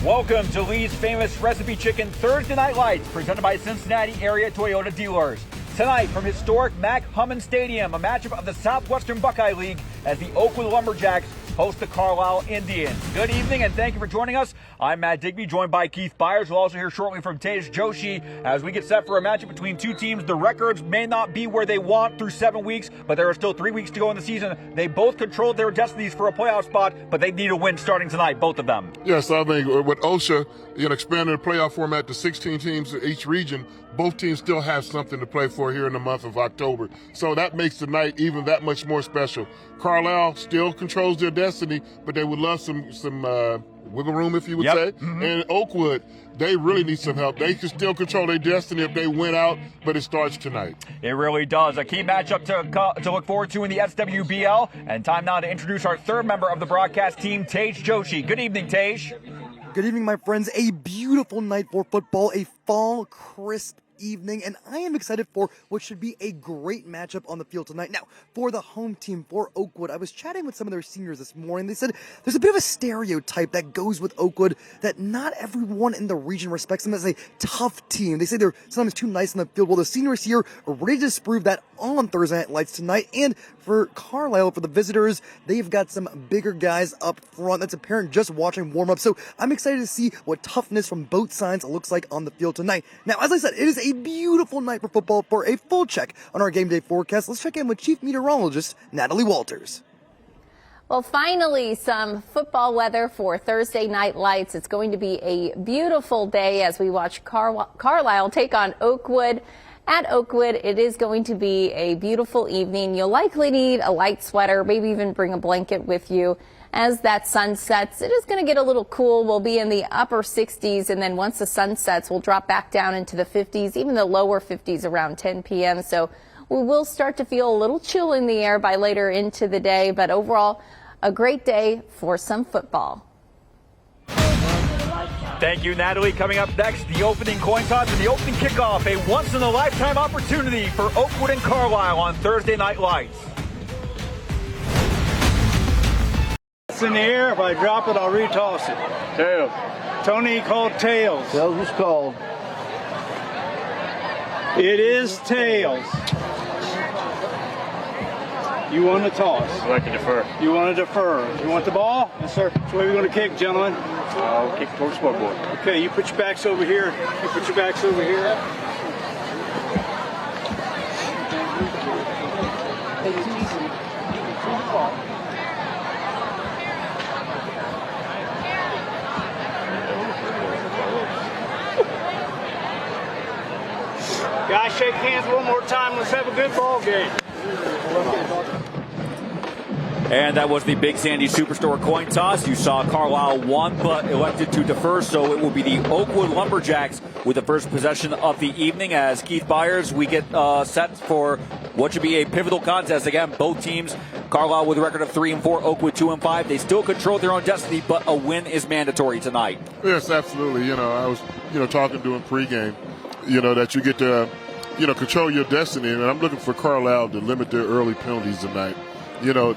Welcome to Lee's Famous Recipe Chicken Thursday Night Lights, presented by Cincinnati Area Toyota Dealers. Tonight from historic Mac Hummin Stadium, a matchup of the Southwestern Buckeye League as the Oakwood Lumberjacks host the Carlisle Indians. Good evening and thank you for joining us. I'm Matt Digby, joined by Keith Byars. We'll also hear shortly from Joshi as we get set for a matchup between two teams. The records may not be where they want through 7 weeks, but there are still 3 weeks to go in the season. They both controlled their destinies for a playoff spot, but they need a win starting tonight, both of them. Yes, I think with OSHA, expanding the playoff format to 16 teams in each region, both teams still have something to play for here in the month of October. So that makes the night even that much more special. Carlisle still controls their destiny, but they would love some wiggle room, if you would say. Mm-hmm. And Oakwood, they really need some help. They can still control their destiny if they win out, but it starts tonight. It really does. A key matchup to look forward to in the SWBL. And time now to introduce our third member of the broadcast team, Joshi. Good evening, Tej. Good evening, my friends. A beautiful night for football, a fall crisp evening, and I am excited for what should be a great matchup on the field tonight. Now, for the home team, for Oakwood, I was chatting with some of their seniors this morning. They said there's a bit of a stereotype that goes with Oakwood that not everyone in the region respects them as a tough team. They say they're sometimes too nice on the field. Well, the seniors here are ready to disprove that on Thursday Night Lights tonight. And for Carlisle, for the visitors, they've got some bigger guys up front. That's apparent just watching warm-up. So I'm excited to see what toughness from both sides looks like on the field tonight. Now, as I said, it is a beautiful night for football. For a full check on our game day forecast, let's check in with Chief Meteorologist Natalie Walters. Well, finally, some football weather for Thursday Night Lights. It's going to be a beautiful day as we watch Carlisle take on Oakwood. At Oakwood, it is going to be a beautiful evening. You'll likely need a light sweater, maybe even bring a blanket with you. As that sun sets, it is going to get a little cool. We'll be in the upper 60s, and then once the sun sets, we'll drop back down into the 50s, even the lower 50s around 10 p.m. So we will start to feel a little chill in the air by later into the day, but overall, a great day for some football. Thank you, Natalie. Coming up next, the opening coin toss and the opening kickoff, a once-in-a-lifetime opportunity for Oakwood and Carlisle on Thursday Night Lights. It's in the air. If I drop it, I'll retoss it. Tails. Tony called tails. Tails was called. It is tails. You want to toss. I'd like to defer. You want to defer. You want the ball? Yes, sir. Which way are we going to kick, gentlemen? I'll kick towards the scoreboard. Okay, you put your backs over here. You put your backs over here. Guys, shake hands one more time. Let's have a good ball game. And that was the Big Sandy Superstore coin toss. You saw Carlisle won, but elected to defer, so it will be the Oakwood Lumberjacks with the first possession of the evening. As Keith Byars, we get set for what should be a pivotal contest. Again, both teams, Carlisle with a record of 3-4, Oakwood 2-5. They still control their own destiny, but a win is mandatory tonight. Yes, absolutely. I was, talking during pregame, that you get to, control your destiny. And I'm looking for Carlisle to limit their early penalties tonight. You're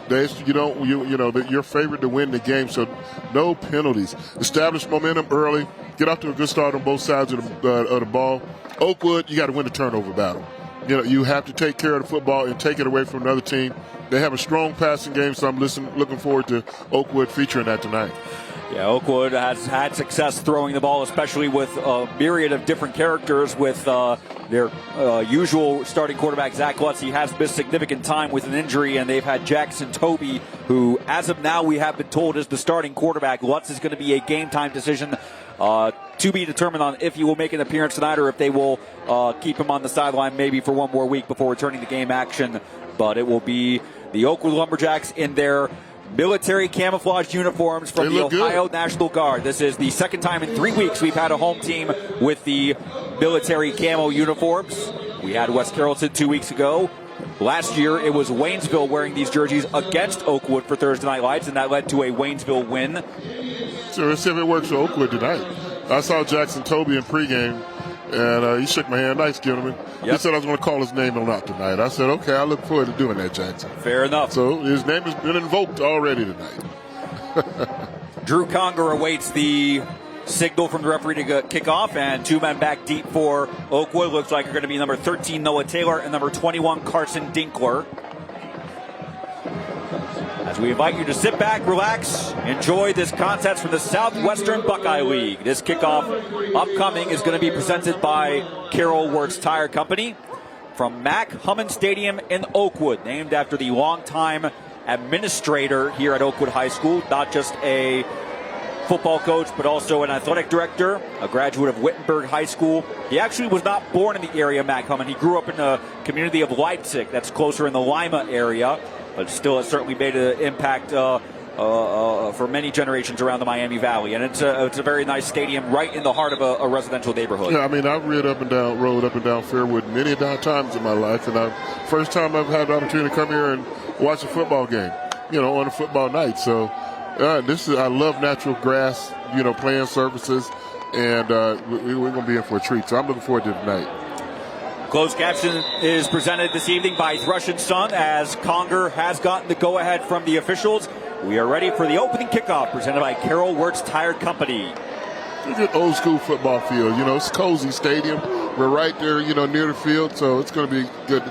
favored to win the game, so no penalties. Establish momentum early. Get off to a good start on both sides of the ball. Oakwood, you got to win the turnover battle. You have to take care of the football and take it away from another team. They have a strong passing game, so I'm looking forward to Oakwood featuring that tonight. Yeah, Oakwood has had success throwing the ball, especially with a myriad of different characters with their usual starting quarterback, Zach Lutz. He has missed significant time with an injury, and they've had Jackson Toby, who, as of now, we have been told is the starting quarterback. Lutz is going to be a game-time decision to be determined on if he will make an appearance tonight or if they will keep him on the sideline maybe for one more week before returning to game action. But it will be the Oakwood Lumberjacks in their military camouflage uniforms from the Ohio National Guard. This is the second time in 3 weeks we've had a home team with the military camo uniforms. We had West Carrollton 2 weeks ago. Last year it was Waynesville wearing these jerseys against Oakwood for Thursday Night Lights, and that led to a Waynesville win. So let's see if it works for Oakwood tonight. I saw Jackson Toby in pregame, and he shook my hand. Nice gentleman. Yep. He said I was going to call his name out tonight. I said, okay, I look forward to doing that, Jackson. Fair enough. So his name has been invoked already tonight. Drew Conger awaits the signal from the referee to kick off, and 2 men back deep for Oakwood. Looks like they're going to be number 13, Noah Taylor, and number 21, Carson Dinkler. As we invite you to sit back, relax, enjoy this contest from the Southwestern Buckeye League. This kickoff upcoming is going to be presented by Carol Wirtz Tire Company from Mack Hummin Stadium in Oakwood, named after the longtime administrator here at Oakwood High School, not just a football coach, but also an athletic director, a graduate of Wittenberg High School. He actually was not born in the area, Mack Hummin. He grew up in the community of Leipzig, that's closer in the Lima area, but still has certainly made an impact for many generations around the Miami Valley. And it's a very nice stadium right in the heart of a residential neighborhood. Yeah, I mean, I've rode up and down Fairwood many times in my life, and first time I've had the opportunity to come here and watch a football game, on a football night. So I love natural grass, playing surfaces, and we're going to be in for a treat. So I'm looking forward to tonight. Closed caption is presented this evening by Thrush & Son, as Conger has gotten the go-ahead from the officials. We are ready for the opening kickoff presented by Carol Wirtz Tire Company. It's a good old school football field. It's a cozy stadium. We're right there, near the field, so it's going to be good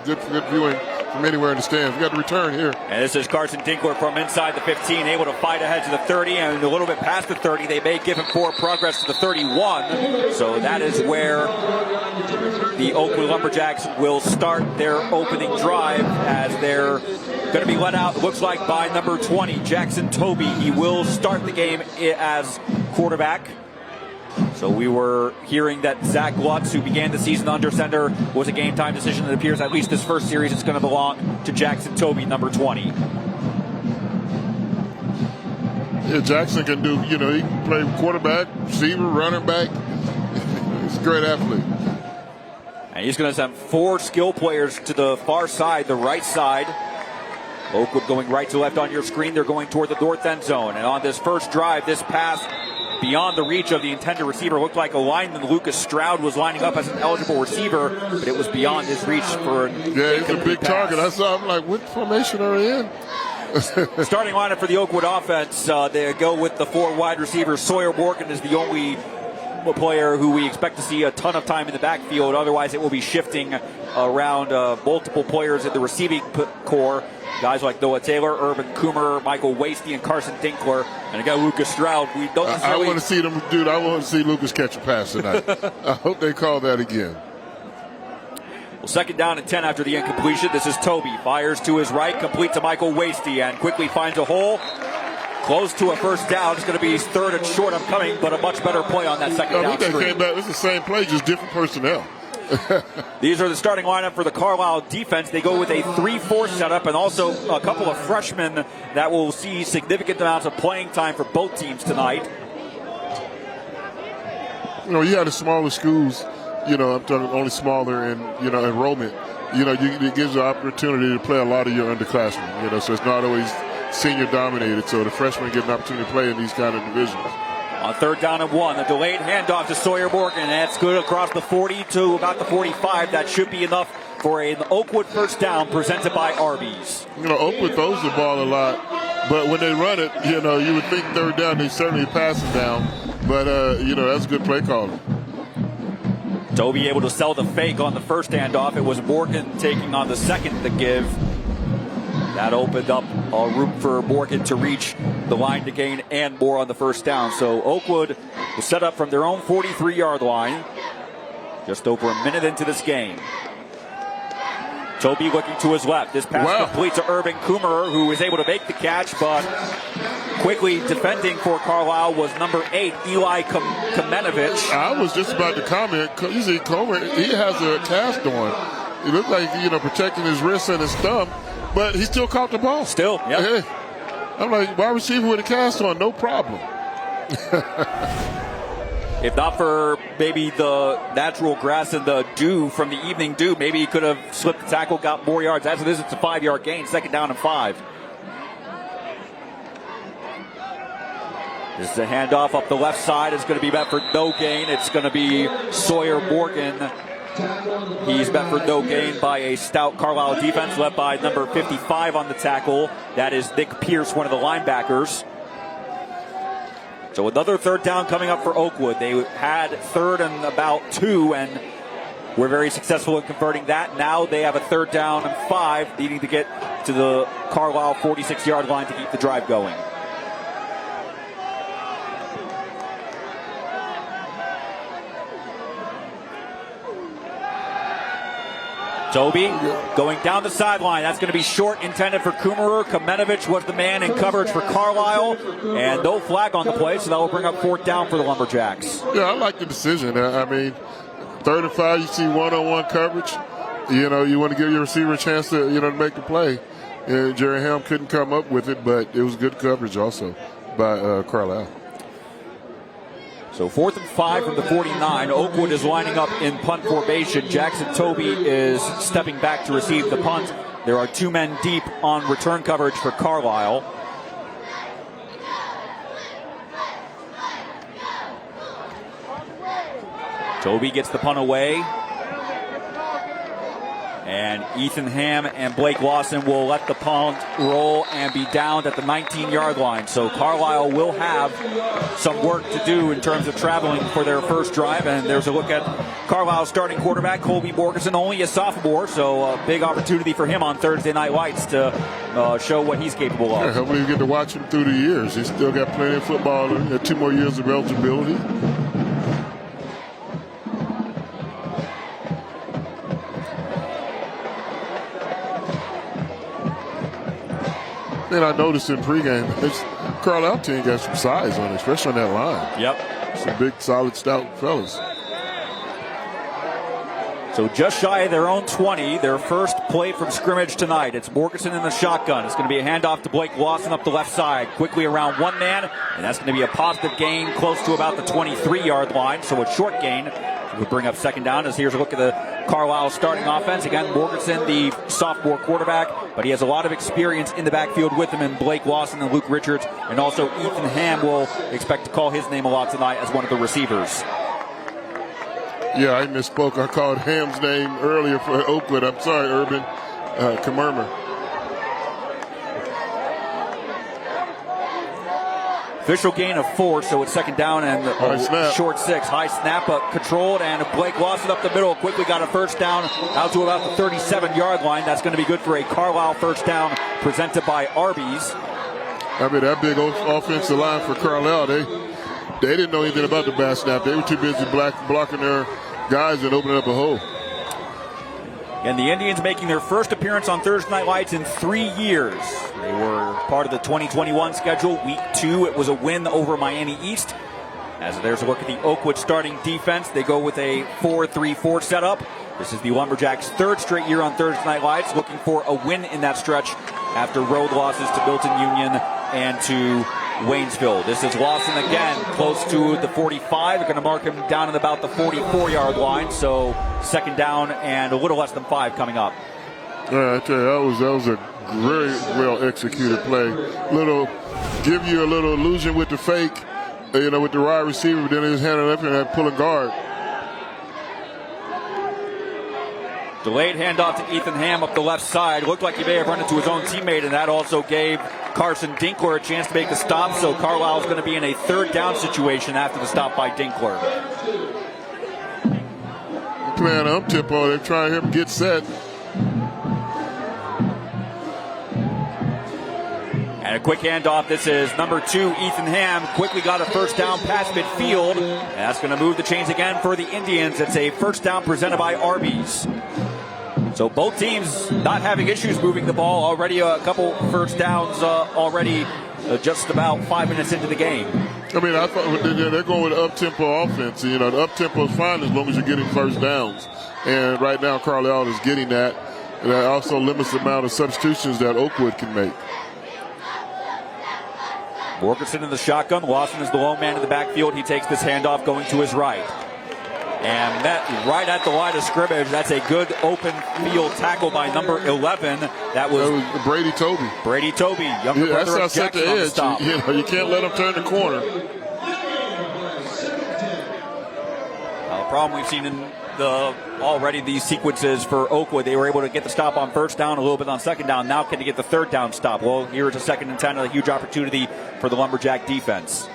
viewing from anywhere in the stands. We got the return here. And this is Carson Dinkler from inside the 15, able to fight ahead to the 30 and a little bit past the 30. They may give him forward progress to the 31. So that is where the Oakwood Lumberjacks will start their opening drive, as they're going to be let out, looks like, by number 20, Jackson Toby. He will start the game as quarterback. So we were hearing that Zach Lutz, who began the season under center, was a game-time decision. It appears at least this first series it's going to belong to Jackson Toby, number 20. Yeah, Jackson can do, he can play quarterback, receiver, running back. He's a great athlete. And he's going to send 4 skill players to the far side, the right side. Oakwood going right to left on your screen. They're going toward the north end zone. And on this first drive, this pass beyond the reach of the intended receiver. Looked like a lineman, Lucas Stroud, was lining up as an eligible receiver, but it was beyond his reach for he's a big target. I saw him like, what formation are they in? Starting lineup for the Oakwood offense, they go with the 4 wide receivers. Sawyer Morgan is the only player who we expect to see a ton of time in the backfield. Otherwise, it will be shifting around multiple players in the receiving core. Guys like Noah Taylor, Urban Coomer, Michael Wasty, and Carson Dinkler. And again, Lucas Stroud. We don't necessarily... I want to see them, dude. I want to see Lucas catch a pass tonight. I hope they call that again. Well, second down and 10 after the incompletion. This is Toby. Fires to his right, complete to Michael Wasty, and quickly finds a hole. Close to a first down. It's going to be his 3rd and short upcoming, but a much better play on that second down they screen. came back. It's the same play, just different personnel. These are the starting lineup for the Carlisle defense. They go with a 3-4 setup, and also a couple of freshmen that will see significant amounts of playing time for both teams tonight. You have the smaller schools, I'm talking only smaller in, enrollment. It gives you an opportunity to play a lot of your underclassmen, so it's not always senior dominated. So the freshmen get an opportunity to play in these kind of divisions. On 3rd down and 1, a delayed handoff to Sawyer Morgan. That's good across the 40 to about the 45. That should be enough for an Oakwood first down presented by Arby's. Oakwood throws the ball a lot, but when they run it, you would think 3rd down, they certainly pass it down. But, that's a good play calling. Toby able to sell the fake on the first handoff. It was Morgan taking on the second to give. That opened up a room for Morgan to reach the line to gain and more on the first down. So Oakwood was set up from their own 43-yard line. Just over a minute into this game. Toby looking to his left. This pass complete to Urban Coomer, who was able to make the catch, but quickly defending for Carlisle was number 8, Eli Kamenovich. I was just about to comment. You see, Comer, he has a cast on. It looked like, protecting his wrist and his thumb. But he still caught the ball. Still, yeah. Hey, I'm like, wide receiver with a cast on, no problem. If not for maybe the natural grass and the dew from the evening dew, maybe he could have slipped the tackle, got more yards. As it is, it's a 5-yard gain, 2nd down and 5. This is a handoff up the left side. It's going to be met for no gain. It's going to be Sawyer Morgan. He's met for no gain by a stout Carlisle defense led by number 55 on the tackle. That is Nick Pierce, one of the linebackers. So another third down coming up for Oakwood. They had third and about 2 and were very successful in converting that. Now they have a third down and 5, needing to get to the Carlisle 46-yard line to keep the drive going. Toby going down the sideline. That's going to be short, intended for Kumerer. Kamenovich was the man in coverage for Carlisle, and no flag on the play, so that will bring up fourth down for the Lumberjacks. Yeah, I like the decision. I mean, 3rd and 5, you see one-on-one coverage. You know, you want to give your receiver a chance to, to make the play. And Jerry Ham couldn't come up with it, but it was good coverage also by Carlisle. So 4th and 5 from the 49. Oakwood is lining up in punt formation. Jackson Toby is stepping back to receive the punt. There are 2 men deep on return coverage for Carlisle. Toby gets the punt away. And Ethan Ham and Blake Lawson will let the punt roll and be downed at the 19-yard line. So Carlisle will have some work to do in terms of traveling for their first drive. And there's a look at Carlisle's starting quarterback, Colby Morganson, only a sophomore. So a big opportunity for him on Thursday Night Lights to show what he's capable of. Yeah, hopefully you get to watch him through the years. He's still got plenty of football. He got 2 more years of eligibility. And I noticed in pregame, this Carlisle team got some size on it, especially on that line. Yep. Some big, solid, stout fellas. So just shy of their own 20, their first play from scrimmage tonight. It's Morganson in the shotgun. It's going to be a handoff to Blake Lawson up the left side. Quickly around 1 man, and that's going to be a positive gain close to about the 23-yard line. So a short gain would bring up 2nd down. As here's a look at the Carlisle starting offense. Again, Morganson, the sophomore quarterback, but he has a lot of experience in the backfield with him in Blake Lawson and Luke Richards, and also Ethan Ham will expect to call his name a lot tonight as one of the receivers. Yeah, I misspoke. I called Ham's name earlier for Oakwood. I'm sorry, Urban. Kamermer. Official gain of 4, so it's 2nd down and short 6. High snap up controlled, and Blake Lawson up the middle. Quickly got a first down out to about the 37-yard line. That's going to be good for a Carlisle first down presented by Arby's. I mean, that big offensive line for Carlisle, they didn't know anything about the back snap. They were too busy blocking their guys and opening up a hole. And the Indians making their first appearance on Thursday Night Lights in 3 years. They were part of the 2021 schedule. Week 2, it was a win over Miami East. As there's a look at the Oakwood starting defense, they go with a 4-3-4 setup. This is the Lumberjacks' 3rd straight year on Thursday Night Lights, looking for a win in that stretch after road losses to Milton Union and to Waynesville. This is Lawson again, close to the 45. They're going to mark him down at about the 44-yard line. So 2nd down and a little less than 5 coming up. I tell you, that was a very well executed play. Give you a little illusion with the fake, with the wide receiver, but then his hand up and pulling guard. Delayed handoff to Ethan Ham up the left side. Looked like he may have run into his own teammate, and that also gave Carson Dinkler a chance to make the stop. So Carlisle's going to be in a 3rd down situation after the stop by Dinkler. Playing up tempo, they're trying to get set. And a quick handoff. This is number 2, Ethan Ham. Quickly got a first down past midfield. And that's going to move the chains again for the Indians. It's a first down presented by Arby's. So both teams not having issues moving the ball. Already a couple first downs just about 5 minutes into the game. I mean, I thought they're going with up-tempo offense. The up-tempo is fine as long as you're getting first downs. And right now, Carlisle is getting that. And that also limits the amount of substitutions that Oakwood can make. Morganson in the shotgun. Lawson is the lone man in the backfield. He takes this handoff going to his right. And met right at the line of scrimmage. That's a good open field tackle by number 11. That was Brady Toby. Brady Toby, younger brother of Jackson on the stop. You can't let him turn the corner. The problem we've seen in already these sequences for Oakwood, they were able to get the stop on first down, a little bit on 2nd down. Now can they get the 3rd down stop? Well, here's a 2nd and 10, a huge opportunity for the Lumberjack defense.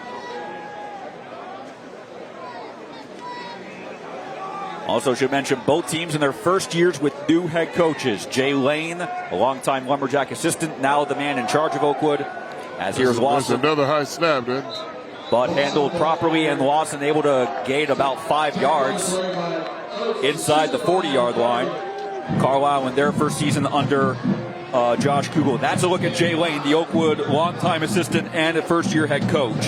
Also should mention both teams in their first years with new head coaches. Jay Lane, a longtime Lumberjack assistant, now the man in charge of Oakwood. As here's Lawson. There's another high snap, then. But handled properly, and Lawson able to gain about 5 yards inside the 40-yard line. Carlisle in their first season under Josh Kugel. That's a look at Jay Lane, the Oakwood longtime assistant and a first-year head coach.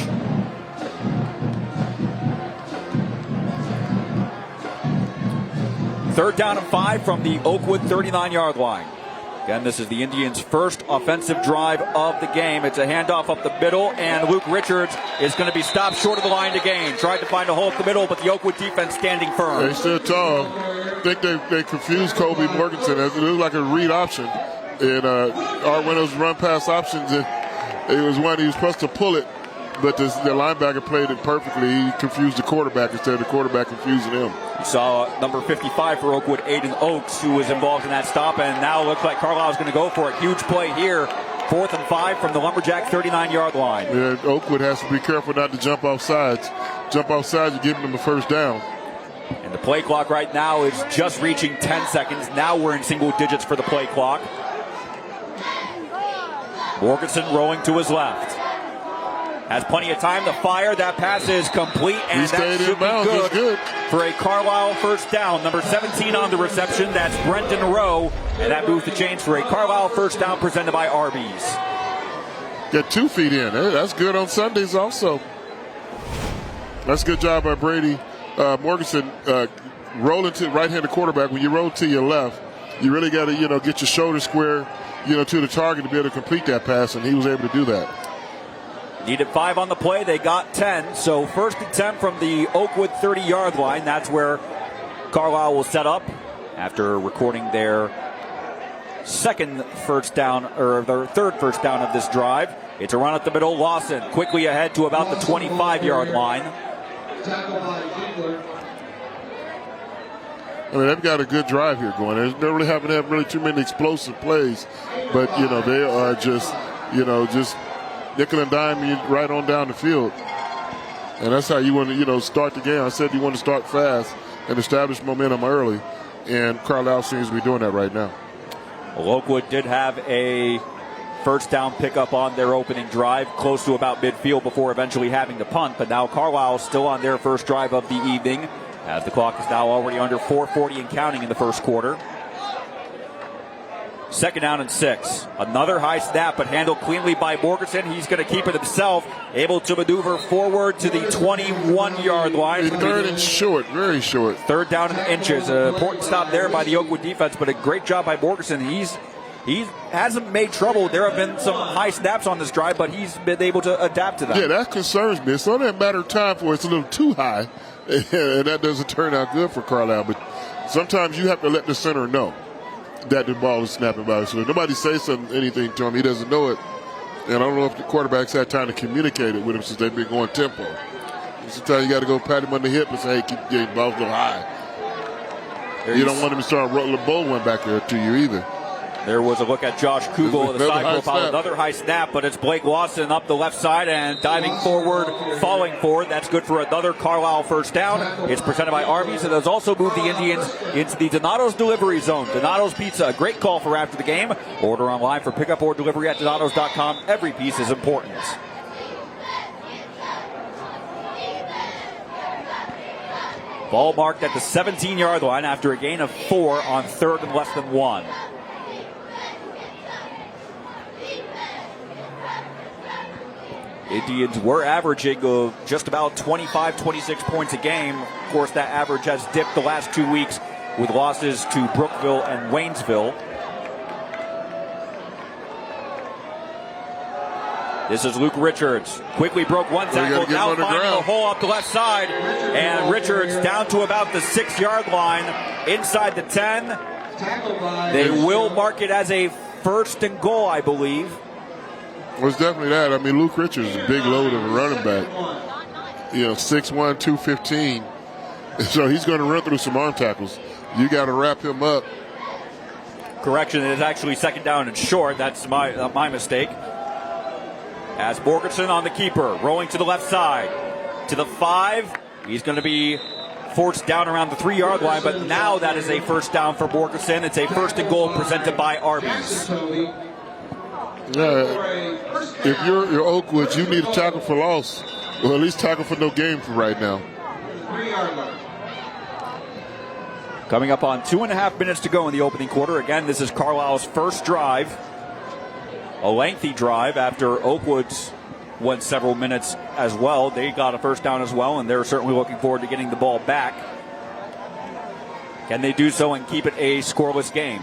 Third down and 5 from the Oakwood 39-yard line. Again, this is the Indians' first offensive drive of the game. It's a handoff up the middle, and Luke Richards is going to be stopped short of the line to gain. Tried to find a hole up the middle, but the Oakwood defense standing firm. They stood tall. I think they confused Kobe Morganson. It looked like a read option. And Arwino's run-pass options, it was one he was supposed to pull it, but the linebacker played it perfectly. He confused the quarterback instead of the quarterback confusing him. You saw number 55 for Oakwood, Aiden Oakes, who was involved in that stop, and now looks like Carlisle's going to go for a huge play here. 4th and 5 from the Lumberjack 39-yard line. Yeah, Oakwood has to be careful not to jump off sides. Jump off sides, you're giving them a first down. And the play clock right now is just reaching 10 seconds. Now we're in single digits for the play clock. Morganson rolling to his left. Has plenty of time to fire. That pass is complete, and that should be good for a Carlisle first down. Number 17 on the reception. That's Brenton Rowe, and that moves the chains for a Carlisle first down presented by Arby's. Get 2 feet in. Hey, that's good on Sundays also. That's a good job by Brady. Morganson rolling to right-handed quarterback. When you roll to your left, you really got to get your shoulder square to the target to be able to complete that pass, and he was able to do that. Needed 5 on the play. They got 10. So first and 10 from the Oakwood 30-yard line. That's where Carlisle will set up after recording their second first down, or their third first down of this drive. It's a run up the middle. Lawson quickly ahead to about the 25-yard line. I mean, they've got a good drive here going. They really haven't had really too many explosive plays, but they are just nickel and dime you right on down the field. And that's how you want to, start the game. I said you want to start fast and establish momentum early, and Carlisle seems to be doing that right now. Well, Oakwood did have a first down pickup on their opening drive, close to about midfield before eventually having to punt, but now Carlisle still on their first drive of the evening, as the clock is now already under 4:40 and counting in the first quarter. Second down and 6. Another high snap, but handled cleanly by Morganson. He's going to keep it himself, able to maneuver forward to the 21-yard line. Third and short, very short. Third down in inches. An important stop there by the Oakwood defense, but a great job by Morganson. He hasn't made trouble. There have been some high snaps on this drive, but he's been able to adapt to them. Yeah, that concerns me. It's only a matter of time for it's a little too high, and that doesn't turn out good for Carlisle. But sometimes you have to let the center know that the ball is snapping by. So if nobody says anything to him, he doesn't know it. And I don't know if the quarterback's had time to communicate it with him since they've been going tempo. Sometimes you got to go pat him on the hip and say, hey, keep getting the ball a little high. You don't want him to start rolling the ball one back there to you either. There was a look at Josh Kugel, the side profile. Another high snap, but it's Blake Lawson up the left side and diving forward, falling forward. That's good for another Carlisle first down. It's presented by Arby's, and has also moved the Indians into the Donato's delivery zone. Donato's Pizza, a great call for after the game. Order online for pickup or delivery at Donatos.com. Every piece is important. Ball marked at the 17-yard line after a gain of 4 on third and less than 1. Indians were averaging just about 25, 26 points a game. Of course, that average has dipped the last 2 weeks with losses to Brookville and Waynesville. This is Luke Richards. Quickly broke one tackle, now finding a hole up the left side. And Richards down to about the 6-yard line, inside the 10. They will mark it as a first and goal, I believe. Well, it's definitely that. I mean, Luke Richards is a big load of a running back. 6'1", 215. So he's going to run through some arm tackles. You got to wrap him up. Correction, it is actually second down and short. That's my mistake. As Morganson on the keeper, rolling to the left side. To the 5. He's going to be forced down around the 3-yard line, but now that is a first down for Borkerson. It's a first and goal presented by Arby's. If you're Oakwood, you need a tackle for loss, or at least tackle for no gain for right now. Coming up on 2.5 minutes to go in the opening quarter. Again, this is Carlisle's first drive. A lengthy drive after Oakwood's went several minutes as well. They got a first down as well, and they're certainly looking forward to getting the ball back. Can they do so and keep it a scoreless game?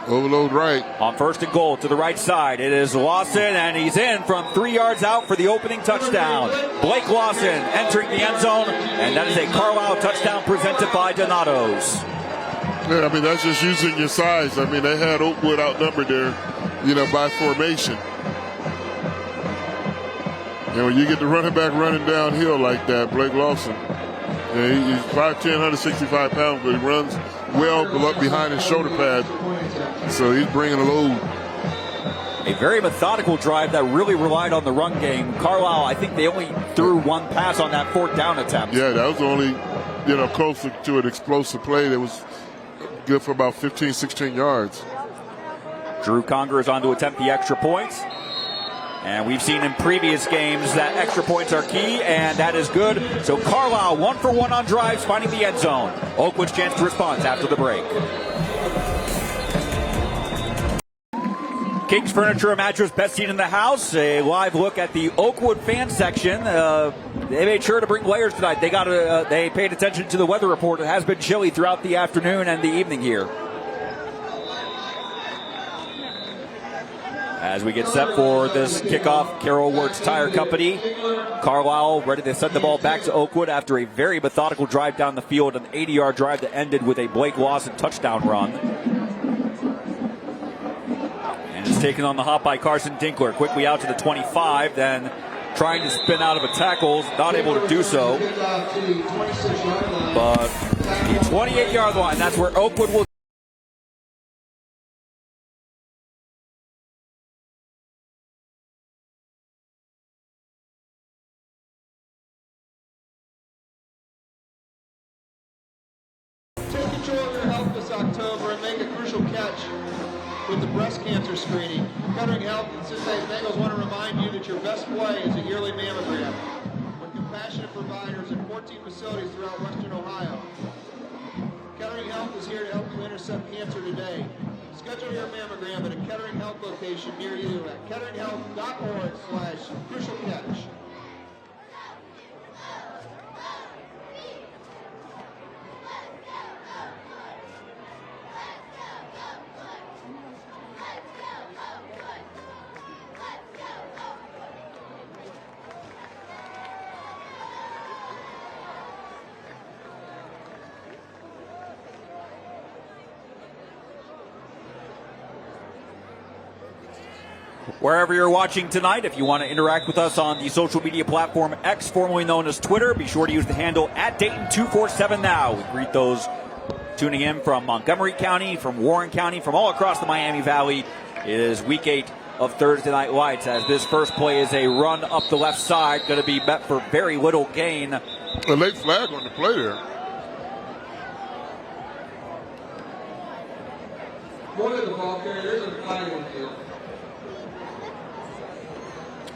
Overload right. On first and goal to the right side, it is Lawson, and he's in from 3 yards out for the opening touchdown. Blake Lawson entering the end zone, and that is a Carlisle touchdown presented by Donato's. Yeah, I mean, that's just using your size. I mean, they had Oakwood outnumbered there, by formation. And when you get the running back running downhill like that, Blake Lawson, he's 5'10", 165 pounds, but he runs well behind his shoulder pad. So he's bringing a load. A very methodical drive that really relied on the run game. Carlisle, I think they only threw one pass on that fourth down attempt. Yeah, that was only, closer to an explosive play that was good for about 15, 16 yards. Drew Conger is on to attempt the extra points. And we've seen in previous games that extra points are key, and that is good. So Carlisle 1 for 1 on drives, finding the end zone. Oakwood's chance to respond after the break. King's Furniture and Mattress, best seat in the house. A live look at the Oakwood fan section. They made sure to bring layers tonight. They paid attention to the weather report. It has been chilly throughout the afternoon and the evening here. As we get set for this kickoff, Carroll Works Tire Company. Carlisle ready to send the ball back to Oakwood after a very methodical drive down the field, an 80-yard drive that ended with a Blake Lawson touchdown run. And it's taken on the hop by Carson Dinkler, quickly out to the 25, then trying to spin out of a tackle, not able to do so. But the 28-yard line, that's where Oakwood will. October and make a crucial catch with the breast cancer screening. Kettering Health and Cincinnati Bengals want to remind you that your best play is a yearly mammogram. With compassionate providers in 14 facilities throughout Western Ohio. Kettering Health is here to help you intercept cancer today. Schedule your mammogram at a Kettering Health location near you at ketteringhealth.org/crucial catch. Wherever you're watching tonight, if you want to interact with us on the social media platform X, formerly known as Twitter, be sure to use the handle @Dayton247now. We greet those tuning in from Montgomery County, from Warren County, from all across the Miami Valley. It is week 8 of Thursday Night Lights, as this first play is a run up the left side, going to be met for very little gain. A late flag on the play there. One of the ball carriers and flag on the field.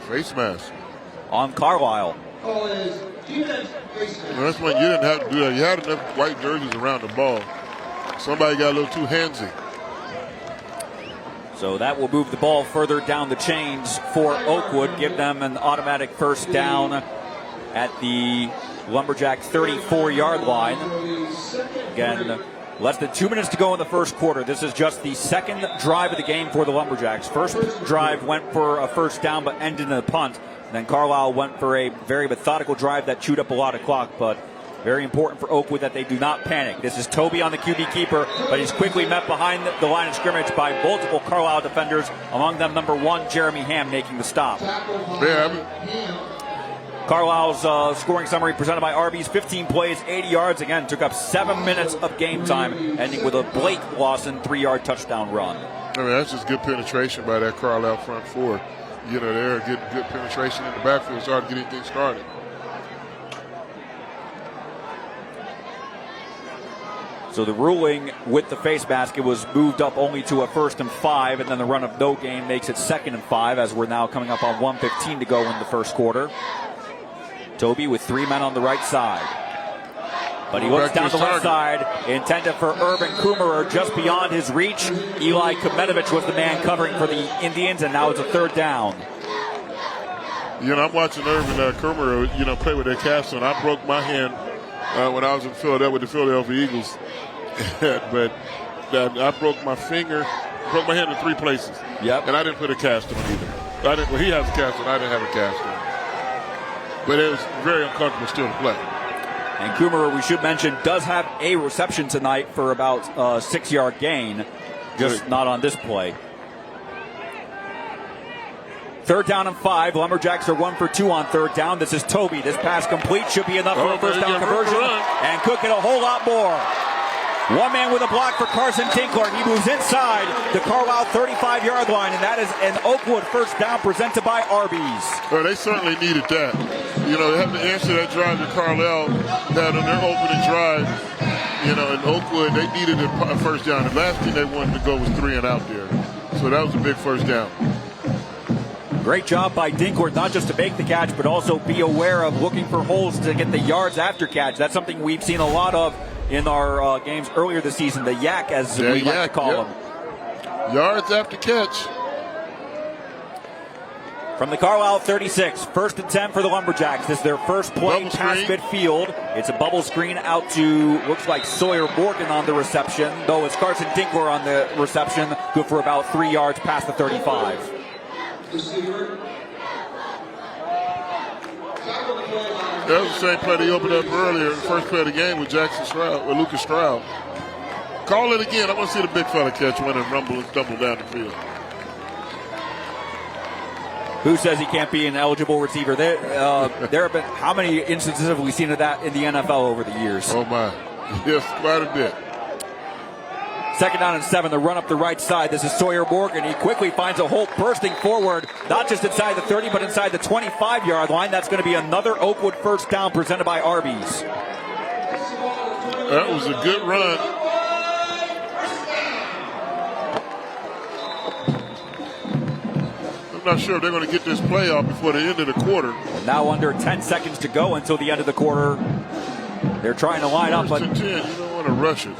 Face mask on Carlisle. Call is defense face mask. Well, that's when you didn't have to do that. You had enough white jerseys around the ball. Somebody got a little too handsy. So that will move the ball further down the chains for Oakwood, give them an automatic first down at the Lumberjacks 34-yard line. Again, less than 2 minutes to go in the first quarter. This is just the second drive of the game for the Lumberjacks. First drive went for a first down but ended in a punt. And then Carlisle went for a very methodical drive that chewed up a lot of clock, but very important for Oakwood that they do not panic. This is Toby on the QB keeper, but he's quickly met behind the line of scrimmage by multiple Carlisle defenders, among them number 1, Jeremy Ham, making the stop. Carlisle's scoring summary presented by Arby's, 15 plays, 80 yards. Again, took up 7 minutes of game time, ending with a Blake Lawson 3-yard touchdown run. I mean, that's just good penetration by that Carlisle front four. They're getting good penetration in the backfield, starting to get anything started. So the ruling with the face mask, it was moved up only to a 1st and 5, and then the run of no gain makes it 2nd and 5 as we're now coming up on 1:15 to go in the first quarter. Toby with 3 men on the right side. But he looks down the left side, intended for Urban Kummerer just beyond his reach. Eli Kmetovich was the man covering for the Indians, and now it's a 3rd down. I'm watching Urban Kummerer, play with that cast on. I broke my hand when I was in Philadelphia with the Philadelphia Eagles. But I broke my finger, broke my hand in 3 places. Yep. And I didn't put a cast on either. He has a cast on, I didn't have a cast on. But it was very uncomfortable still to play. And Kummerer, we should mention, does have a reception tonight for about a 6-yard gain, just not on this play. 3rd down and 5. Lumberjacks are 1 for 2 on 3rd down. This is Toby. This pass complete. Should be enough for a first down conversion. And could get a whole lot more. One man with a block for Carson Tinkler. He moves inside the Carlisle 35-yard line, and that is an Oakwood first down presented by Arby's. Well, they certainly needed that. They have to answer that drive that Carlisle had on their opening drive. In Oakwood, they needed a first down. The last thing they wanted to go was 3 and out there. So that was a big first down. Great job by Dinklert, not just to make the catch, but also be aware of looking for holes to get the yards after catch. That's something we've seen a lot of in our games earlier this season, the yak, as we like to call them. Yards after catch. From the Carlisle 36, 1st and 10 for the Lumberjacks. This is their first play past midfield. It's a bubble screen out to, looks like Sawyer Morgan on the reception, though it's Carson Tinkler on the reception, good for about 3 yards past the 35. That was the same play they opened up earlier. The first play of the game with Lucas Stroud. Call it again. I want to see the big fella catch one and rumble and stumble down the field. Who says he can't be an eligible receiver? There have been, how many instances have we seen of that in the NFL over the years? Oh, my. Yes, quite a bit. 2nd down and 7, the run up the right side. This is Sawyer Morgan. He quickly finds a hole bursting forward, not just inside the 30, but inside the 25-yard line. That's going to be another Oakwood first down presented by Arby's. That was a good run. I'm not sure if they're going to get this play off before the end of the quarter. Now under 10 seconds to go until the end of the quarter. They're trying to line up, but 10, you don't want to rush it.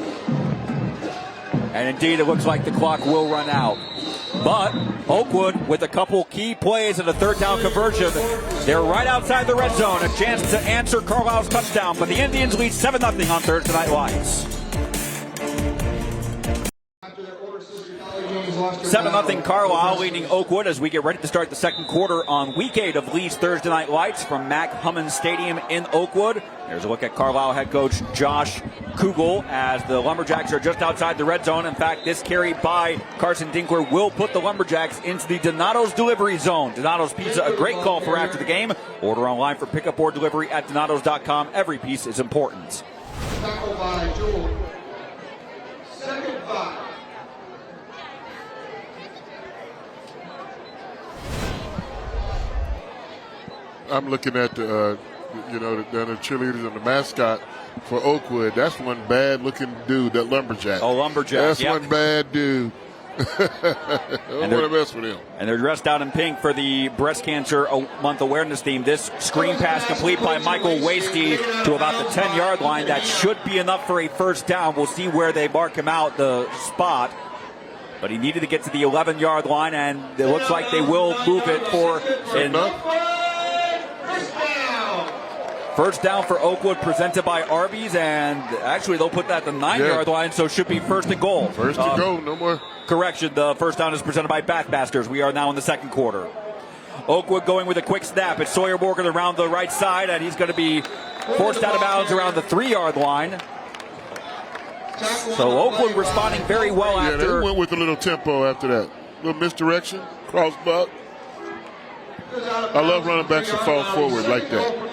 And indeed, it looks like the clock will run out. But Oakwood, with a couple key plays and a 3rd down conversion, they're right outside the red zone. A chance to answer Carlisle's touchdown. But the Indians lead 7-0 on Thursday Night Lights. 7-0 Carlisle leading Oakwood as we get ready to start the second quarter on week 8 of Lee's Thursday Night Lights from Mac Hummons Stadium in Oakwood. There's a look at Carlisle head coach Josh Kugel as the Lumberjacks are just outside the red zone. In fact, this carry by Carson Dinkler will put the Lumberjacks into the Donato's delivery zone. Donato's Pizza, a great call for after the game. Order online for pickup or delivery at donatos.com. Every piece is important. Tackle by Jewell. 2nd 5. I'm looking at the cheerleaders and the mascot for Oakwood. That's one bad-looking dude, that Lumberjack. Oh, Lumberjack. That's one bad dude. I don't want to mess with him. And they're dressed out in pink for the Breast Cancer Month awareness theme. This screen pass complete by Michael Wasty to about the 10-yard line. That should be enough for a first down. We'll see where they mark him out, the spot. But he needed to get to the 11-yard line, and it looks like they will move it for first down for Oakwood presented by Arby's, and actually they'll put that at the 9-yard line, so it should be 1st and goal. First to go, no more. Correction, the first down is presented by Bathmasters. We are now in the second quarter. Oakwood going with a quick snap. It's Sawyer Morgan around the right side, and he's going to be forced out of bounds around the 3-yard line. So Oakwood responding very well after. Yeah, they went with a little tempo after that. A little misdirection, cross buck. I love running backs to fall forward like that.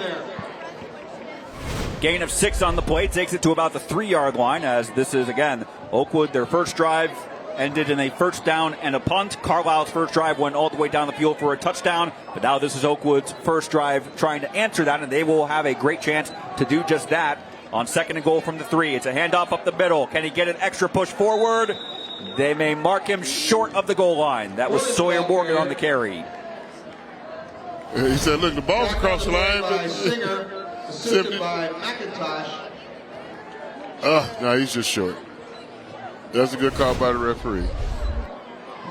Gain of 6 on the play takes it to about the 3-yard line, as this is, again, Oakwood, their first drive ended in a first down and a punt. Carlisle's first drive went all the way down the field for a touchdown, but now this is Oakwood's first drive trying to answer that, and they will have a great chance to do just that on 2nd and goal from the 3. It's a handoff up the middle. Can he get an extra push forward? They may mark him short of the goal line. That was Sawyer Morgan on the carry. He said, look, the ball's across the line. By Singer, assisted by McIntosh. No, he's just short. That's a good call by the referee.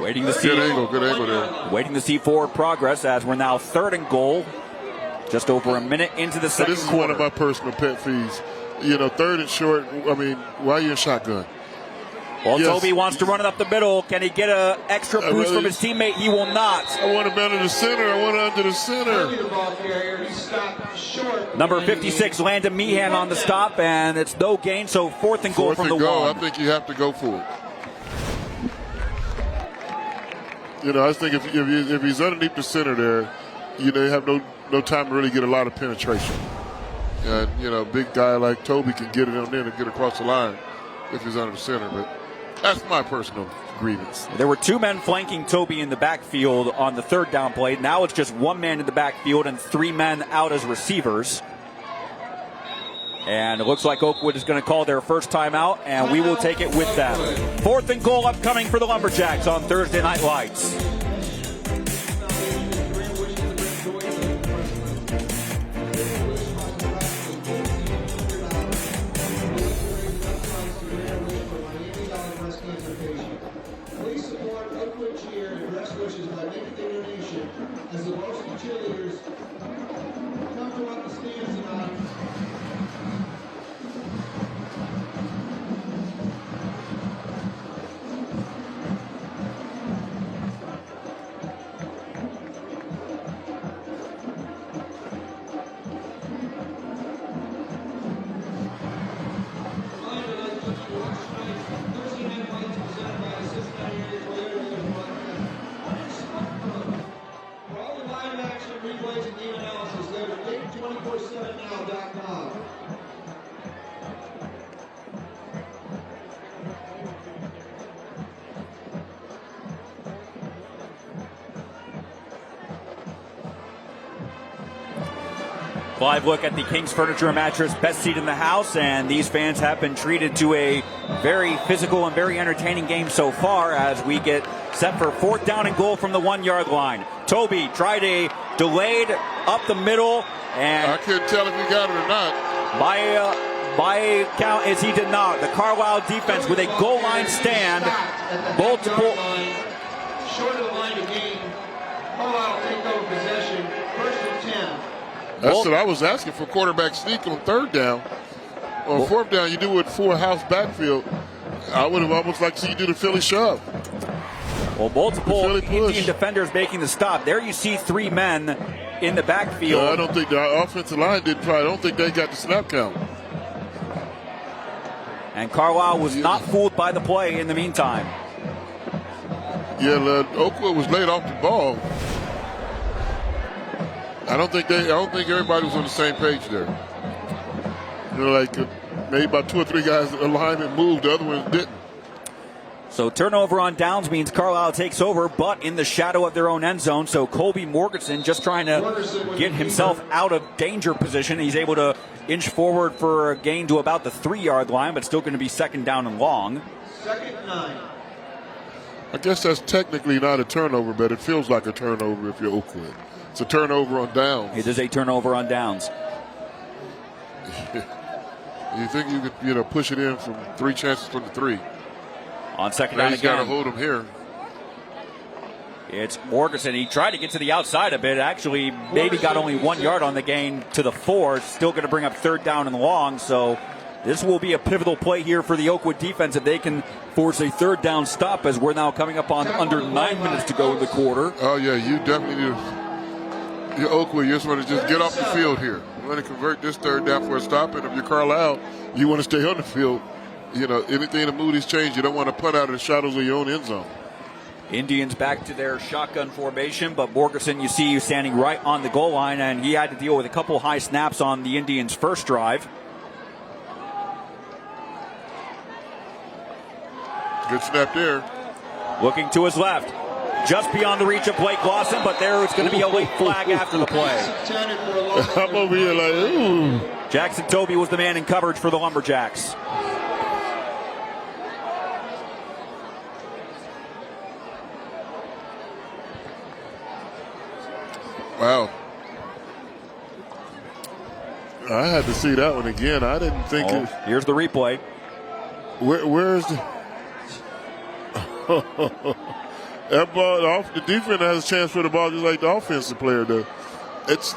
Waiting to see. Good angle there. Waiting to see forward progress as we're now 3rd and goal. Just over a minute into the second This is quarter. one of my personal pet peeves. 3rd and short. I mean, why are you in shotgun? Well, Yes. Toby wants to run it up the middle. Can he get an extra boost from his teammate? He will not. I want him under the center. I want him under the center. The ball carrier, he stopped short. Number 56, Landon Meehan on the stop, and it's no gain, so 4th and goal from the 1. I think you have to go for it. I think if he's underneath the center there, you have no time to really get a lot of penetration. And, big guy like Toby can get it on in and get across the line if he's under the center. But that's my personal grievance. There were 2 men flanking Toby in the backfield on the 3rd down play. Now it's just 1 man in the backfield and 3 men out as receivers. And it looks like Oakwood is going to call their first timeout, and we will take it with them. 4th and goal upcoming for the Lumberjacks on Thursday Night Lights. Please support Oakwood Cheer and Best Wishes by making a donation as the varsity cheerleaders come throughout the stands tonight. For all the live action replays and game analysis, go to Dayton247now.com. Live look at the King's Furniture and Mattress best seat in the house, and these fans have been treated to a very physical and very entertaining game so far as we get set for 4th down and goal from the 1-yard line. Toby tried a delayed up the middle, and I couldn't tell if he got it or not. by count is he did not. The Carlisle defense with a goal line stand, multiple. Short of the line of game. Carlisle take over possession. 1st and 10. That's what I was asking for, quarterback sneak on 3rd down. On 4th down, you do it 4-house backfield. I would have almost liked to see you do the Philly shove. Well, multiple Philly push. Indian defenders making the stop. There you see 3 men in the backfield. I don't think the offensive line did try. I don't think they got the snap count. And Carlisle was not fooled by the play in the meantime. Yeah, Oakwood was laid off the ball. I don't think everybody was on the same page there. Maybe about 2 or 3 guys alignment moved, the other ones didn't. So turnover on downs means Carlisle takes over, but in the shadow of their own end zone. So Colby Morganson just trying to get himself out of danger position. He's able to inch forward for a gain to about the 3-yard line, but still going to be 2nd down and long. 2nd and 9. I guess that's technically not a turnover, but it feels like a turnover if you're Oakwood. It's a turnover on downs. It is a turnover on downs. You think you could, push it in from 3 chances from the 3? On 2nd Now down he's got to again. hold him here. It's Morganson. He tried to get to the outside a bit. Actually, maybe got only 1 yard on the gain to the 4. Still going to bring up 3rd down and long. So this will be a pivotal play here for the Oakwood defense if they can force a 3rd down stop, as we're now coming up on under 9 minutes to go in the quarter. Oh, yeah, you definitely do. You're Oakwood, you just want to just get off the field here. You want to convert this 3rd down for a stop, and if you're Carlisle, you want to stay on the field. Anything the mood has changed, you don't want to punt out of the shadows of your own end zone. Indians back to their shotgun formation, but Morganson, you see, standing right on the goal line, and he had to deal with a couple high snaps on the Indians' first drive. Good snap there. Looking to his left. Just beyond the reach of Blake Lawson, but there is going to be a late flag after the play. I'm over here like, ooh. Jackson Toby was the man in coverage for the Lumberjacks. Wow. I had to see that one again. I didn't think it. Here's the replay. Where's the. That ball, the defense has a chance for the ball just like the offensive player does. It's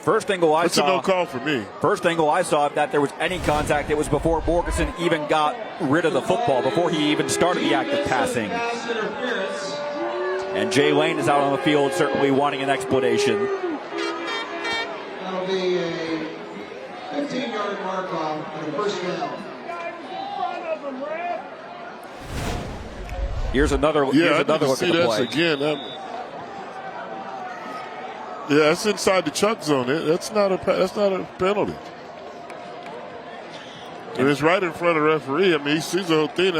a no call for me. First angle I saw, if that there was any contact, it was before Borgeson even got rid of the football, before he even started the act of passing. And Jay Lane is out on the field, certainly wanting an explanation. That'll be a 15-yard mark on the first down. Here's another look at the play. Again. That's inside the chuck zone. That's not a penalty. And it's right in front of the referee. I mean, he sees the whole thing.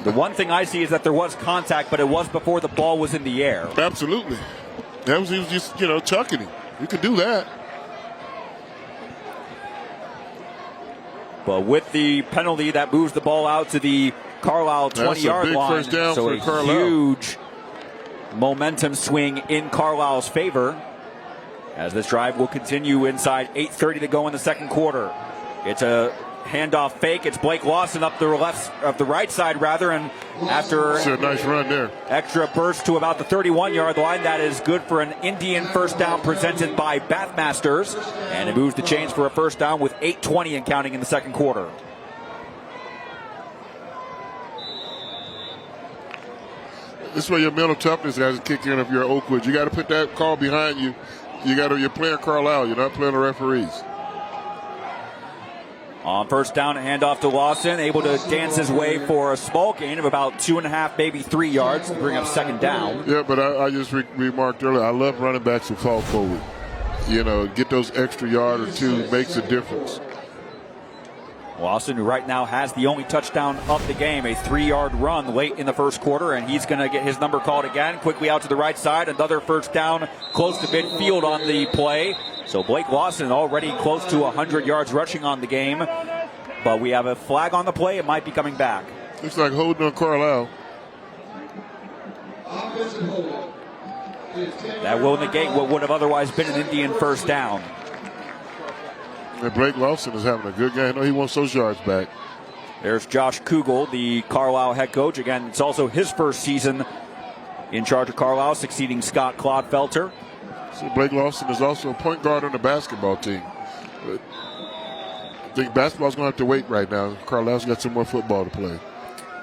The one thing I see is that there was contact, but it was before the ball was in the air. Absolutely. He was just, chucking him. You could do that. But with the penalty, that moves the ball out to the Carlisle 20-yard line. First down so for a Carlisle. Huge momentum swing in Carlisle's favor as this drive will continue inside 8:30 to go in the second quarter. It's a handoff fake. It's Blake Lawson up the right side, and after a nice run there, extra burst to about the 31-yard line. That is good for an Indian first down presented by Bathmasters, and it moves the chains for a first down with 8:20 and counting in the second quarter. This is where your mental toughness has to kick in if you're Oakwood. You got to put that call behind you. You're playing Carlisle. You're not playing the referees. On first down, a handoff to Lawson, able to dance his way for a small gain of about 2.5, maybe 3 yards to bring up second down. Yeah, but I just remarked earlier, I love running backs who fall forward. Get those extra yard or two makes a difference. Lawson, who right now has the only touchdown of the game, a 3-yard run late in the first quarter, and he's going to get his number called again. Quickly out to the right side, another first down close to midfield on the play. So Blake Lawson already close to 100 yards rushing on the game. But we have a flag on the play. It might be coming back. Looks like holding on Carlisle. That will negate what would have otherwise been an Indian first down. And Blake Lawson is having a good game. I know he wants those yards back. There's Josh Kugel, the Carlisle head coach. Again, it's also his first season in charge of Carlisle, succeeding Scott Clodfelter. So Blake Lawson is also a point guard on the basketball team. But I think basketball's going to have to wait right now. Carlisle's got some more football to play,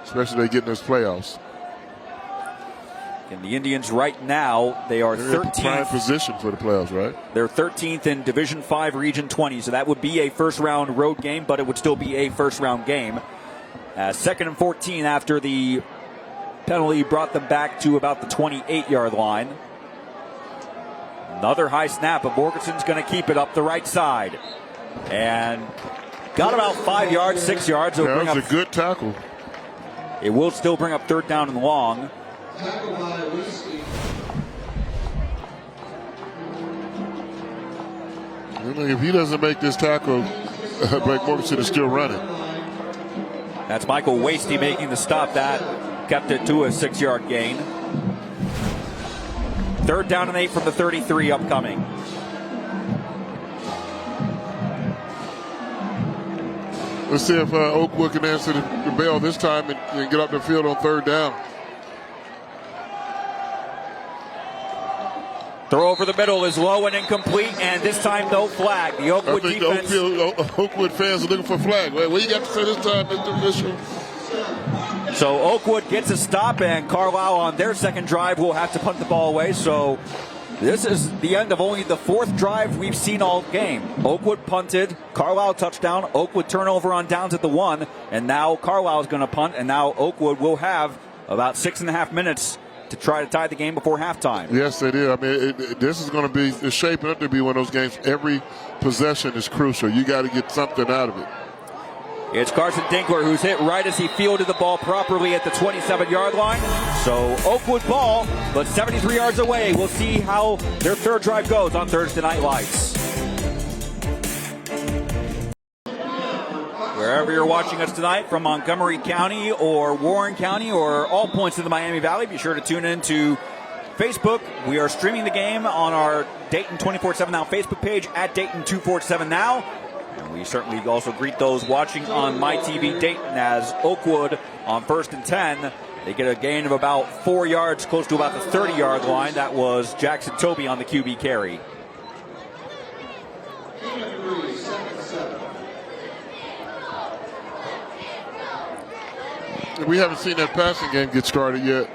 especially they get in those playoffs. And the Indians right now, they are 13th. Prime position for the playoffs, right? They're 13th in Division 5, Region 20, so that would be a first-round road game, but it would still be a first-round game. Second and 14 after the penalty brought them back to about the 28-yard line. Another high snap, but Borgeson's going to keep it up the right side. And got about 5 yards, 6 yards. That was a good tackle. It will still bring up third down and long. If he doesn't make this tackle, Blake Borgeson is still running. That's Michael Wasty making the stop. That kept it to a 6-yard gain. Third down and 8 from the 33 upcoming. Let's see if Oakwood can answer the bell this time and get up the field on third down. Throw over the middle is low and incomplete, and this time no flag. The Oakwood defense. Oakwood fans are looking for a flag. What you got to say this time, Mr. Bishop? So Oakwood gets a stop, and Carlisle on their second drive will have to punt the ball away. So this is the end of only the fourth drive we've seen all game. Oakwood punted, Carlisle touchdown, Oakwood turnover on downs at the 1, and now Carlisle is going to punt, and now Oakwood will have about 6.5 minutes to try to tie the game before halftime. Yes, they did. I mean, this is going to be, it's shaping up to be one of those games. Every possession is crucial. You got to get something out of it. It's Carson Dinkler who's hit right as he fielded the ball properly at the 27-yard line. So Oakwood ball, but 73 yards away. We'll see how their third drive goes on Thursday Night Lights. Wherever you're watching us tonight, from Montgomery County or Warren County or all points in the Miami Valley, be sure to tune in to Facebook. We are streaming the game on our Dayton 24/7 Now Facebook page at Dayton 247 Now. And we certainly also greet those watching on MyTV Dayton as Oakwood on 1st and 10. They get a gain of about 4 yards, close to about the 30-yard line. That was Jackson Toby on the QB carry. We haven't seen that passing game get started yet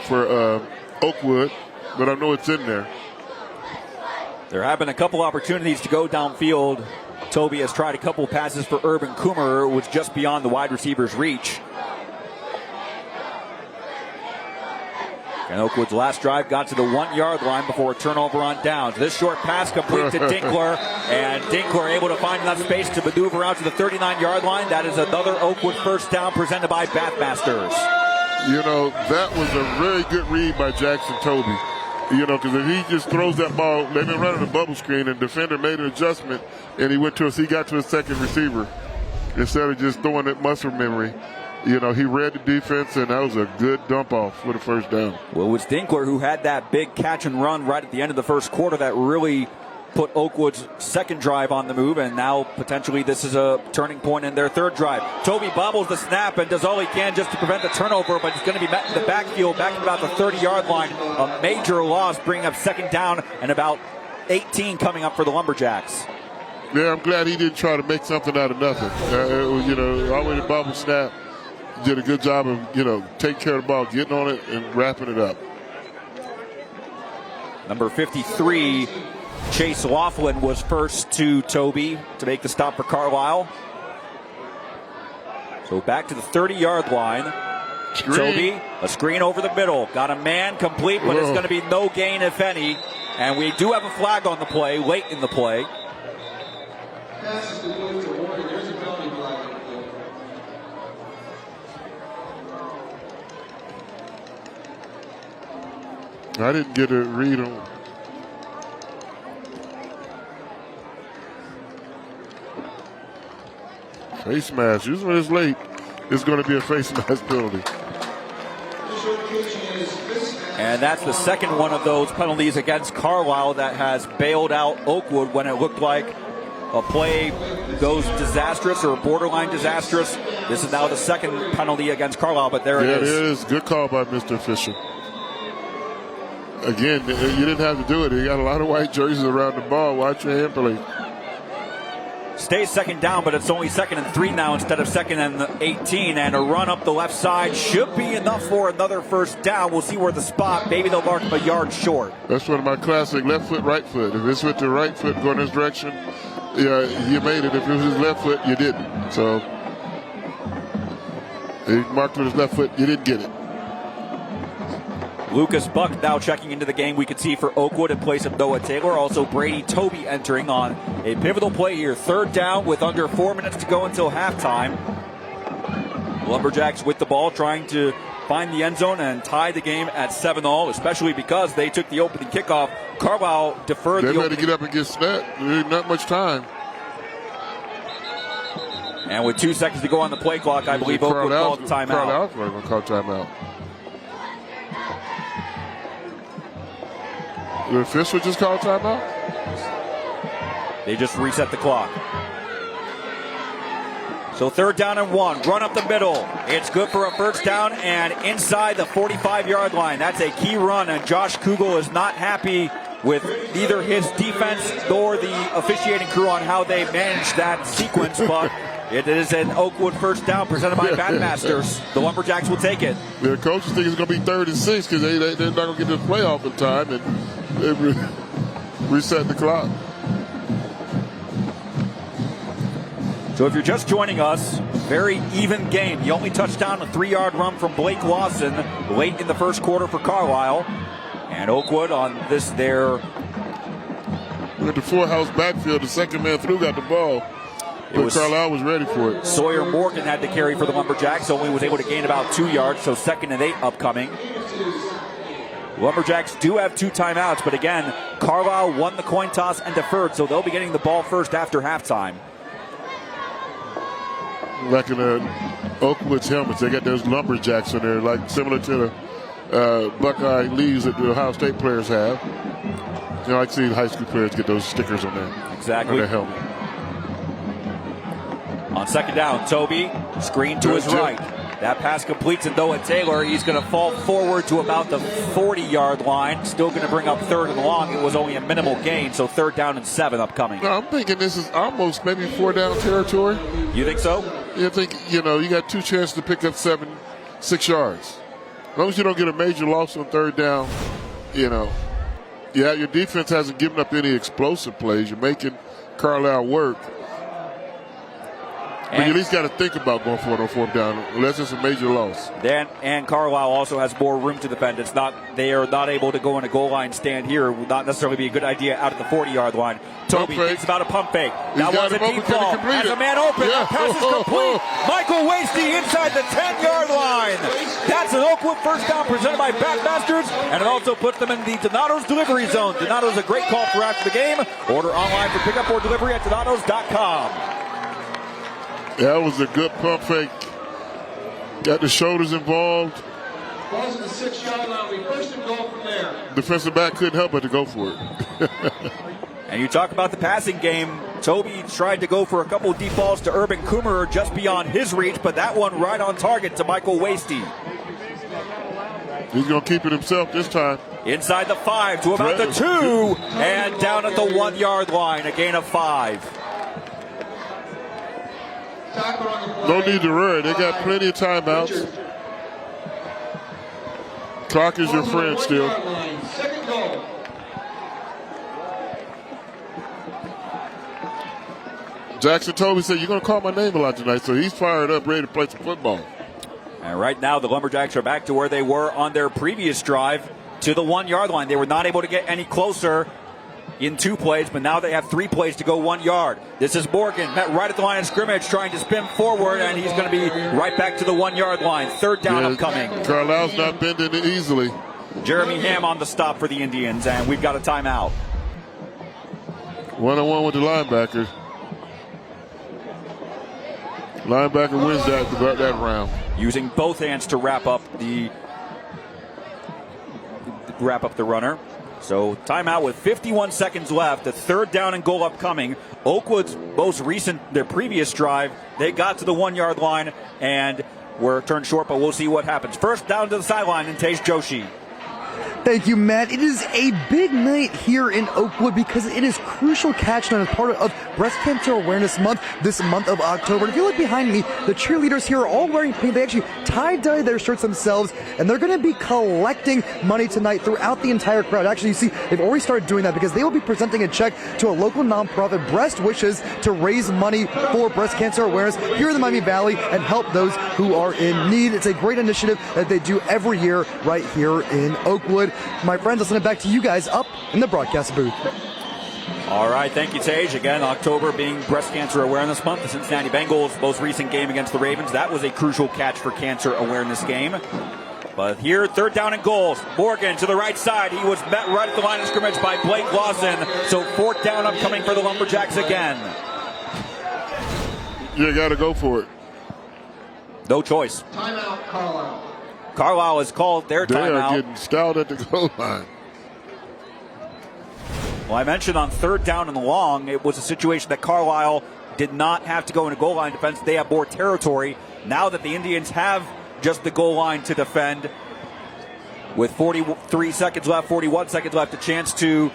for Oakwood, but I know it's in there. There have been a couple opportunities to go downfield. Toby has tried a couple passes for Urban Coomer, which was just beyond the wide receiver's reach. And Oakwood's last drive got to the 1-yard line before a turnover on downs. This short pass complete to Dinkler, and Dinkler able to find enough space to maneuver out to the 39-yard line. That is another Oakwood first down presented by Bathmasters. You know, that was a very good read by Jackson Toby. You know, because if he just throws that ball, they've been running a bubble screen, and defender made an adjustment, and he got to his second receiver instead of just throwing it muscle memory. You know, he read the defense, and that was a good dump off for the first down. Well, it was Dinkler who had that big catch and run right at the end of the first quarter that really put Oakwood's second drive on the move, and now potentially this is a turning point in their third drive. Toby bobbles the snap and does all he can just to prevent the turnover, but he's going to be met in the backfield, back at about the 30-yard line. A major loss, bringing up second down and about 18 coming up for the Lumberjacks. Yeah, I'm glad he didn't try to make something out of nothing. You know, all the way to bobble snap. Did a good job of, you know, taking care of the ball, getting on it, and wrapping it up. Number 53, Chase Laughlin, was first to Toby to make the stop for Carlisle. So back to the 30-yard line. Screen. Toby, a screen over the middle. Got a man complete, but it's going to be no gain, if any. And we do have a flag on the play, late in the play. I didn't get a read on. Face mask. Usually when it's late, it's going to be a face mask penalty. And that's the second one of those penalties against Carlisle that has bailed out Oakwood when it looked like a play goes disastrous or borderline disastrous. This is now the second penalty against Carlisle, but there it is. It is. Good call by Mr. Official. Again, you didn't have to do it. You got a lot of white jerseys around the ball. Watch your hand play. Stays second down, but it's only 2nd and 3 now instead of 2nd and 18. And a run up the left side should be enough for another first down. We'll see where the spot. Maybe they'll mark him a yard short. That's one of my classic left foot, right foot. If it's with the right foot going this direction, yeah, you made it. If it was his left foot, you didn't. So he marked with his left foot, you didn't get it. Lucas Buck now checking into the game, we could see, for Oakwood in place of Noah Taylor. Also Brady Toby entering on a pivotal play here. Third down with under 4 minutes to go until halftime. Lumberjacks with the ball, trying to find the end zone and tie the game at 7-all, especially because they took the opening kickoff. Carlisle deferred the opening. They better get up and get snapped. There's not much time. And with 2 seconds to go on the play clock, I believe Oakwood called timeout. Carlisle going to call timeout. The official just called timeout? They just reset the clock. So 3rd down and 1. Run up the middle. It's good for a first down and inside the 45-yard line. That's a key run, and Josh Kugel is not happy with neither his defense nor the officiating crew on how they managed that sequence, but it is an Oakwood first down presented by Bathmasters. The Lumberjacks will take it. The coaches think it's going to be 3rd and 6 because they're not going to get to the playoff in time, and they reset the clock. So if you're just joining us, very even game. The only touchdown, a 3-yard run from Blake Lawson late in the first quarter for Carlisle. And Oakwood on this there. With the 4-house backfield, the second man through got the ball. But Carlisle was ready for it. Sawyer Morgan had to carry for the Lumberjacks, only was able to gain about 2 yards, so 2nd and 8 upcoming. Lumberjacks do have 2 timeouts, but again, Carlisle won the coin toss and deferred, so they'll be getting the ball first after halftime. Like in Oakwood's helmets, they got those Lumberjacks in there, like similar to the Buckeye leaves that the Ohio State players have. You know, I see high school players get those stickers on there. Exactly. On their helmet. On 2nd down, Toby, screen to his right. That pass completes to Noah Taylor. He's going to fall forward to about the 40-yard line. Still going to bring up 3rd and long. It was only a minimal gain, so 3rd down and 7 upcoming. No, I'm thinking this is almost maybe 4-down territory. You think so? You think, you got 2 chances to pick up 6 yards. As long as you don't get a major loss on 3rd down, yeah, your defense hasn't given up any explosive plays. You're making Carlisle work. But you at least got to think about going for it on 4th down, unless it's a major loss. And Carlisle also has more room to defend. They are not able to go in a goal line stand here. Would not necessarily be a good idea out at the 40-yard line. Toby thinks about a pump fake. That was a deep ball. Has a man open. That pass is complete. Michael Wasty inside the 10-yard line. That's an Oakwood first down presented by Backmasters, and it also puts them in the Donato's delivery zone. Donato's a great call for after the game. Order online for pickup or delivery at Donatos.com. That was a good pump fake. Got the shoulders involved. Balls in the 6-yard line. We first and goal from there. Defensive back couldn't help but to go for it. And you talk about the passing game. Toby tried to go for a couple deep balls to Urban Coomer just beyond his reach, but that one right on target to Michael Wasty. He's going to keep it himself this time. Inside the 5 to about the 2, and down at the 1-yard line, a gain of 5. No need to worry. They got plenty of timeouts. Clock is your friend still. Jackson Toby said, "You're going to call my name a lot tonight," so he's fired up, ready to play some football. And right now, the Lumberjacks are back to where they were on their previous drive, to the 1-yard line. They were not able to get any closer in 2 plays, but now they have 3 plays to go 1 yard. This is Morgan, met right at the line of scrimmage, trying to spin forward, and he's going to be right back to the 1-yard line. 3rd down upcoming. Carlisle's not bending it easily. Jeremy Ham on the stop for the Indians, and we've got a timeout. 1-on-1 with the linebacker. Linebacker wins that round. Using both hands to wrap up the runner. So timeout with 51 seconds left. The 3rd down and goal upcoming. Oakwood's their previous drive, they got to the 1-yard line and were turned short, but we'll see what happens. First down to the sideline, and Tej Joshi. Thank you, Matt. It is a big night here in Oakwood because it is Crucial Catch Night as part of Breast Cancer Awareness Month, this month of October. And if you look behind me, the cheerleaders here are all wearing pink. They actually tie-dye their shirts themselves, and they're going to be collecting money tonight throughout the entire crowd. Actually, you see, they've already started doing that because they will be presenting a check to a local nonprofit, Breast Wishes, to raise money for breast cancer awareness here in the Miami Valley and help those who are in need. It's a great initiative that they do every year right here in Oakwood. My friends, let's send it back to you guys up in the broadcast booth. All right, thank you, Tej. Again, October being Breast Cancer Awareness Month. The Cincinnati Bengals' most recent game against the Ravens, that was a crucial catch for cancer awareness game. But here, 3rd down and goals. Morgan to the right side. He was met right at the line of scrimmage by Blake Lawson. So 4th down upcoming for the Lumberjacks again. You got to go for it. No choice. Timeout, Carlisle. Carlisle has called their timeout. They are getting stalled at the goal line. Well, I mentioned on 3rd down and long, it was a situation that Carlisle did not have to go into goal line defense. They have more territory. Now that the Indians have just the goal line to defend, with 41 seconds left, a chance to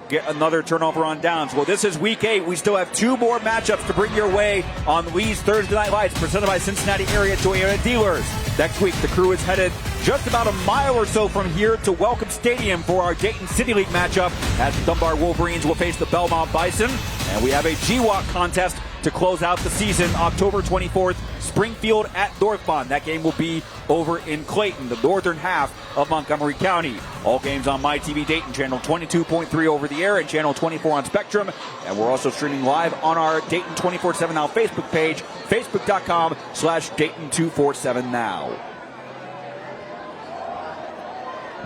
get another turnover on downs. Well, this is week 8. We still have 2 more matchups to bring your way on Lee's Thursday Night Lights, presented by Cincinnati Area Toyota Dealers. Next week, the crew is headed just about a mile or so from here to Welcome Stadium for our Dayton City League matchup, as the Dunbar Wolverines will face the Belmont Bison. And we have a GWAC contest to close out the season. October 24th, Springfield at Northbond. That game will be over in Clayton, the northern half of Montgomery County. All games on MyTV Dayton, channel 22.3 over the air and channel 24 on Spectrum. And we're also streaming live on our Dayton 24/7 Now Facebook page, facebook.com/Dayton247 Now.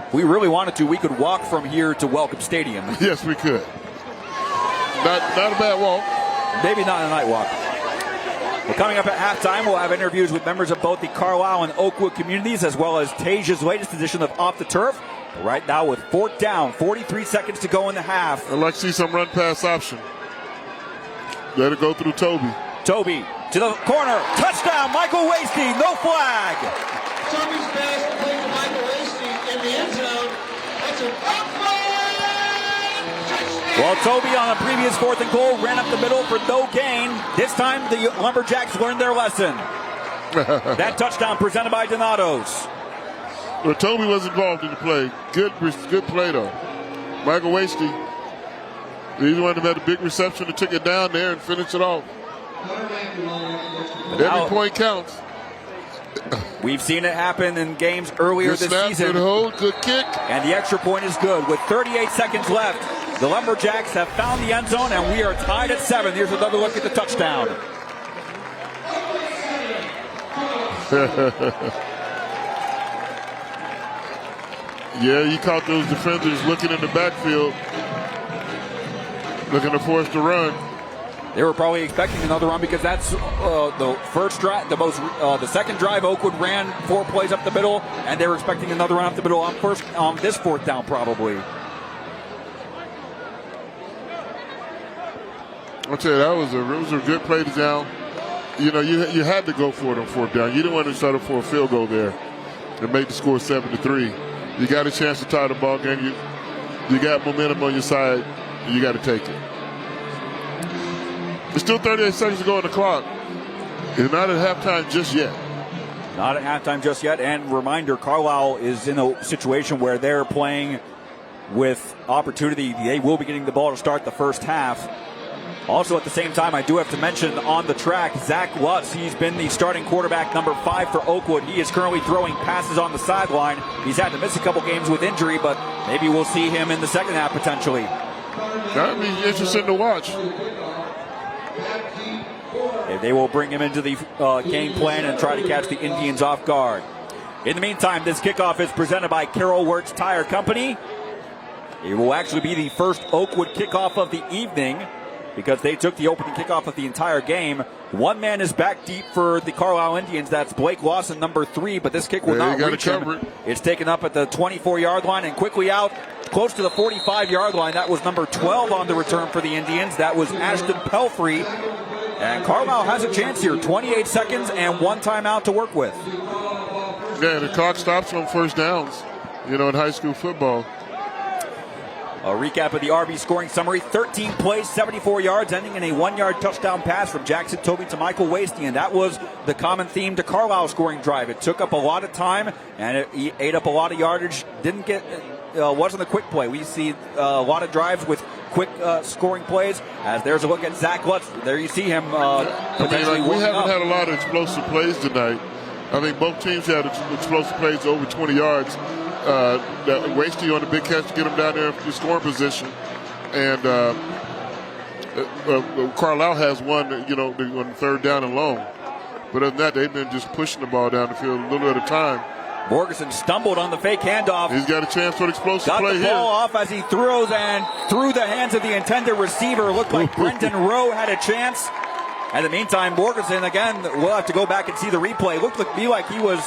If we really wanted to, we could walk from here to Welcome Stadium. Yes, we could. Not a bad walk. Maybe not a night walk. Well, coming up at halftime, we'll have interviews with members of both the Carlisle and Oakwood communities, as well as Tasia's latest edition of Off the Turf. But right now, with fourth down, 43 seconds to go in the half. I'd like to see some run pass option. Let it go through Toby. Toby to the corner. Touchdown, Michael Wasty. No flag. Toby's pass complete to Michael Wasty in the end zone. That's an Well, Toby on a previous 4th and goal ran up the middle for no gain. This time the Lumberjacks learned their lesson. That touchdown presented by Donatos. Well, Toby was involved in the play. Good play though. Michael Wasty, he's the one that had a big reception and took it down there and finished it off. Every point counts. We've seen it happen in games earlier Good this snap, season. Good hold, good kick. And the extra point is good. With 38 seconds left, the Lumberjacks have found the end zone, and we are tied at 7. Here's another look at the touchdown. Yeah, you caught those defenders looking in the backfield, looking to force the run. They were probably expecting another run because that's the first drive, the second drive. Oakwood ran 4 plays up the middle, and they were expecting another run up the middle on this fourth down probably. I'll tell you, it was a good play down. You know, you had to go for it on fourth down. You didn't want to settle for a field goal there and make the score 7-3. You got a chance to tie the ball game. You got momentum on your side. You got to take it. There's still 38 seconds to go on the clock. It's not at halftime just yet. Not at halftime just yet. And reminder, Carlisle is in a situation where they're playing with opportunity. They will be getting the ball to start the first half. Also, at the same time, I do have to mention on the track, Zach Lutz. He's been the starting quarterback number 5 for Oakwood. He is currently throwing passes on the sideline. He's had to miss a couple games with injury, but maybe we'll see him in the second half potentially. That'd be interesting to watch. They will bring him into the game plan and try to catch the Indians off guard. In the meantime, this kickoff is presented by Carroll Works Tire Company. It will actually be the first Oakwood kickoff of the evening, because they took the opening kickoff of the entire game. One man is back deep for the Carlisle Indians. That's Blake Lawson, number 3, but this kick will not reach him. It's taken up at the 24-yard line and quickly out close to the 45-yard line. That was number 12 on the return for the Indians. That was Ashton Pelfrey. And Carlisle has a chance here. 28 seconds and 1 timeout to work with. Yeah, the clock stops on first downs, in high school football. A recap of the RB scoring summary: 13 plays, 74 yards, ending in a 1-yard touchdown pass from Jackson Toby to Michael Wasty. And that was the common theme to Carlisle's scoring drive. It took up a lot of time, and it ate up a lot of yardage. Wasn't a quick play. We see a lot of drives with quick scoring plays. As there's a look at Zach Lutz. There you see him potentially we haven't up. had a lot of explosive plays tonight. I think both teams had explosive plays over 20 yards. Wasty on the big catch to get him down there in the scoring position. And Carlisle has one, on third down and long. But other than that, they've been just pushing the ball down the field a little at a time. Morganson stumbled on the fake handoff. He's got a chance for an explosive play here. Got the ball off as he throws, and through the hands of the intended receiver. Looked like Brendan Rowe had a chance. In the meantime, Morganson, again, we'll have to go back and see the replay. Looked to me like he was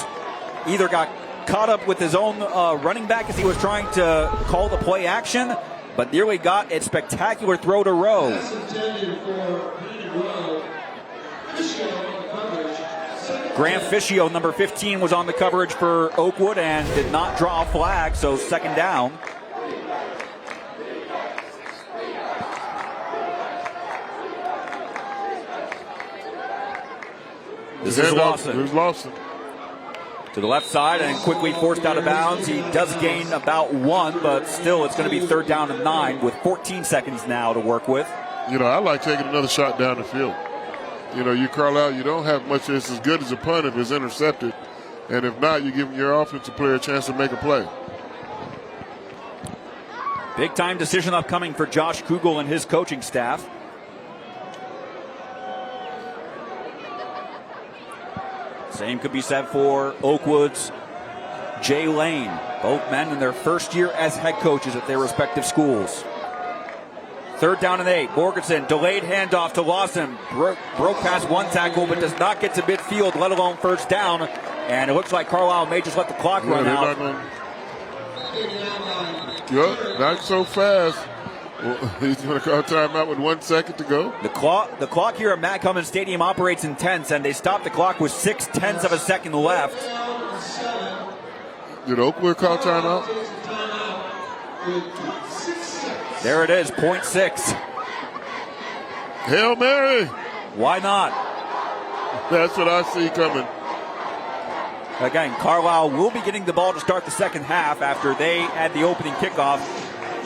either got caught up with his own running back as he was trying to call the play action, but nearly got a spectacular throw to Rowe. Grant Fischio, number 15, was on the coverage for Oakwood and did not draw a flag, so second down. This is Lawson. There's Lawson. To the left side and quickly forced out of bounds. He does gain about 1, but still it's going to be third down and 9 with 14 seconds now to work with. I like taking another shot down the field. You know, you Carlisle, you don't have much. It's as good as a punt if it's intercepted. And if not, you're giving your offensive player a chance to make a play. Big time decision upcoming for Josh Kugel and his coaching staff. Same could be said for Oakwood's Jay Lane. Both men in their first year as head coaches at their respective schools. 3rd down and 8. Morganson, delayed handoff to Lawson. Broke past one tackle, but does not get to midfield, let alone first down. And it looks like Carlisle may just let the clock run out. Not so fast. Well, he's going to call timeout with 1 second to go. The clock here at Matt Cummins Stadium operates in tenths, and they stopped the clock with 0.6 of a second left. Did Oakwood call timeout? There it is, 0.6. Hail Mary. Why not? That's what I see coming. Again, Carlisle will be getting the ball to start the second half after they had the opening kickoff.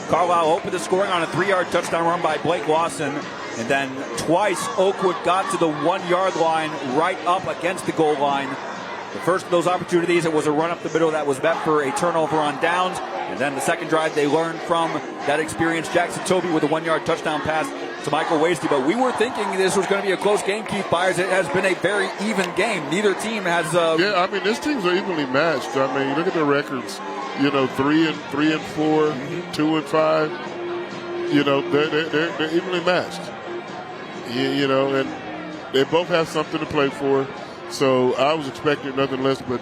Carlisle opened the scoring on a 3-yard touchdown run by Blake Lawson. And then twice Oakwood got to the 1-yard line right up against the goal line. The first of those opportunities, it was a run up the middle that was met for a turnover on downs. And then the second drive, they learned from that experience. Jackson Toby with a 1-yard touchdown pass to Michael Wasty. But we were thinking this was going to be a close game, Keith Byars. It has been a very even game. Neither team has... Yeah, I mean, these teams are evenly matched. I mean, look at their records. You know, 3 and 4, 2 and 5. You know, they're evenly matched. You know, and they both have something to play for. So I was expecting nothing less but,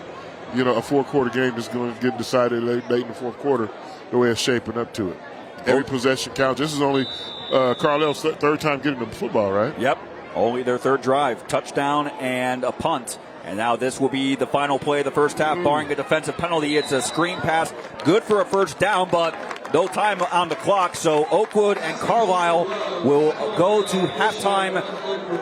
you know, a 4-quarter game is going to get decided late in the 4th quarter, the way it's shaping up to it. Every possession counts. This is only Carlisle's 3rd time getting them football, right? Yep. Only their 3rd drive. Touchdown and a punt. And now this will be the final play of the first half, barring a defensive penalty. It's a screen pass, good for a first down, but no time on the clock. So Oakwood and Carlisle will go to halftime,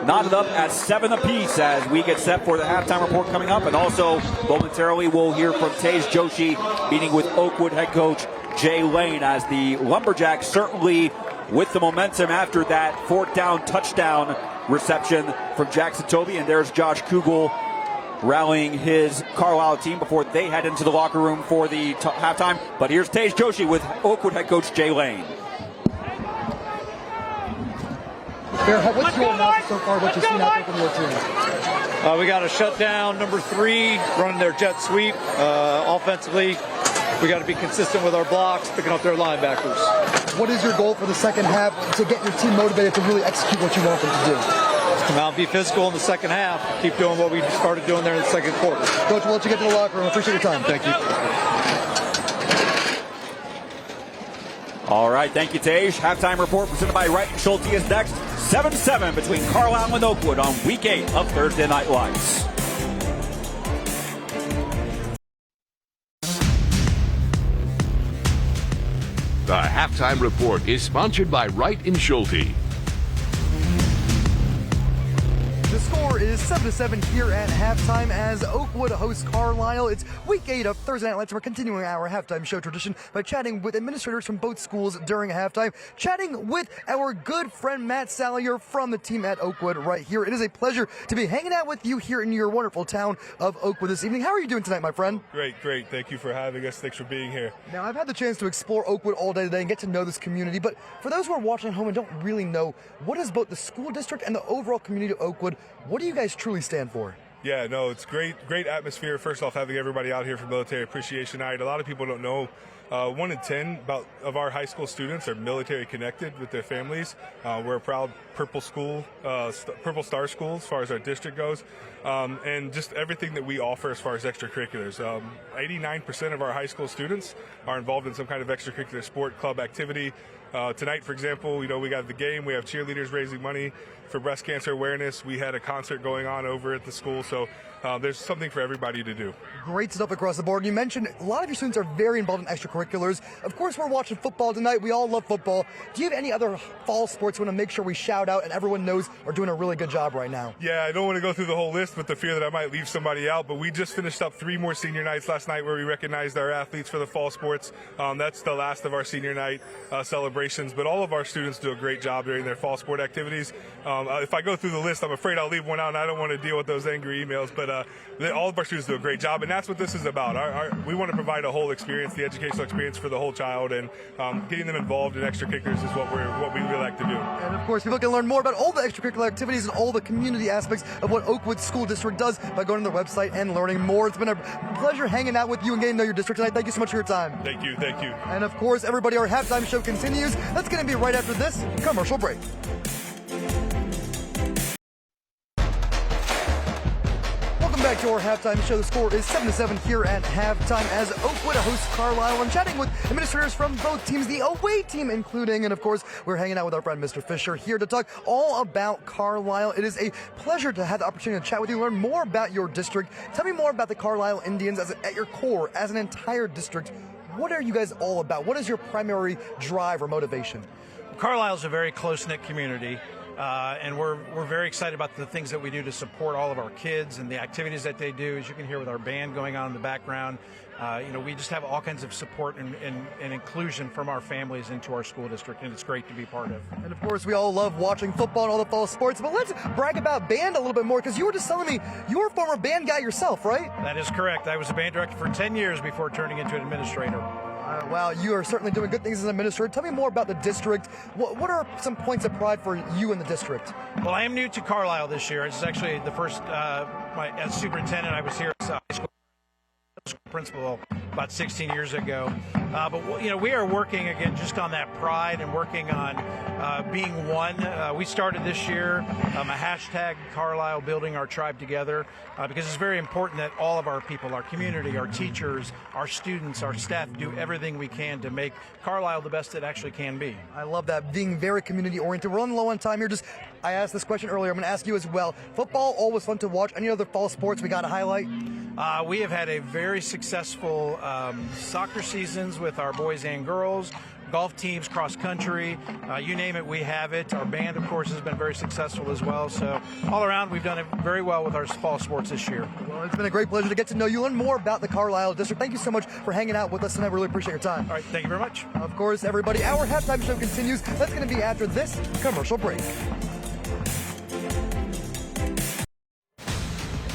knotted up at 7 apiece as we get set for the halftime report coming up. And also momentarily we'll hear from Tage Joshi meeting with Oakwood head coach Jay Lane as the Lumberjacks certainly with the momentum after that 4th down touchdown reception from Jackson Toby. And there's Josh Kugel rallying his Carlisle team before they head into the locker room for the halftime. But here's Tage Joshi with Oakwood head coach Jay Lane. What's your analysis so far, what you've seen out there from your team? We got a shutdown, number 3, running their jet sweep. Offensively, we got to be consistent with our blocks, picking up their linebackers. What is your goal for the second half to get your team motivated to really execute what you want them to do? Come out and be physical in the second half. Keep doing what we started doing there in the 2nd quarter. Coach, we'll let you get to the locker room. Appreciate your time. Thank you. All right, thank you, Tage. Halftime report presented by Wright & Schulte is next. 7-7 between Carlisle and Oakwood on Week 8 of Thursday Night Lights. The Halftime Report is sponsored by Wright & Schulte. The score is 7-7 here at halftime as Oakwood hosts Carlisle. It's Week 8 of Thursday Night Lights. We're continuing our halftime show tradition by chatting with administrators from both schools during halftime, chatting with our good friend Matt Sallier from the team at Oakwood right here. It is a pleasure to be hanging out with you here in your wonderful town of Oakwood this evening. How are you doing tonight, my friend? Great. Thank you for having us. Thanks for being here. Now, I've had the chance to explore Oakwood all day today and get to know this community, but for those who are watching at home and don't really know, what is both the school district and the overall community of Oakwood, what do you guys truly stand for? Yeah, no, it's great atmosphere. First off, having everybody out here for Military Appreciation Night. A lot of people don't know 1 in 10 of our high school students are military connected with their families. We're a proud Purple Star school as far as our district goes. And just everything that we offer as far as extracurriculars. 89% of our high school students are involved in some kind of extracurricular sport club activity. Tonight, for example, we got the game. We have cheerleaders raising money for breast cancer awareness. We had a concert going on over at the school. So there's something for everybody to do. Great stuff across the board. You mentioned a lot of your students are very involved in extracurriculars. Of course, we're watching football tonight. We all love football. Do you have any other fall sports you want to make sure we shout out and everyone knows are doing a really good job right now? Yeah, I don't want to go through the whole list with the fear that I might leave somebody out, but we just finished up 3 more senior nights last night where we recognized our athletes for the fall sports. That's the last of our senior night celebrations, but all of our students do a great job during their fall sport activities. If I go through the list, I'm afraid I'll leave one out, and I don't want to deal with those angry emails, but all of our students do a great job, and that's what this is about. We want to provide a whole experience, the educational experience for the whole child, and getting them involved in extracurriculars is what we really like to do. And of course, people can learn more about all the extracurricular activities and all the community aspects of what Oakwood School District does by going to their website and learning more. It's been a pleasure hanging out with you and getting to know your district tonight. Thank you so much for your time. Thank you. And of course, everybody, our halftime show continues. That's going to be right after this commercial break. Welcome back to our halftime show. The score is 7-7 here at halftime as Oakwood hosts Carlisle. I'm chatting with administrators from both teams, the away team including, and of course, we're hanging out with our friend Mr. Fisher here to talk all about Carlisle. It is a pleasure to have the opportunity to chat with you, learn more about your district. Tell me more about the Carlisle Indians at your core, as an entire district. What are you guys all about? What is your primary drive or motivation? Carlisle is a very close-knit community. And we're very excited about the things that we do to support all of our kids and the activities that they do. As you can hear with our band going on in the background, we just have all kinds of support and inclusion from our families into our school district, and it's great to be part of. And of course, we all love watching football and all the fall sports, but let's brag about band a little bit more, because you were just telling me you were a former band guy yourself, right? That is correct. I was a band director for 10 years before turning into an administrator. Wow, you are certainly doing good things as an administrator. Tell me more about the district. What are some points of pride for you in the district? Well, I am new to Carlisle this year. It's actually the first, as superintendent, I was here as high school principal about 16 years ago. But we are working again just on that pride and working on being one. We started this year a hashtag Carlisle, building our tribe together, because it's very important that all of our people, our community, our teachers, our students, our staff do everything we can to make Carlisle the best it actually can be. I love that, being very community oriented. We're running low on time here. I asked this question earlier. I'm going to ask you as well. Football, always fun to watch. Any other fall sports we got to highlight? We have had a very successful soccer seasons with our boys and girls, golf teams, cross country, you name it, we have it. Our band, of course, has been very successful as well. So all around, we've done it very well with our fall sports this year. Well, it's been a great pleasure to get to know you, learn more about the Carlisle district. Thank you so much for hanging out with us, and I really appreciate your time. All right, thank you very much. Of course, everybody, our halftime show continues. That's going to be after this commercial break.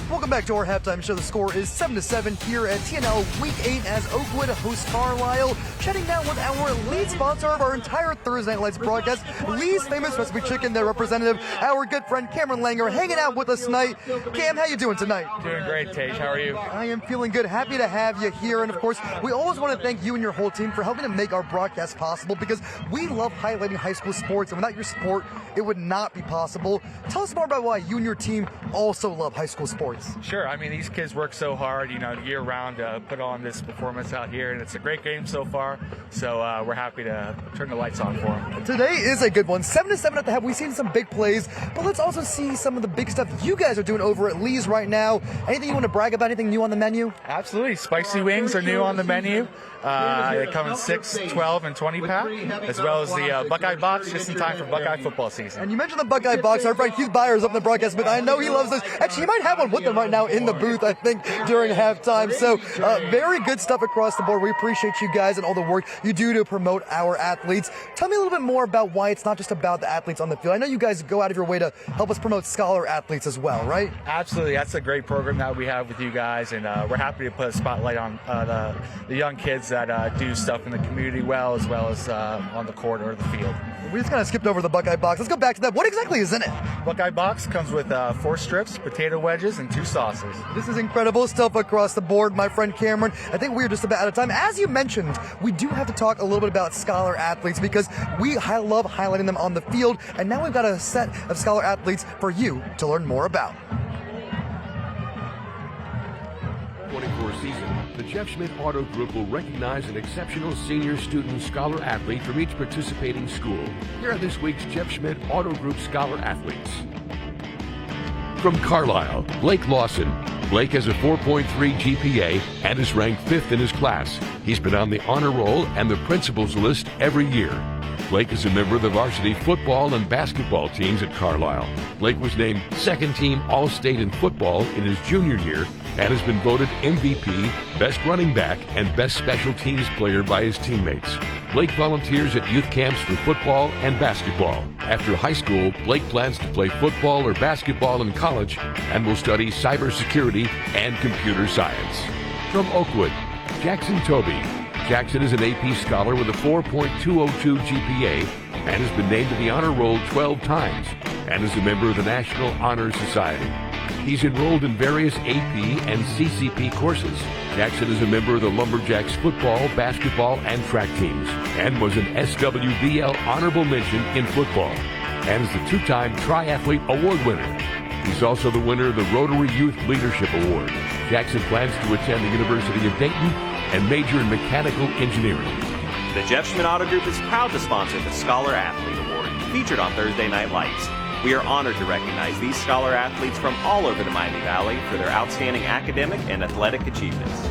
Welcome back to our halftime show. The score is 7-7 here at TNL Week 8 as Oakwood hosts Carlisle. Chatting now with our lead sponsor of our entire Thursday Night Lights broadcast, Lee's Famous Recipe Chicken, their representative, our good friend Cameron Langer, hanging out with us tonight. Cam, how you doing tonight? Doing great, Tage. How are you? I am feeling good. Happy to have you here. And of course, we always want to thank you and your whole team for helping to make our broadcast possible, because we love highlighting high school sports, and without your support, it would not be possible. Tell us more about why you and your team also love high school sports. Sure. I mean, these kids work so hard, year round to put on this performance out here, and it's a great game so far. So we're happy to turn the lights on for them. Today is a good one. 7-7 at the half. We've seen some big plays, but let's also see some of the big stuff you guys are doing over at Lee's right now. Anything you want to brag about? Anything new on the menu? Absolutely. Spicy wings are new on the menu. They come in 6, 12, and 20 pack, as well as the Buckeye box, just in time for Buckeye football season. And you mentioned the Buckeye box. Our friend Keith Byars up in the broadcast booth. I know he loves those. Actually, he might have one with them right now in the booth, I think, during halftime. So very good stuff across the board. We appreciate you guys and all the work you do to promote our athletes. Tell me a little bit more about why it's not just about the athletes on the field. I know you guys go out of your way to help us promote scholar athletes as well, right? Absolutely. That's a great program that we have with you guys, and we're happy to put a spotlight on the young kids that do stuff in the community well as on the court or the field. We just kind of skipped over the Buckeye box. Let's go back to that. What exactly is in it? Buckeye box comes with 4 strips, potato wedges, and 2 sauces. This is incredible stuff across the board, my friend Cameron. I think we're just about out of time. As you mentioned, we do have to talk a little bit about scholar athletes, because we love highlighting them on the field, and now we've got a set of scholar athletes for you to learn more about. 24 season, the Jeff Schmidt Auto Group will recognize an exceptional senior student scholar athlete from each participating school. Here are this week's Jeff Schmidt Auto Group scholar athletes. From Carlisle, Blake Lawson. Blake has a 4.3 GPA and is ranked 5th in his class. He's been on the honor roll and the principal's list every year. Blake is a member of the varsity football and basketball teams at Carlisle. Blake was named second team All-State in football in his junior year and has been voted MVP, best running back, and best special teams player by his teammates. Blake volunteers at youth camps for football and basketball. After high school, Blake plans to play football or basketball in college and will study cybersecurity and computer science. From Oakwood, Jackson Toby. Jackson is an AP scholar with a 4.202 GPA and has been named to the honor roll 12 times and is a member of the National Honor Society. He's enrolled in various AP and CCP courses. Jackson is a member of the Lumberjacks football, basketball, and track teams and was an SWBL honorable mention in football and is the 2-time Triathlete Award winner. He's also the winner of the Rotary Youth Leadership Award. Jackson plans to attend the University of Dayton and major in mechanical engineering. The Jeff Schmidt Auto Group is proud to sponsor the Scholar Athlete Award, featured on Thursday Night Lights. We are honored to recognize these scholar athletes from all over the Miami Valley for their outstanding academic and athletic achievements.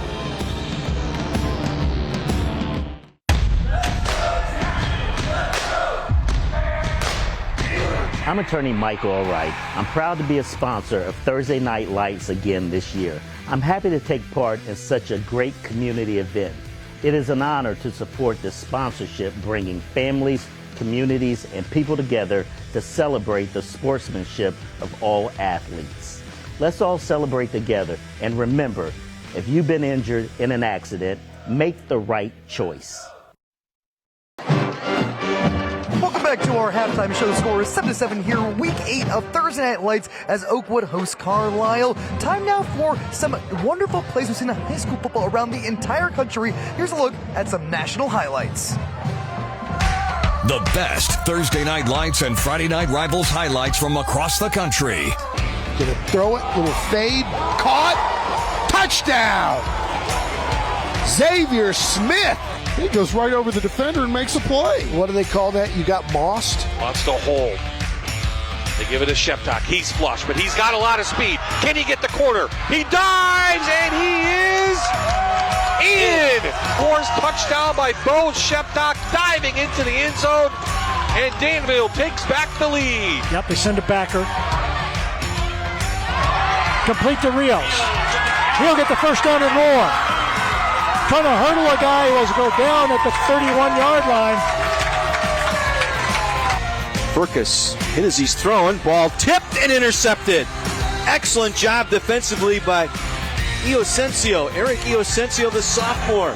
I'm attorney Michael Allwright. I'm proud to be a sponsor of Thursday Night Lights again this year. I'm happy to take part in such a great community event. It is an honor to support this sponsorship, bringing families, communities, and people together to celebrate the sportsmanship of all athletes. Let's all celebrate together, and remember, if you've been injured in an accident, make the right choice. Welcome back to our halftime show. The score is 7-7 here, week 8 of Thursday Night Lights as Oakwood hosts Carlisle. Time now for some wonderful plays we've seen in high school football around the entire country. Here's a look at some national highlights. The best Thursday Night Lights and Friday Night Rivals highlights from across the country. Gonna throw it, little fade, caught, touchdown! Xavier Smith. He goes right over the defender and makes a play. What do they call that? You got mossed? Wants to hold. They give it to Sheptock. He's flush, but he's got a lot of speed. Can he get the corner? He dives, and he is in. Forced touchdown by Bo Sheptock, diving into the end zone, and Danville takes back the lead. Yep, they send it backer. Complete to Rios. He'll get the first down and more. Trying to hurdle a guy who has to go down at the 31-yard line. Burkus hit as he's throwing. Ball tipped and intercepted. Excellent job defensively by Eric Iosencio, the sophomore.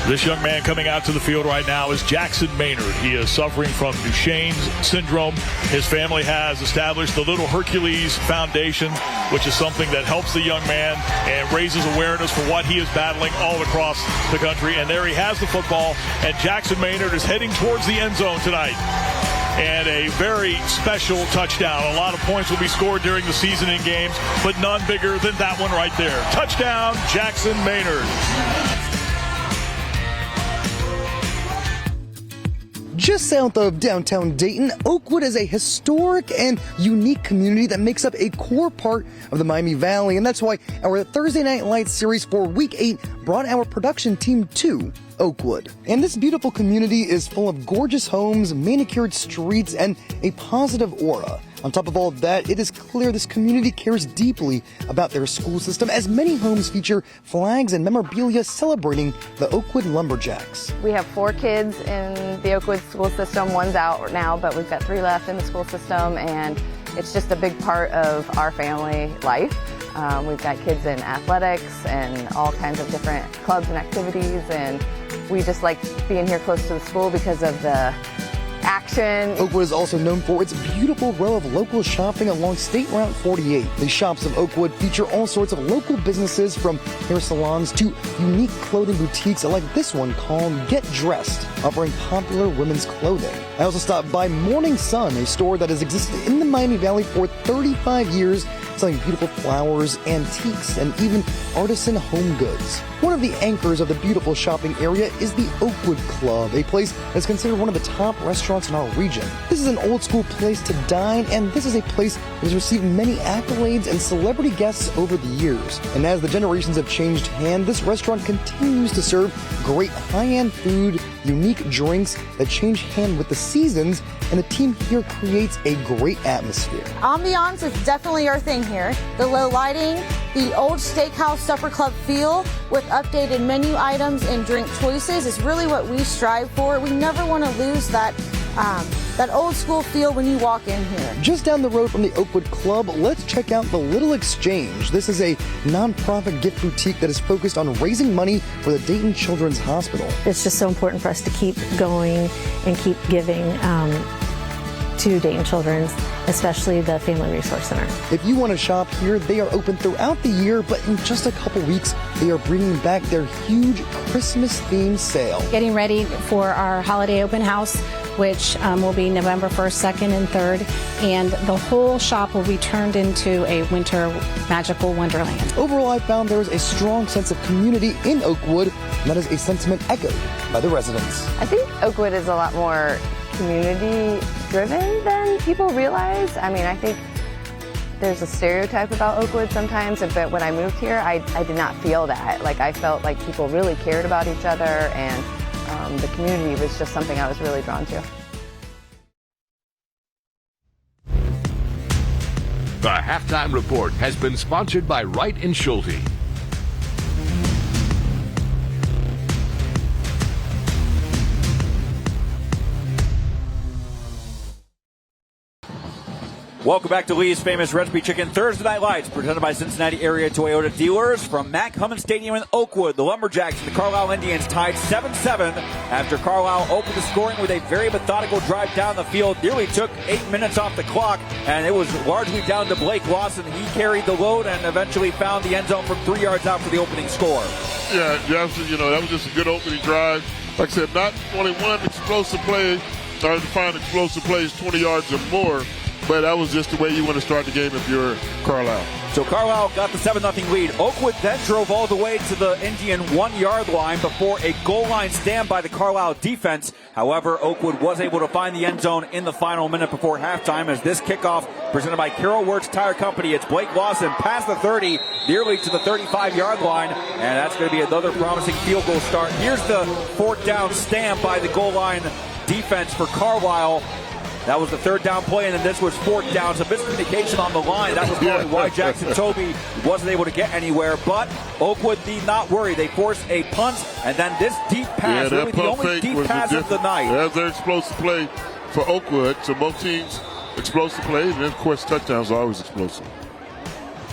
This young man coming out to the field right now is Jackson Maynard. He is suffering from Duchenne's syndrome. His family has established the Little Hercules Foundation, which is something that helps the young man and raises awareness for what he is battling all across the country. And there he has the football, and Jackson Maynard is heading towards the end zone tonight. And a very special touchdown. A lot of points will be scored during the season in games, but none bigger than that one right there. Touchdown, Jackson Maynard. Just south of downtown Dayton, Oakwood is a historic and unique community that makes up a core part of the Miami Valley, and that's why our Thursday Night Lights series for Week 8 brought our production team to Oakwood. And this beautiful community is full of gorgeous homes, manicured streets, and a positive aura. On top of all that, it is clear this community cares deeply about their school system, as many homes feature flags and memorabilia celebrating the Oakwood Lumberjacks. We have 4 kids in the Oakwood school system. One's out now, but we've got 3 left in the school system, and it's just a big part of our family life. We've got kids in athletics and all kinds of different clubs and activities, and we just like being here close to the school because of the action. Oakwood is also known for its beautiful row of local shopping along State Route 48. The shops of Oakwood feature all sorts of local businesses, from hair salons to unique clothing boutiques like this one called Get Dressed, offering popular women's clothing. I also stopped by Morning Sun, a store that has existed in the Miami Valley for 35 years selling beautiful flowers, antiques, and even artisan home goods. One of the anchors of the beautiful shopping area is the Oakwood Club, a place that's considered one of the top restaurants in our region. This is an old school place to dine, and this is a place that has received many accolades and celebrity guests over the years. And as the generations have changed hand, this restaurant continues to serve great high-end food, unique drinks that change hand with the seasons, and the team here creates a great atmosphere. Ambiance is definitely our thing here. The low lighting, the old steakhouse supper club feel with updated menu items and drink choices is really what we strive for. We never want to lose that old school feel when you walk in here. Just down the road from the Oakwood Club, let's check out the Little Exchange. This is a nonprofit gift boutique that is focused on raising money for the Dayton Children's Hospital. It's just so important for us to keep going and keep giving to Dayton Children's, especially the Family Resource Center. If you want to shop here, they are open throughout the year, but in just a couple weeks, they are bringing back their huge Christmas-themed sale. Getting ready for our holiday open house, which will be November 1st, 2nd, and 3rd, and the whole shop will be turned into a winter magical wonderland. Overall, I found there is a strong sense of community in Oakwood, and that is a sentiment echoed by the residents. I think Oakwood is a lot more community driven than people realize. I mean, I think there's a stereotype about Oakwood sometimes, but when I moved here, I did not feel that. Like, I felt like people really cared about each other, and the community was just something I was really drawn to. The Halftime Report has been sponsored by Wright & Schulte. Welcome back to Lee's Famous Recipe Chicken Thursday Night Lights, presented by Cincinnati Area Toyota Dealers. From Mack Hummons Stadium in Oakwood, the Lumberjacks and the Carlisle Indians tied 7-7 after Carlisle opened the scoring with a very methodical drive down the field. Nearly took 8 minutes off the clock, and it was largely down to Blake Lawson. He carried the load and eventually found the end zone from 3 yards out for the opening score. Yeah, Jefferson, that was just a good opening drive. Like I said, not only one explosive play, started to find explosive plays 20 yards or more. But that was just the way you want to start the game if you're Carlisle. So Carlisle got the 7-0 lead. Oakwood then drove all the way to the Indian 1-yard line before a goal line stand by the Carlisle defense. However, Oakwood was able to find the end zone in the final minute before halftime as this kickoff presented by Carroll Wirtz Tire Company. It's Blake Lawson past the 30, nearly to the 35-yard line, and that's going to be another promising field goal start. Here's the fourth down stand by the goal line defense for Carlisle. That was the third down play, and then this was fourth down. So miscommunication on the line. That was probably why Jackson Toby wasn't able to get anywhere. But Oakwood need not worry. They forced a punt, and then this deep pass, really the only deep pass of the night. That's their explosive play for Oakwood. So both teams explosive plays, and then, of course, touchdowns are always explosive.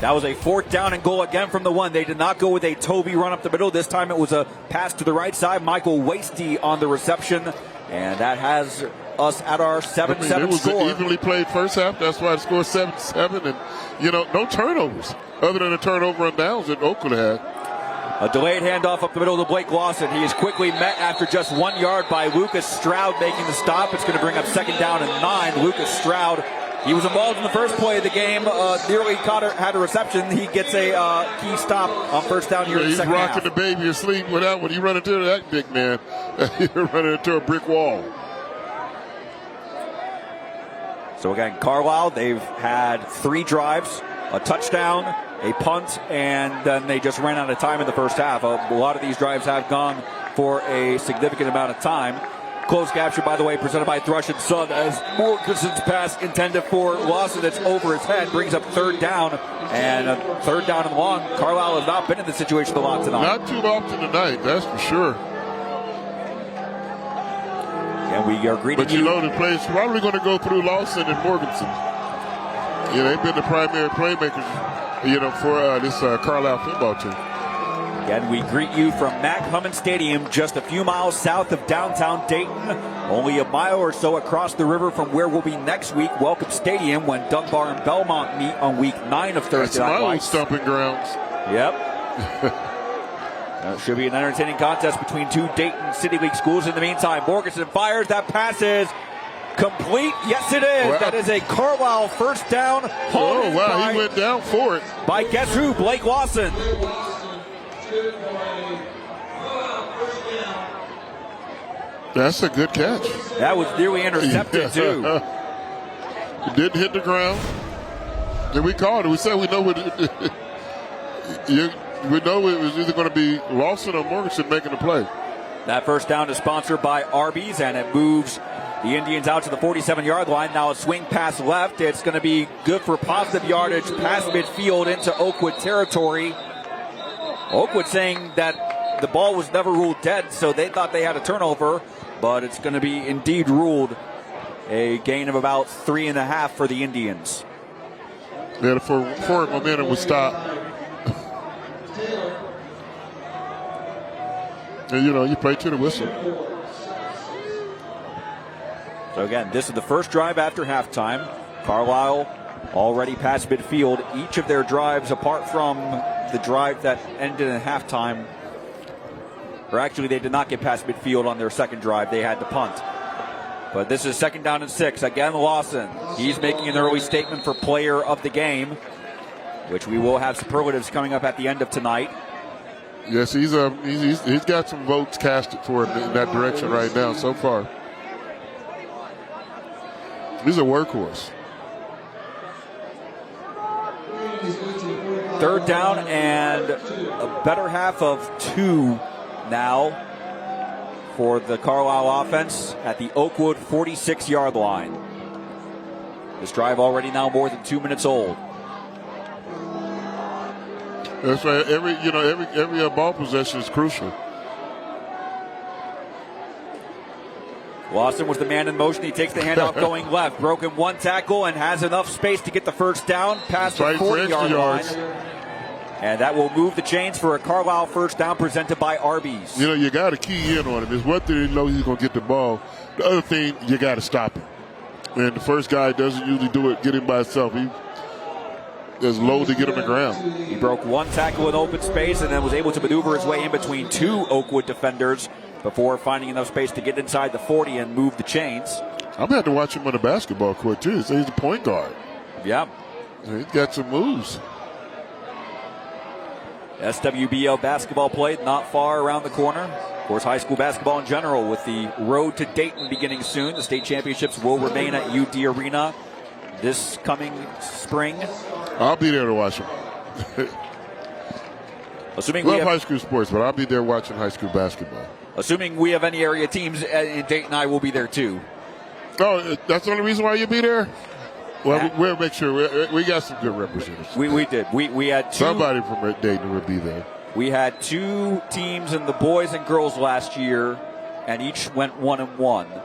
That was a fourth down and goal again from the one. They did not go with a Toby run up the middle. This time it was a pass to the right side. Michael Wasty on the reception, and that has us at our 7-7 it was score. An evenly played first half. That's why the score 7-7. And, no turnovers other than a turnover on downs that Oakwood had. A delayed handoff up the middle to Blake Lawson. He is quickly met after just 1 yard by Lucas Stroud making the stop. It's going to bring up second down and 9. Lucas Stroud, he was involved in the first play of the game. Nearly had a reception. He gets a key stop on first down here in the second half. He's rocking the baby asleep with that one. He run into that big man. You're running into a brick wall. So again, Carlisle, they've had 3 drives, a touchdown, a punt, and then they just ran out of time in the first half. A lot of these drives have gone for a significant amount of time. Close capture, by the way, presented by Thrush and Son, as Morganson's pass intended for Lawson. It's over his head, brings up third down, and a third down and long. Carlisle has not been in this situation a lot tonight. Not too often tonight, that's for sure. And we are greeting you. But the play's probably going to go through Lawson and Morganson. They've been the primary playmakers, for this Carlisle football team. Again, we greet you from Mack Hummons Stadium, just a few miles south of downtown Dayton, only a mile or so across the river from where we'll be next week, Welcome Stadium, when Dunbar and Belmont meet on week 9 of Thursday Night Lights. That's my old stomping grounds. Yep. It should be an entertaining contest between two Dayton City League schools. In the meantime, Morganson fires. That pass is Complete? Yes, it is. Wow. That is a Carlisle first down. Oh, wow. He went down for it. By guess who? Blake Lawson. That's a good catch. That was nearly intercepted, too. It didn't hit the ground. And we called it. We said we know we know it was either going to be Lawson or Morganson making the play. That first down is sponsored by Arby's, and it moves the Indians out to the 47-yard line. Now a swing pass left. It's going to be good for positive yardage past midfield into Oakwood territory. Oakwood saying that the ball was never ruled dead, so they thought they had a turnover, but it's going to be indeed ruled a gain of about 3.5 for the Indians. Yeah, for momentum would stop. And, you play to the whistle. So again, this is the first drive after halftime. Carlisle already past midfield. Each of their drives, apart from the drive that ended in halftime, or actually they did not get past midfield on their second drive. They had to punt. But this is 2nd down and 6. Again, Lawson. He's making an early statement for player of the game, which we will have superlatives coming up at the end of tonight. Yes, he's got some votes casted for him in that direction right now so far. He's a workhorse. 3rd down and a better half of 2 now for the Carlisle offense at the Oakwood 46-yard line. This drive already now more than 2 minutes old. That's right. Every ball possession is crucial. Lawson was the man in motion. He takes the handoff going left. Broken one tackle and has enough space to get the first down past the 40-yard line. And that will move the chains for a Carlisle first down presented by Arby's. You got to key in on him. It's one thing to know he's going to get the ball. The other thing, you got to stop him. And the first guy doesn't usually do it, get him by himself. He is low to get him the ground. He broke one tackle in open space and then was able to maneuver his way in between 2 Oakwood defenders before finding enough space to get inside the 40 and move the chains. I'm going to have to watch him on the basketball court, too. So he's a point guard. Yeah. He's got some moves. SWBO basketball played not far around the corner. Of course, high school basketball in general with the road to Dayton beginning soon. The state championships will remain at UD Arena this coming spring. I'll be there to watch them. Assuming Love high school sports, but I'll be there watching high school basketball. Assuming we have any area teams in Dayton, I will be there too. Oh, that's the only reason why you'll be there? Well, we'll make sure we got some good representatives. We did. We had 2. Somebody from Dayton would be there. We had 2 teams in the boys and girls last year, and each went 1-1.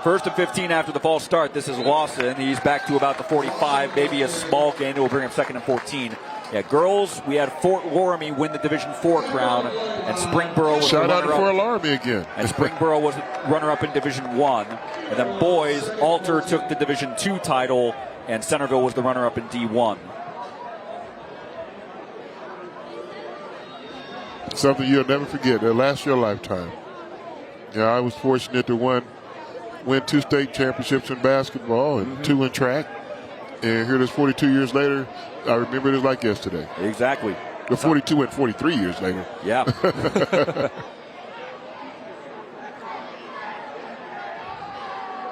1st and 15 after the false start. This is Lawson. He's back to about the 45, maybe a small gain. It will bring him 2nd and 14. Yeah, girls, we had Fort Loramie win the Division 4 crown, and Springboro was Shout the out to Fort Loramie again. And Springboro was runner-up in Division 1. And then boys, Alter took the Division 2 title, and Centerville was the runner-up in D1. Something you'll never forget. It'll last your lifetime. Yeah, I was fortunate to win 2 state championships in basketball and 2 in track. And here it is 42 years later. I remember it like yesterday. Exactly. The 42 and 43 years later. Yeah.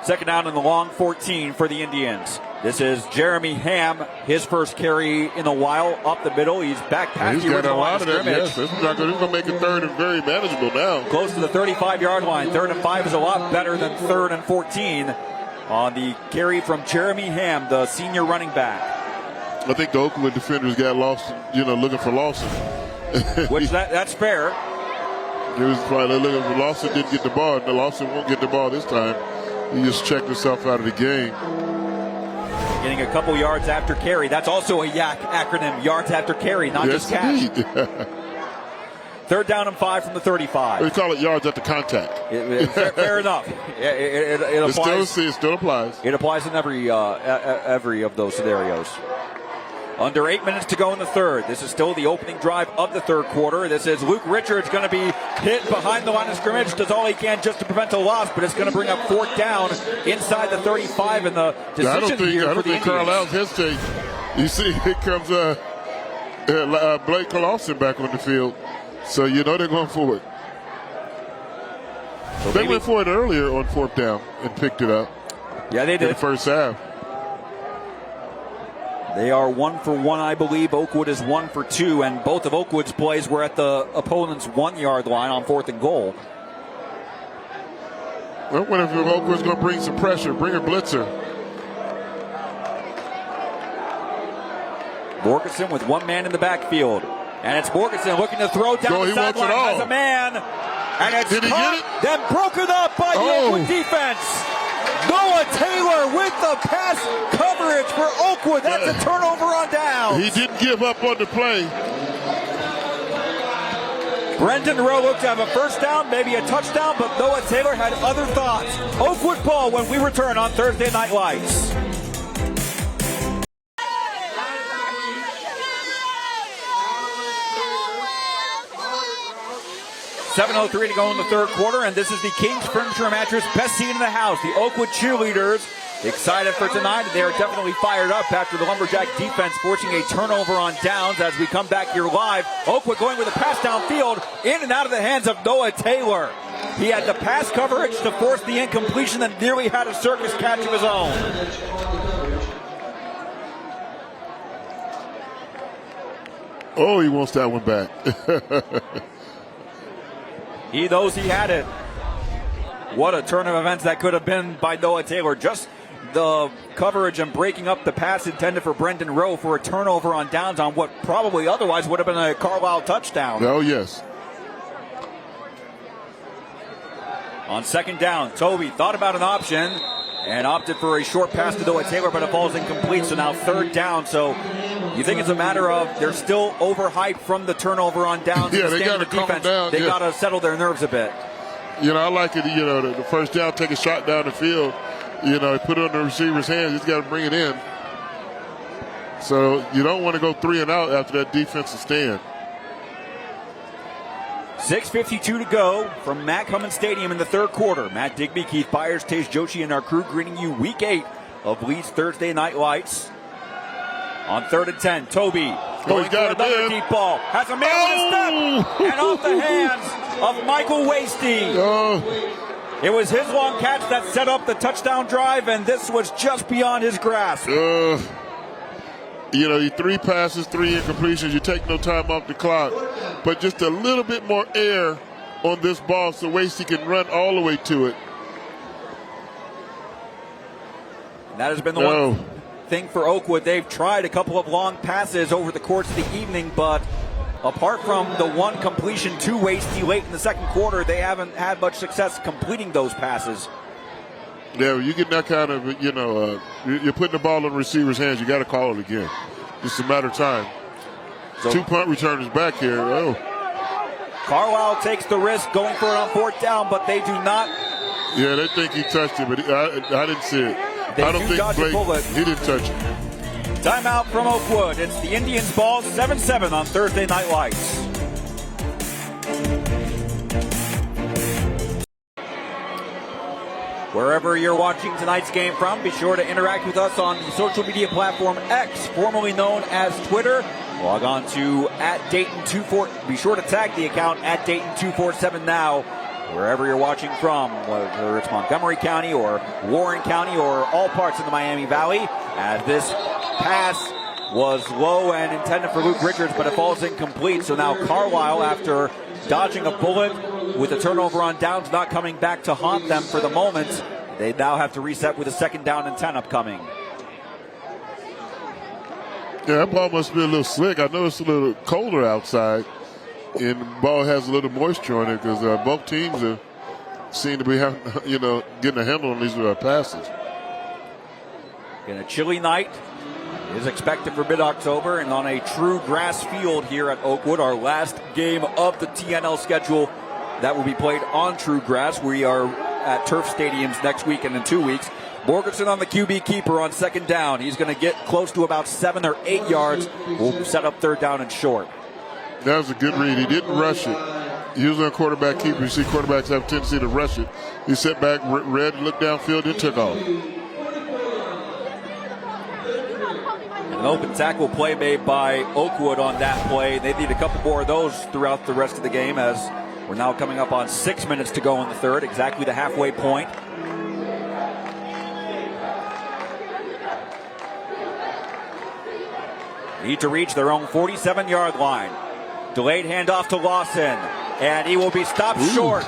2nd down in the long 14 for the Indians. This is Jeremy Ham, his first carry in a while, up the middle. He's back past the original line of scrimmage. Yes, this is not good. He's going to make it 3rd and very manageable now. Close to the 35-yard line. 3rd and 5 is a lot better than 3rd and 14 on the carry from Jeremy Ham, the senior running back. I think the Oakwood defenders got lost, looking for Lawson. Which that's fair. It was probably looking for Lawson, didn't get the ball. The Lawson won't get the ball this time. He just checked himself out of the game. Getting a couple yards after carry. That's also a YAC acronym, yards after carry, not just catch. 3rd down and 5 from the 35. We call it yards after contact. Fair enough. It applies. It still applies. It applies in every of those scenarios. Under 8 minutes to go in the third. This is still the opening drive of the third quarter. This is Luke Richards going to be hit behind the line of scrimmage. Does all he can just to prevent a loss, but it's going to bring up fourth down inside the 35 in the decision I don't think Carlisle's hesitating. You see, here comes Blake Lawson back on the field. So you know they're going for it. So they went for it earlier on fourth down and picked it up. Yeah, they did. In the first half. They are 1 for 1, I believe. Oakwood is 1 for 2, and both of Oakwood's plays were at the opponent's 1 yard line on 4th and goal. I wonder if Oakwood's going to bring some pressure, bring a blitzer. Borgeson with one man in the backfield. And it's Borgeson looking to throw down the sideline as a man. And it's caught, then broken up by the Oakwood defense. Noah Taylor with the pass coverage for Oakwood. That's a turnover on down. He didn't give up on the play. Brendan Rowe looked to have a first down, maybe a touchdown, but Noah Taylor had other thoughts. Oakwood ball when we return on Thursday Night Lights. 7:03 to go in the third quarter, and this is the King's Furniture Mattress best seat in the house. The Oakwood cheerleaders excited for tonight. They are definitely fired up after the Lumberjack defense forcing a turnover on downs as we come back here live. Oakwood going with a pass downfield, in and out of the hands of Noah Taylor. He had the pass coverage to force the incompletion and nearly had a circus catch of his own. Oh, he wants that one back. He knows he had it. What a turn of events that could have been by Noah Taylor. Just the coverage and breaking up the pass intended for Brendan Rowe for a turnover on downs on what probably otherwise would have been a Carlisle touchdown. Oh, yes. On second down, Toby thought about an option and opted for a short pass to Noah Taylor, but it falls incomplete. So now third down. So you think it's a matter of they're still overhyped from the turnover on downs. Yeah, they got to calm down. They got to settle their nerves a bit. You know, I like it, you know, the first down, take a shot down the field. You know, put it on the receiver's hands. He's got to bring it in. So you don't want to go 3 and out after that defensive stand. 6:52 to go from Matt Cummins Stadium in the third quarter. Matt Digby, Keith Byars, Taze Joshi, and our crew greeting you week 8 of Leeds Thursday Night Lights. On 3rd and 10, Toby going for another deep ball. Has a man with a step and off the hands of Michael Wasty. It was his long catch that set up the touchdown drive, and this was just beyond his grasp. You know, 3 passes, 3 incompletions. You take no time off the clock. But just a little bit more air on this ball so Wasty can run all the way to it. And that has been the one thing for Oakwood. They've tried a couple of long passes over the course of the evening, but apart from the one completion to Wasty late in the second quarter, they haven't had much success completing those passes. Yeah, you get that kind of, you know, you're putting the ball in the receiver's hands, you got to call it again. It's a matter of time. So, 2 punt returners back here. Carlisle takes the risk going for it on fourth down, but they do not. Yeah, they think he touched it, but I didn't see it. I don't think Blake, he didn't touch it. Timeout from Oakwood. It's the Indians ball, 7-7 on Thursday Night Lights. Wherever you're watching tonight's game from, be sure to interact with us on the social media platform X, formerly known as Twitter. Log on to @Dayton24. Be sure to tag the account @Dayton247 now. Wherever you're watching from, whether it's Montgomery County or Warren County or all parts of the Miami Valley, as this pass was low and intended for Luke Richards, but it falls incomplete. So now Carlisle, after dodging a bullet with a turnover on downs, not coming back to haunt them for the moment, they now have to reset with a 2nd down and 10 upcoming. Yeah, that ball must be a little slick. I know it's a little colder outside, and the ball has a little moisture on it because both teams seem to be having, you know, getting a handle on these passes. In a chilly night is expected for mid-October, and on a true grass field here at Oakwood, our last game of the TNL schedule that will be played on true grass. We are at turf stadiums next week and in 2 weeks. Morganson on the QB keeper on second down. He's going to get close to about 7 or 8 yards. We'll set up third down and short. That was a good read. He didn't rush it. Usually a quarterback keeper, you see quarterbacks have a tendency to rush it. He sat back, read, looked downfield, and took off. An open tackle play made by Oakwood on that play. They need a couple more of those throughout the rest of the game, as we're now coming up on 6 minutes to go in the third, exactly the halfway point. Need to reach their own 47-yard line. Delayed handoff to Lawson, and he will be stopped short.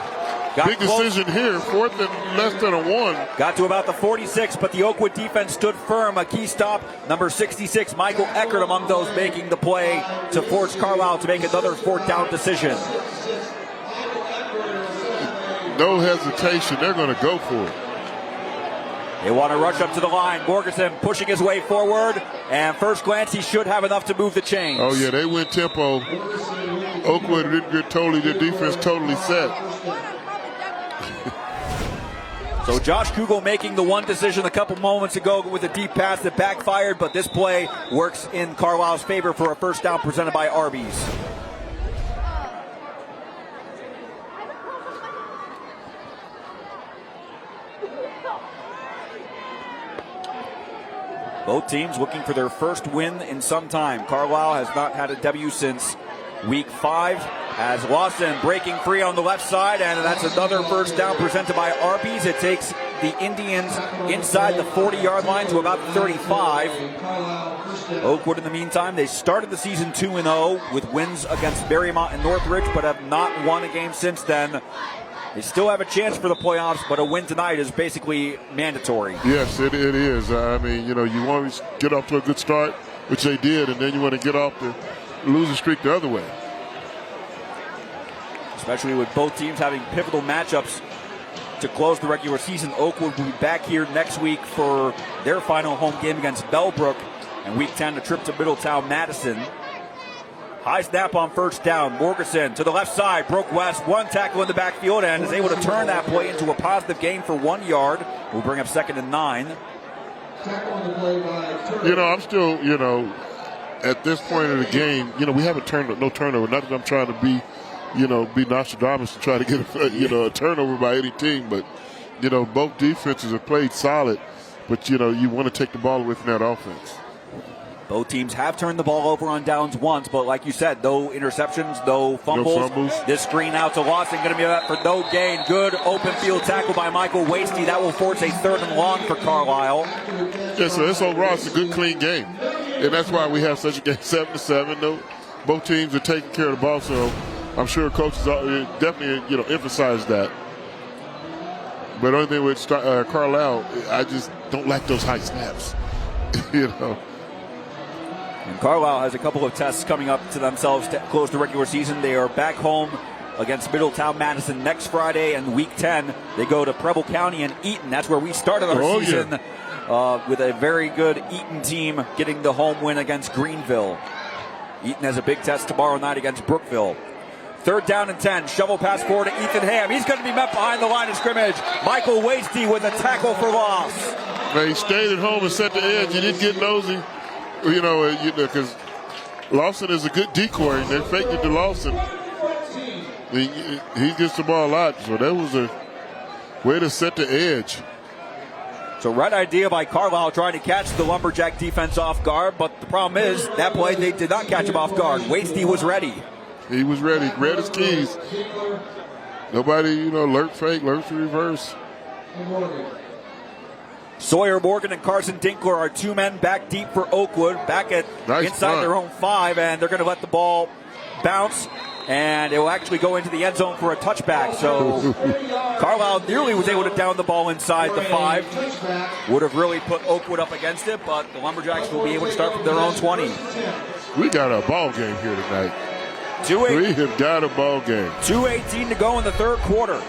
Big decision here, 4th and less than a 1. Got to about the 46, but the Oakwood defense stood firm. A key stop, number 66, Michael Eckert, among those making the play to force Carlisle to make another 4th down decision. No hesitation, they're going to go for it. They want to rush up to the line. Morganson pushing his way forward, and first glance, he should have enough to move the chains. Oh, yeah, they went tempo. Oakwood didn't get their defense totally set. So Josh Kugel making the one decision a couple moments ago with a deep pass that backfired, but this play works in Carlisle's favor for a first down presented by Arby's. Both teams looking for their first win in some time. Carlisle has not had a W since week 5. As Lawson breaking free on the left side, and that's another first down presented by Arby's. It takes the Indians inside the 40-yard line to about 35. Oakwood, in the meantime, they started the season 2-0 with wins against Berrymont and Northridge, but have not won a game since then. They still have a chance for the playoffs, but a win tonight is basically mandatory. Yes, it is. I mean, you want to get off to a good start, which they did, and then you want to get off the losing streak the other way. Especially with both teams having pivotal matchups to close the regular season. Oakwood will be back here next week for their final home game against Bellbrook, and week 10 a trip to Middletown Madison. High snap on first down. Morganson to the left side, broke west, one tackle in the backfield, and is able to turn that play into a positive gain for 1 yard. We'll bring up 2nd and 9. I'm still, at this point of the game, we haven't turned no turnover. Not that I'm trying to be Nostradamus to try to get a turnover by any team, but both defenses have played solid. But you want to take the ball away from that offense. Both teams have turned the ball over on downs once, but like you said, no interceptions, no fumbles. This screen out to Lawson, going to be up for no gain. Good open field tackle by Michael Wasty. That will force a 3rd and long for Carlisle. Yeah, so this overall is a good, clean game, and that's why we have such a game, 7-7. No, both teams are taking care of the ball, so I'm sure coaches definitely emphasize that. But the only thing with Carlisle, I just don't like those high snaps. And Carlisle has a couple of tests coming up to themselves to close the regular season. They are back home against Middletown Madison next Friday, and week 10 they go to Preble County and Eaton. That's where we started our season with a very good Eaton team getting the home win against Greenville. Eaton has a big test tomorrow night against Brookville. 3rd down and 10. Shovel pass forward to Ethan Ham. He's going to be met behind the line of scrimmage. Michael Wasty with a tackle for loss. He stayed at home and set the edge. He didn't get nosy. Because Lawson is a good decoy, and they faked it to Lawson. He gets the ball a lot, so that was a way to set the edge. So right idea by Carlisle trying to catch the Lumberjack defense off guard, but the problem is that play they did not catch him off guard. Wasty was ready. He was ready, read his keys. Nobody, lurk fake, lurk to reverse. Sawyer Morgan and Carson Dinkler are 2 men back deep for Oakwood, back at inside their own 5, and they're going to let the ball bounce, and it will actually go into the end zone for a touchback. So Carlisle nearly was able to down the ball inside the 5. Would have really put Oakwood up against it, but the Lumberjacks will be able to start from their own 20. We got a ball game here tonight. We have got a ball game. 2:18 to go in the third quarter.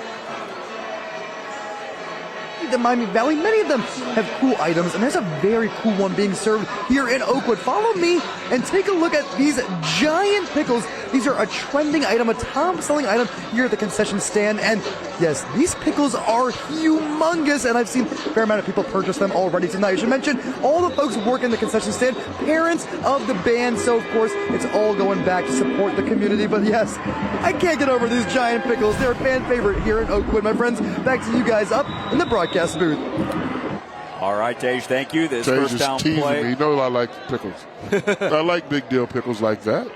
The Miami Valley, many of them have cool items, and there's a very cool one being served here in Oakwood. Follow me and take a look at these giant pickles. These are a trending item, a top-selling item here at the concession stand, and yes, these pickles are humongous, and I've seen a fair amount of people purchase them already tonight. I should mention all the folks who work in the concession stand, parents of the band, so of course it's all going back to support the community. But yes, I can't get over these giant pickles. They're a fan favorite here in Oakwood. My friends, back to you guys up in the broadcast booth. All right, Tage, thank you. This Tage first is down teasing play. me. You know I like pickles. I like big deal pickles like that.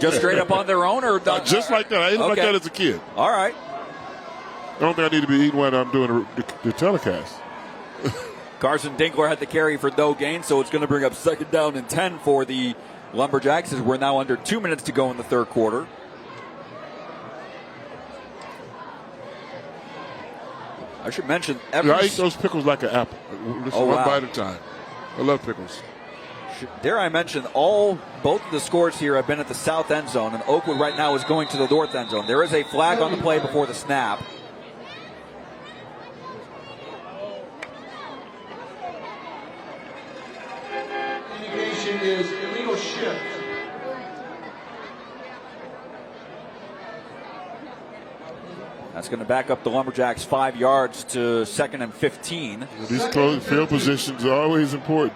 Just straight up on their own, or just like that? I ate them like that as a kid. All right. I don't think I need to be eating when I'm doing the telecast. Carson Dinkler had the carry for no gain, so it's going to bring up second down and 10 for the Lumberjacks as we're now under 2 minutes to go in the third quarter. I should mention I eat those pickles like an apple. One bite at a time. I love pickles. Dare I mention, both of the scores here have been at the south end zone, and Oakwood right now is going to the north end zone. There is a flag on the play before the snap. Indication is illegal shift. That's going to back up the Lumberjacks 5 yards to 2nd and 15. These close field positions are always important.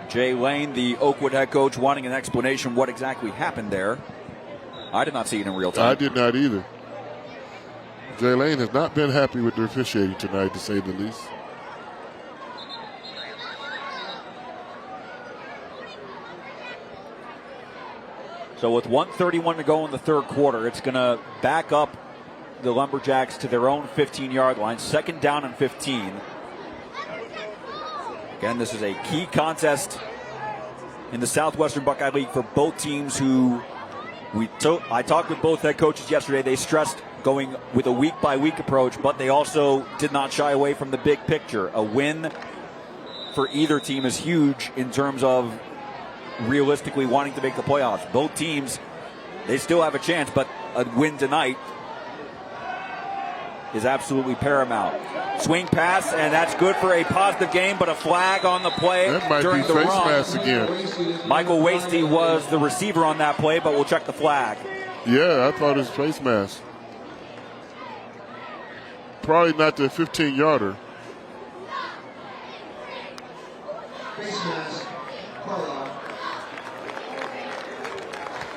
Jay Lane, the Oakwood head coach, wanting an explanation what exactly happened there. I did not see it in real time. I did not either. Jay Lane has not been happy with the officiating tonight, to say the least. So with 1:31 to go in the third quarter, it's going to back up the Lumberjacks to their own 15-yard line. Second down and 15. Again, this is a key contest in the Southwestern Buckeye League for both teams I talked with both head coaches yesterday. They stressed going with a week-by-week approach, but they also did not shy away from the big picture. A win for either team is huge in terms of realistically wanting to make the playoffs. Both teams, they still have a chance, but a win tonight is absolutely paramount. Swing pass, and that's good for a positive game, but a flag on the play during the run. Mask again. Michael Wasty was the receiver on that play, but we'll check the flag. Yeah, I thought it was face mask. Probably not the 15-yarder. Face mask, Carlisle.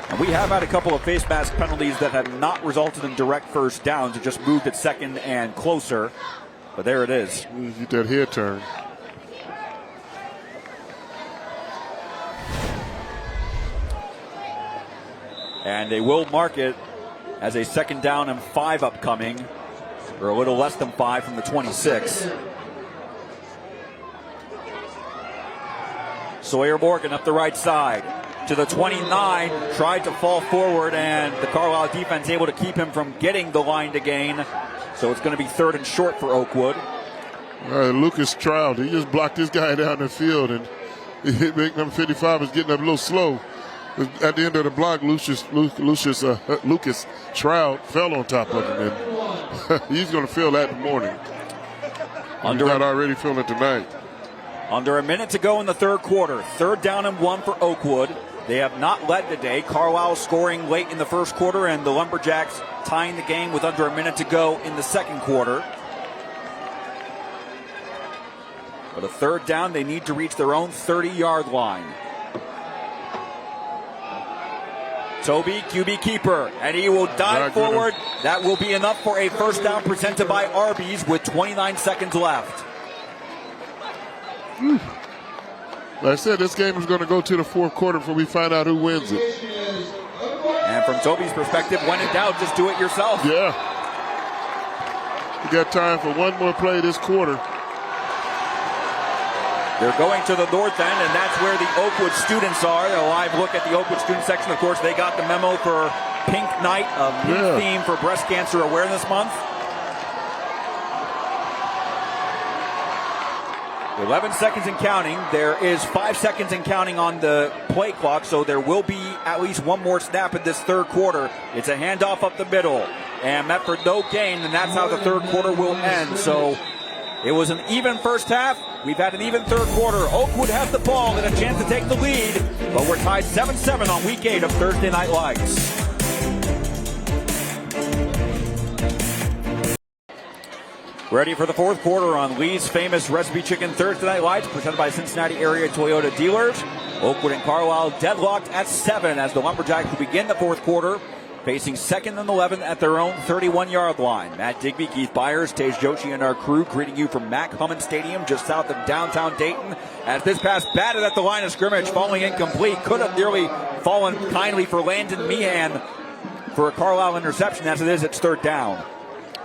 And we have had a couple of face mask penalties that have not resulted in direct first downs. It just moved it second and closer. But there it is. Get that head turn. And they will mark it as a second down and 5 upcoming, or a little less than 5 from the 26. Sawyer Morgan up the right side to the 29, tried to fall forward, and the Carlisle defense able to keep him from getting the line to gain. So it's going to be 3rd and short for Oakwood. Lucas Trout, he just blocked this guy down the field, and number 55 is getting up a little slow. At the end of the block, Lucas Trout fell on top of him, and he's going to feel that in the morning. He's not already feeling it tonight. Under a minute to go in the third quarter. 3rd down and 1 for Oakwood. They have not led today. Carlisle scoring late in the first quarter, and the Lumberjacks tying the game with under a minute to go in the second quarter. But a 3rd down, they need to reach their own 30-yard line. Toby, QB keeper, and he will dive forward. That will be enough for a first down presented by Arby's with 29 seconds left. Like I said, this game is going to go to the fourth quarter before we find out who wins it. And from Toby's perspective, when in doubt, just do it yourself. Yeah. We got time for one more play this quarter. They're going to the north end, and that's where the Oakwood students are. A live look at the Oakwood student section. Of course, they got the memo for Pink Night, a new theme for Breast Cancer Awareness Month. 11 seconds and counting. There is 5 seconds and counting on the play clock, so there will be at least one more snap in this third quarter. It's a handoff up the middle, and met for no gain, and that's how the third quarter will end. So it was an even first half. We've had an even third quarter. Oakwood has the ball and a chance to take the lead, but we're tied 7-7 on week 8 of Thursday Night Lights. Ready for the fourth quarter on Lee's famous Recipe Chicken Thursday Night Lights, presented by Cincinnati area Toyota dealers. Oakwood and Carlisle deadlocked at 7 as the Lumberjacks will begin the fourth quarter, facing 2nd and 11 at their own 31-yard line. Matt Digby, Keith Byars, Tage Joshi, and our crew greeting you from Mac Hummin Stadium just south of downtown Dayton. As this pass batted at the line of scrimmage, falling incomplete, could have nearly fallen kindly for Landon Meehan for a Carlisle interception. As it is, it's 3rd down.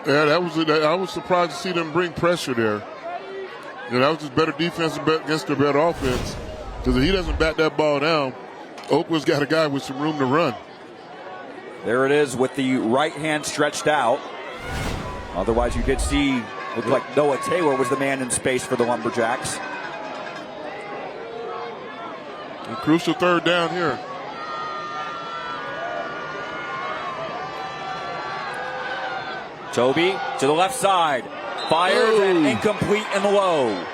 Yeah, I was surprised to see them bring pressure there. That was just better defense against a better offense. Because if he doesn't bat that ball down, Oakwood's got a guy with some room to run. There it is with the right hand stretched out. Otherwise, you did see, looked like Noah Taylor was the man in space for the Lumberjacks. A crucial 3rd down here. Toby to the left side. Fires and incomplete and low.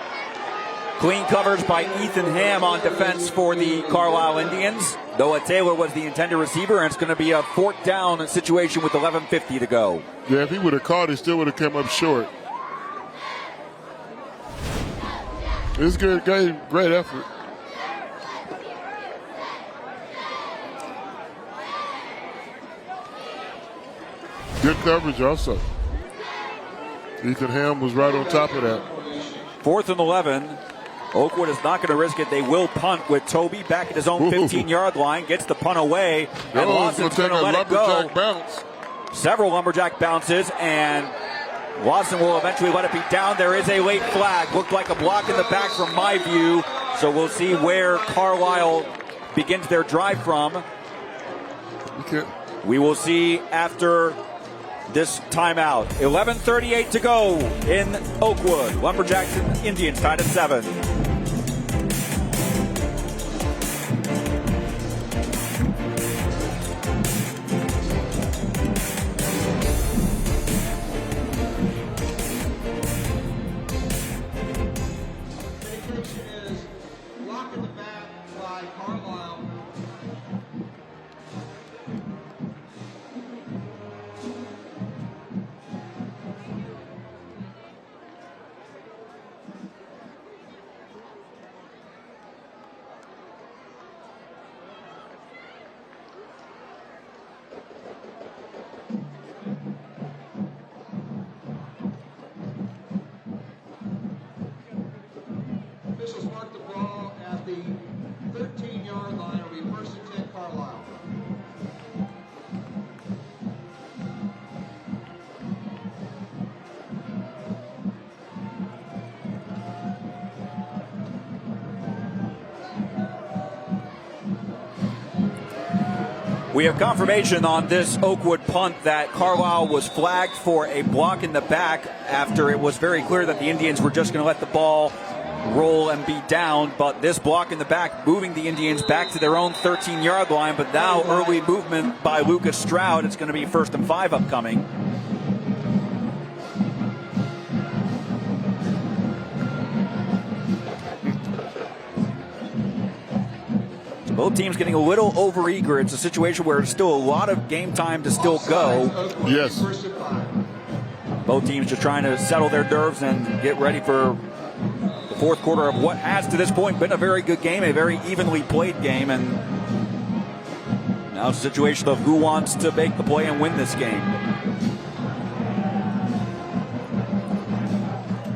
Clean coverage by Ethan Ham on defense for the Carlisle Indians. Noah Taylor was the intended receiver, and it's going to be a 4th down situation with 11:50 to go. Yeah, if he would have caught, he still would have come up short. It's good, great effort. Good coverage also. Ethan Ham was right on top of that. 4th and 11. Oakwood is not going to risk it. They will punt with Toby back at his own 15-yard line. Gets the punt away. And Lawson's going to let it go. Bounce. Several Lumberjack bounces, and Lawson will eventually let it be down. There is a late flag. Looked like a block in the back from my view. So we'll see where Carlisle begins their drive from. Okay. We will see after this timeout. 11:38 to go in Oakwood. Lumberjacks and Indians tied at 7. Officials mark the ball at the 13-yard line. It'll be 1st and 10 Carlisle. We have confirmation on this Oakwood punt that Carlisle was flagged for a block in the back after it was very clear that the Indians were just going to let the ball roll and be down, but this block in the back moving the Indians back to their own 13-yard line. But now early movement by Lucas Stroud. It's going to be 1st and 5 upcoming. Both teams getting a little overeager. It's a situation where there's still a lot of game time to still go. Yes. Both teams just trying to settle their nerves and get ready for the fourth quarter of what has to this point been a very good game, a very evenly played game. And now it's a situation of who wants to make the play and win this game.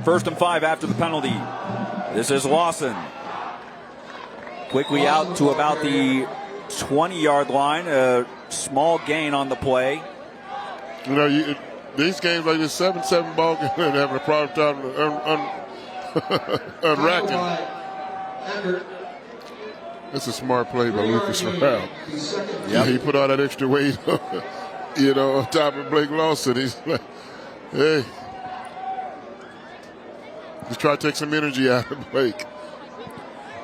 1st and 5 after the penalty. This is Lawson. Quickly out to about the 20-yard line. A small gain on the play. You know, these games like this 7-7 ball game, having a problem time unracking. It's a smart play by Lucas Stroud. Yeah, he put all that extra weight, on top of Blake Lawson. He's like, hey, just try to take some energy out of Blake.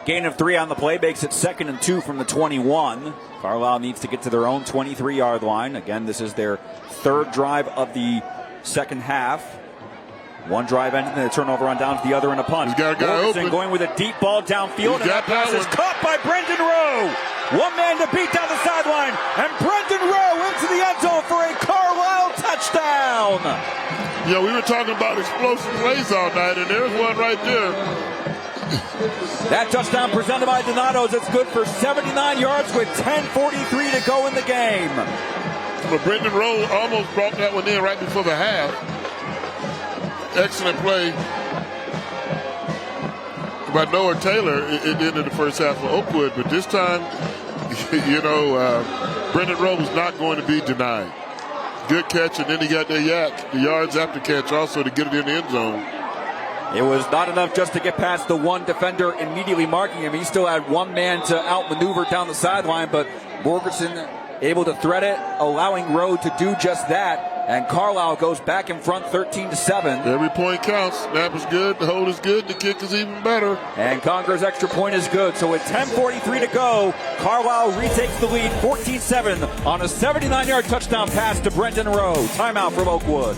Gain of 3 on the play makes it 2nd and 2 from the 21. Carlisle needs to get to their own 23-yard line. Again, this is their 3rd drive of the second half. One drive ended, and a turnover on down to the other and a punt. He's got a guy open. Going with a deep ball downfield, and that pass is caught by Brendan Rowe. One man to beat down the sideline, and Brendan Rowe into the end zone for a Carlisle touchdown. we were talking about explosive plays all night, and there's one right there. That touchdown presented by Donatos. It's good for 79 yards with 10:43 to go in the game. But Brendan Rowe almost brought that one in right before the half. Excellent play by Noah Taylor at the end of the first half for Oakwood. But this time, Brendan Rowe was not going to be denied. Good catch, and then he got the yards after catch also to get it in the end zone. It was not enough just to get past the one defender immediately marking him. He still had one man to outmaneuver down the sideline, but Morgerson able to thread it, allowing Rowe to do just that. And Carlisle goes back in front 13-7. Every point counts. Snap is good, the hold is good, the kick is even better. And Conger's extra point is good. So with 10:43 to go, Carlisle retakes the lead 14-7 on a 79-yard touchdown pass to Brendan Rowe. Timeout from Oakwood.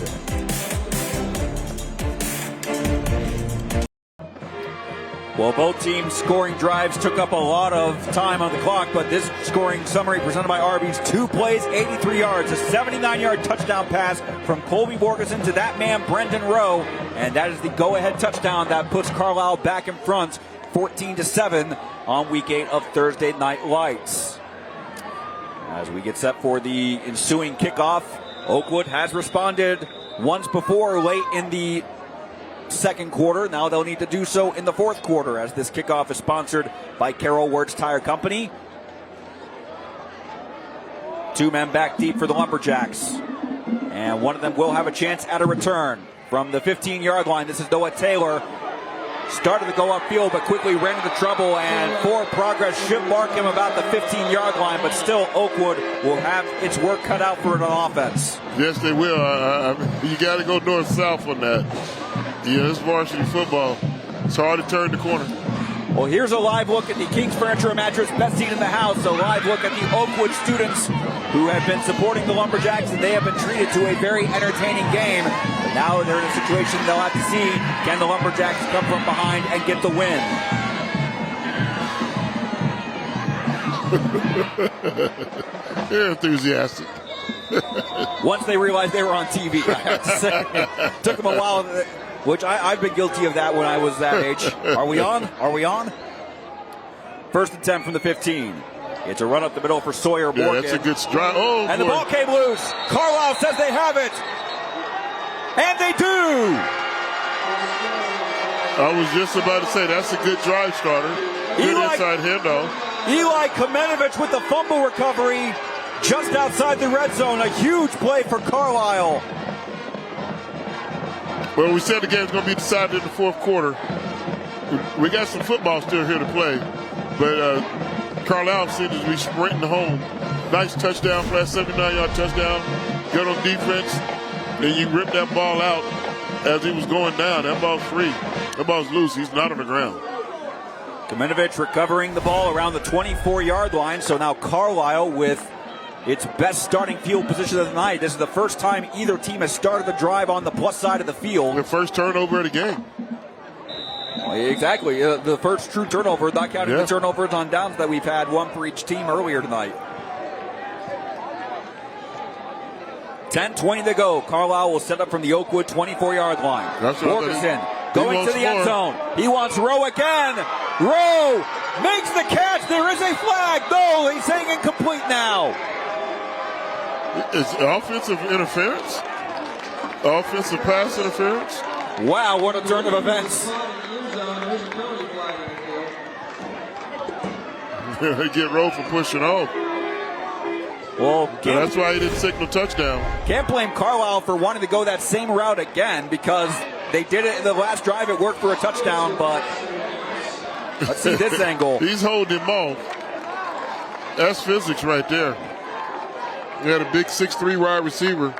Well, both teams' scoring drives took up a lot of time on the clock, but this scoring summary presented by Arby's, 2 plays, 83 yards, a 79-yard touchdown pass from Colby Morgerson to that man, Brendan Rowe, and that is the go-ahead touchdown that puts Carlisle back in front, 14-7 on Week 8 of Thursday Night Lights. As we get set for the ensuing kickoff, Oakwood has responded once before late in the second quarter. Now they'll need to do so in the fourth quarter, as this kickoff is sponsored by Carroll Wirtz Tire Company. 2 men back deep for the Lumberjacks, and one of them will have a chance at a return from the 15-yard line. This is Noah Taylor. Started to go upfield, but quickly ran into trouble, and forward progress should mark him about the 15-yard line, but still Oakwood will have its work cut out for it on offense. Yes, they will. You got to go north-south on that. Yeah, it's varsity football. It's hard to turn the corner. Well, here's a live look at the King's Furniture and Mattress best seat in the house. A live look at the Oakwood students who have been supporting the Lumberjacks, and they have been treated to a very entertaining game. But now they're in a situation they'll have to see, can the Lumberjacks come from behind and get the win? They're enthusiastic. Once they realized they were on TV, I have to say. Took them a while, which I've been guilty of that when I was that age. Are we on? Are we on? First and 10 from the 15. It's a run up the middle for Sawyer Morgan. Yeah, that's a good strike. Oh, and the ball came loose. Carlisle says they have it. And they do. I was just about to say, that's a good drive starter. Good inside handoff. Eli Kamenovich with the fumble recovery just outside the red zone. A huge play for Carlisle. Well, we said the game's going to be decided in the fourth quarter. We got some football still here to play, but Carlisle seems to be sprinting home. Nice touchdown, flat 79-yard touchdown. Good on defense, and you rip that ball out as he was going down. That ball's free. That ball's loose. He's not on the ground. Kamenovich recovering the ball around the 24-yard line, so now Carlisle with its best starting field position of the night. This is the first time either team has started the drive on the plus side of the field. The first turnover of the game. Exactly. The first true turnover, not counting the turnovers on downs that we've had, one for each team earlier tonight. 10:20 to go. Carlisle will set up from the Oakwood 24-yard line. Morgerson going to the end zone. He wants Rowe again. Rowe makes the catch. There is a flag. No, he's saying incomplete now. Is offensive interference? Offensive pass interference? Wow, what a turn of events. They get Rowe for pushing off. Well, that's why he didn't signal touchdown. Can't blame Carlisle for wanting to go that same route again, because they did it in the last drive. It worked for a touchdown, but let's see this angle. He's holding him off. That's physics right there. He had a big 6'3" wide receiver.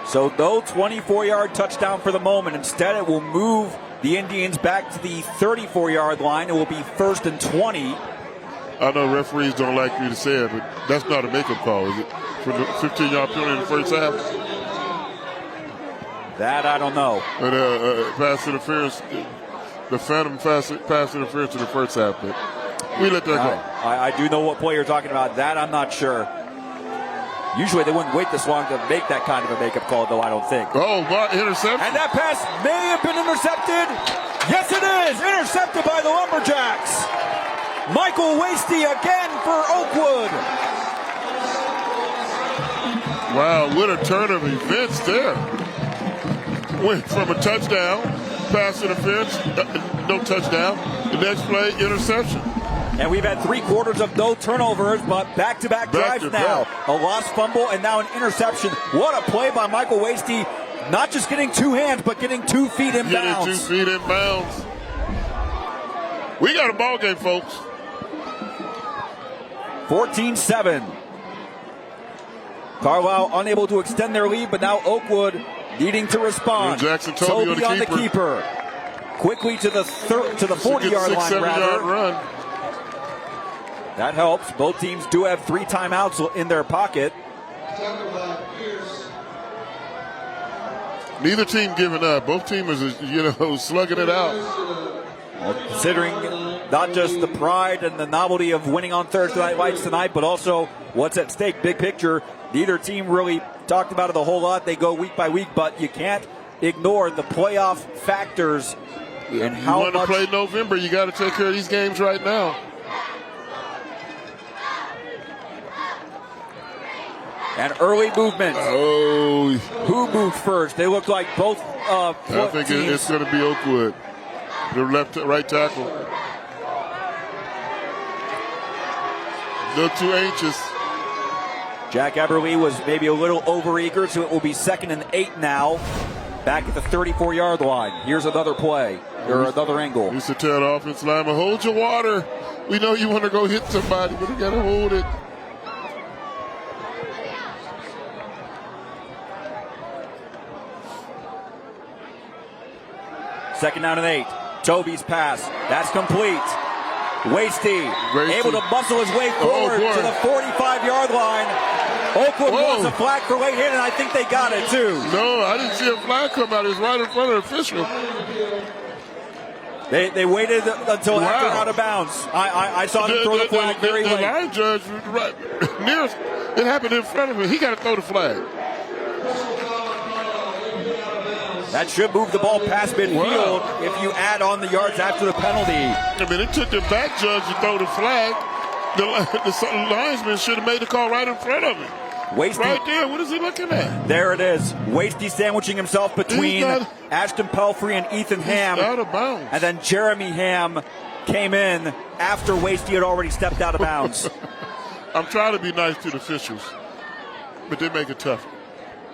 So no 24-yard touchdown for the moment. Instead, it will move the Indians back to the 34-yard line. It will be 1st and 20. I know referees don't like me to say it, but that's not a makeup call, is it? For the 15-yard penalty in the first half? That I don't know. But pass interference, the phantom pass interference in the first half, but we let that go. I do know what play you're talking about. That I'm not sure. Usually they wouldn't wait this long to make that kind of a makeup call, though, I don't think. Oh, interception. And that pass may have been intercepted. Yes, it is. Intercepted by the Lumberjacks. Michael Wasty again for Oakwood. Wow, what a turn of events there. Went from a touchdown, pass interference, no touchdown. The next play, interception. And we've had 3 quarters of no turnovers, but back-to-back drives now. A lost fumble and now an interception. What a play by Michael Wasty. Not just getting 2 hands, but getting 2 feet in bounds. Getting 2 feet in bounds. We got a ball game, folks. 14-7. Carlisle unable to extend their lead, but now Oakwood needing to respond. Jackson Toby on the keeper. Quickly to the 40-yard line, 6-7-yard run. That helps. Both teams do have 3 timeouts in their pocket. Neither team giving up. Both teams are, slugging it out. Well, considering not just the pride and the novelty of winning on Thursday Night Lights tonight, but also what's at stake, big picture. Neither team really talked about it a whole lot. They go week by week, but you can't ignore the playoff factors and how you want to play November, you got to take care of these games right now. And early movement. Oh. Who moved first? They look like both I think it's going to be Oakwood. The right tackle. No too anxious. Jack Eberly was maybe a little overeager, so it will be 2nd and 8 now. Back at the 34-yard line. Here's another play, or another angle. Used to tell the offensive lineman, hold your water. We know you want to go hit somebody, but you got to hold it. Second down and 8. Toby's pass. That's complete. Wasty able to muscle his way forward to the 45-yard line. Oakwood wants a flag for late hit, and I think they got it too. No, I didn't see a flag come out. It's right in front of the official. They waited until after out of bounds. I saw them throw the flag very late. The line judge, right near, it happened in front of him. He got to throw the flag. That should move the ball past midfield if you add on the yards after the penalty. I mean, it took the back judge to throw the flag. The linesman should have made the call right in front of him. Wasty, right there. What is he looking at? There it is. Wasty sandwiching himself between Ashton Pelfrey and Ethan Ham. Out of bounds. And then Jeremy Ham came in after Wasty had already stepped out of bounds. I'm trying to be nice to the officials, but they make it tough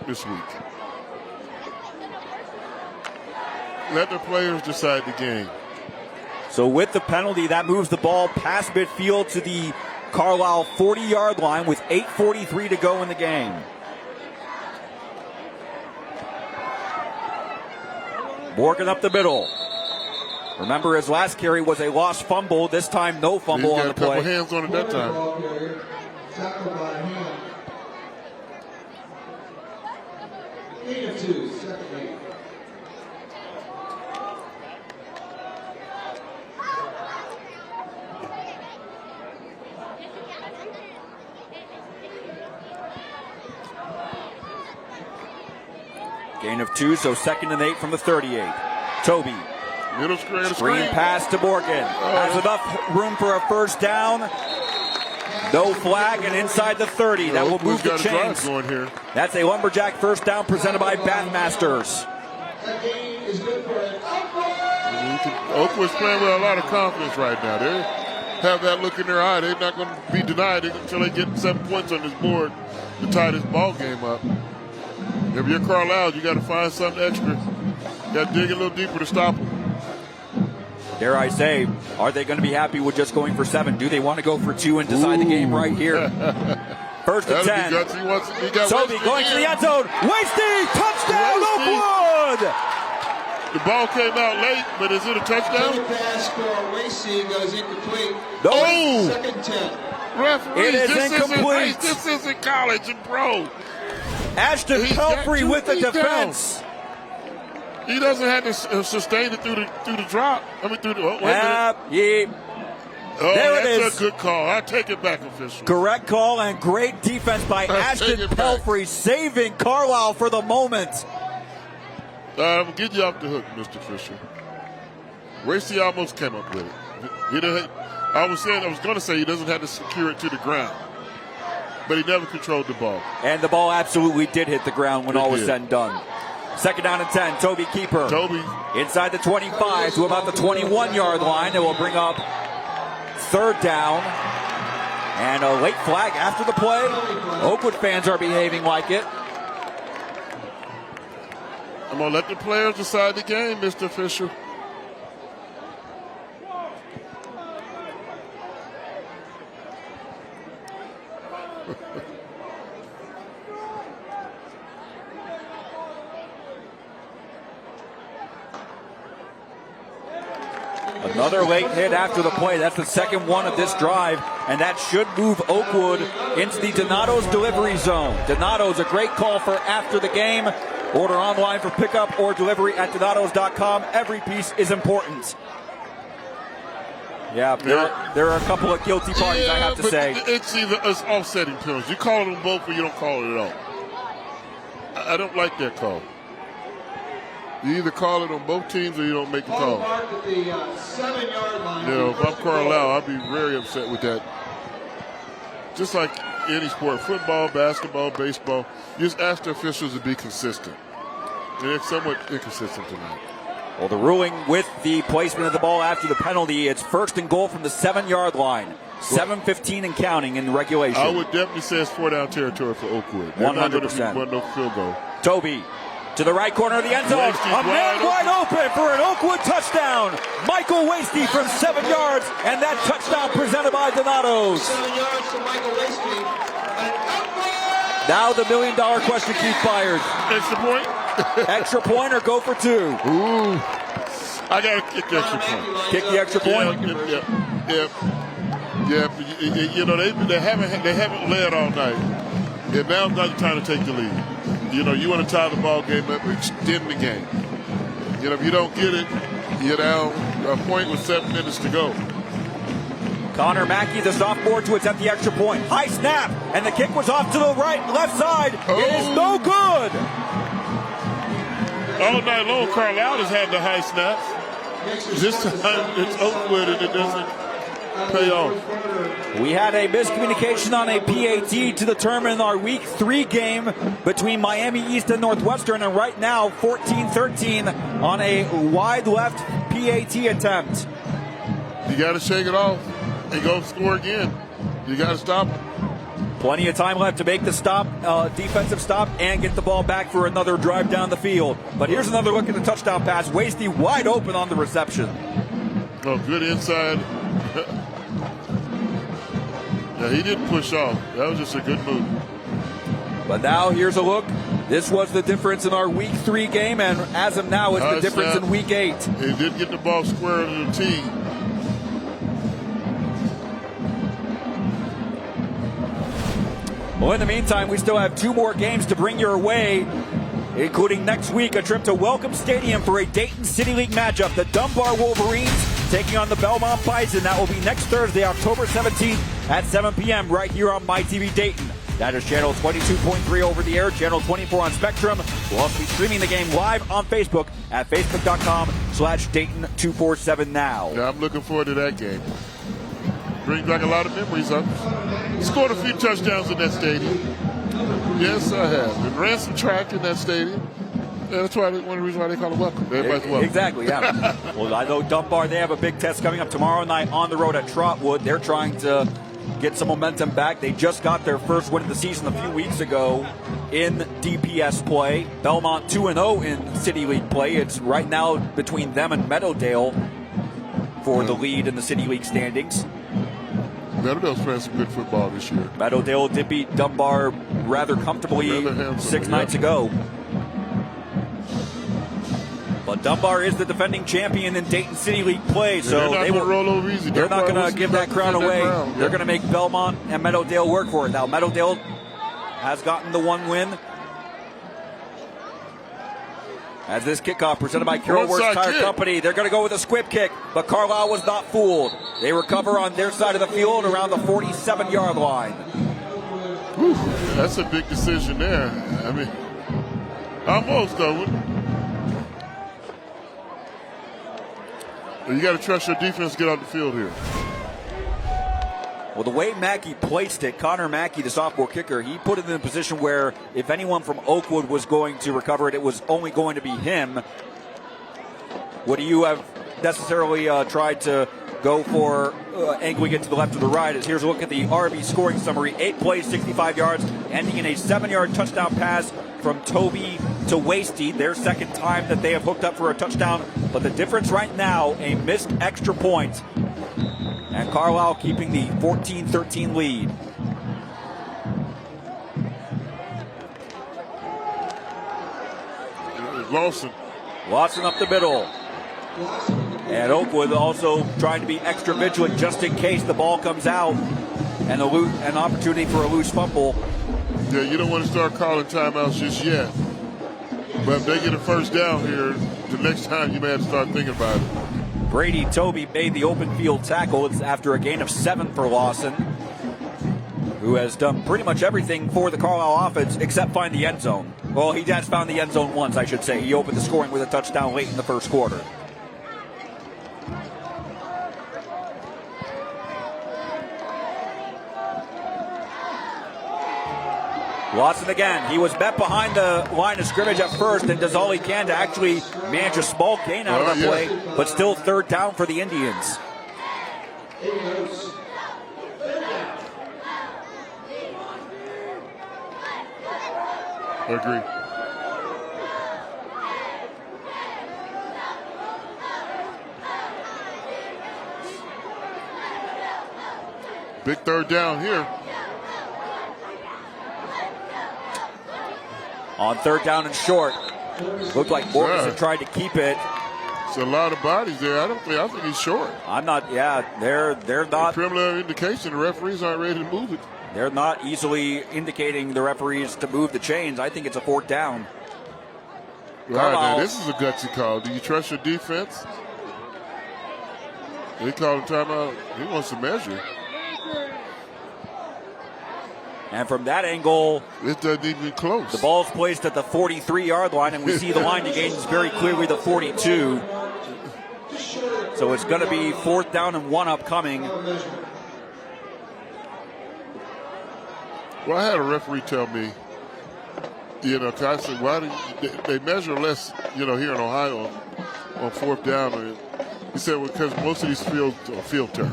this week. Let the players decide the game. So with the penalty, that moves the ball past midfield to the Carlisle 40-yard line with 8:43 to go in the game. Morgan up the middle. Remember, his last carry was a lost fumble. This time, no fumble on the play. He got a couple hands on it that time. Gain of 2, so 2nd and 8 from the 38. Toby. Middle screen pass to Morgan. Has enough room for a first down. No flag, and inside the 30. That will move the chains. Going here. That's a Lumberjack first down presented by Bathmasters. Oakwood's playing with a lot of confidence right now. They have that look in their eye. They're not going to be denied until they get 7 points on this board to tie this ball game up. If you're Carlisle, you got to find something extra. You got to dig a little deeper to stop them. Dare I say, are they going to be happy with just going for 7? Do they want to go for 2 and decide the game right here? First and 10. Toby going to the end zone. Wasty, touchdown, Oakwood! The ball came out late, but is it a touchdown? The pass for Wasty goes incomplete. No. Second 10. Referee, it is incomplete. This isn't college and pro. Ashton Pelfrey with the defense. He doesn't have to sustain it through the drop. I mean, through the. Oh, there it is. That's a good call. I take it back, official. Correct call and great defense by Ashton Pelfrey, saving Carlisle for the moment. I'm going to get you off the hook, Mr. Fisher. Wasty almost came up with it. I was going to say he doesn't have to secure it to the ground, but he never controlled the ball. And the ball absolutely did hit the ground when all was said and done. Second down and 10, Toby Keeper. Toby. Inside the 25 to about the 21-yard line. It will bring up third down. And a late flag after the play. Oakwood fans are behaving like it. I'm going to let the players decide the game, Mr. Fisher. Another late hit after the play. That's the second one of this drive, and that should move Oakwood into the Donato's delivery zone. Donato's a great call for after the game. Order online for pickup or delivery at donatos.com. Every piece is important. Yeah, there are a couple of guilty parties, I have to say. It's offsetting penalties. You call them both or you don't call it at all. I don't like that call. You either call it on both teams or you don't make the call. At the 7-yard line. If I'm Carlisle, I'd be very upset with that. Just like any sport, football, basketball, baseball, you just ask the officials to be consistent. And it's somewhat inconsistent tonight. Well, the ruling with the placement of the ball after the penalty, it's first and goal from the 7-yard line. 7:15 and counting in regulation. I would definitely say it's 4-down territory for Oakwood. 100%. No field goal. Toby to the right corner of the end zone. A man wide open for an Oakwood touchdown. Michael Wasty from 7 yards, and that touchdown presented by Donato's. 7 yards to Michael Wasty. Now the $1 million question, Keith Byars. Extra point? Extra point or go for 2? Ooh. I got to kick the extra point. Kick the extra point? Yeah. They haven't led all night. And now it's not time to take the lead. You want to tie the ball game up, extend the game. If you don't get it, you're down a point with 7 minutes to go. Connor Mackey, the sophomore, to attempt the extra point. High snap, and the kick was off to the left side. It is no good. All night long, Carlisle has had the high snaps. This time it's Oakwood, and it doesn't pay off. We had a miscommunication on a PAT to determine our Week 3 game between Miami East and Northwestern, and right now 14-13 on a wide left PAT attempt. You got to shake it off and go score again. You got to stop it. Plenty of time left to make the stop, defensive stop, and get the ball back for another drive down the field. But here's another look at the touchdown pass. Wasty wide open on the reception. Oh, good inside. Yeah, he didn't push off. That was just a good move. But now here's a look. This was the difference in our Week 3 game, and as of now, it's the difference in Week 8. He did get the ball square to the tee. Well, in the meantime, we still have 2 more games to bring your way, including next week a trip to Welcome Stadium for a Dayton City League matchup. The Dunbar Wolverines taking on the Belmont Bison. That will be next Thursday, October 17th at 7 p.m. right here on MyTV Dayton. That is channel 22.3 over the air, channel 24 on Spectrum. We'll also be streaming the game live on Facebook at facebook.com/Dayton247now. Yeah, I'm looking forward to that game. Brings back a lot of memories. I've scored a few touchdowns in that stadium. Yes, I have. And ran some track in that stadium. Yeah, that's one of the reasons why they call it Welcome. Everybody's welcome. Exactly, yeah. Well, I know Dunbar, they have a big test coming up tomorrow night on the road at Trotwood. They're trying to get some momentum back. They just got their first win of the season a few weeks ago in DPS play. Belmont 2-0 in City League play. It's right now between them and Meadowdale for the lead in the City League standings. Meadowdale's playing some good football this year. Meadowdale did beat Dunbar rather comfortably 6 nights ago. But Dunbar is the defending champion in Dayton City League play, so they're not roll over easy. They're not going to give that crown away. They're going to make Belmont and Meadowdale work for it. Now, Meadowdale has gotten the 1 win. As this kickoff presented by Carroll Works Tire Company, they're going to go with a squib kick, but Carlisle was not fooled. They recover on their side of the field around the 47-yard line. Whew, that's a big decision there. I mean, almost though. You got to trust your defense to get out the field here. Well, the way Mackey placed it, Connor Mackey, the sophomore kicker, he put it in a position where if anyone from Oakwood was going to recover it, it was only going to be him. Would you have necessarily tried to go for angling it to the left or the right? As here's a look at the RB scoring summary. 8 plays, 65 yards, ending in a 7-yard touchdown pass from Toby to Wasty, their second time that they have hooked up for a touchdown. But the difference right now, a missed extra point. And Carlisle keeping the 14-13 lead. Lawson up the middle. And Oakwood also trying to be extra vigilant just in case the ball comes out and an opportunity for a loose fumble. Yeah, you don't want to start calling timeouts just yet. But if they get a first down here, the next time you may have to start thinking about it. Brady Toby made the open field tackle. It's after a gain of 7 for Lawson, who has done pretty much everything for the Carlisle offense except find the end zone. Well, he has found the end zone once, I should say. He opened the scoring with a touchdown late in the first quarter. Lawson again. He was met behind the line of scrimmage at first and does all he can to actually manage a small gain out of that play, but still third down for the Indians. I agree. Big third down here. On third down and short. Looked like Morganson tried to keep it. It's a lot of bodies there. I think he's short. I'm not, they're not. Preliminary indication the referees aren't ready to move it. They're not easily indicating the referees to move the chains. I think it's a fourth down. Right, now, this is a gutsy call. Do you trust your defense? They called a timeout. He wants to measure. And from that angle, it doesn't even close. The ball's placed at the 43-yard line, and we see the line to gain is very clearly the 42. So it's going to be fourth down and 1 upcoming. Well, I had a referee tell me, cause I said, why do they measure less, here in Ohio on fourth down? And he said, well, because most of these fields are field turf,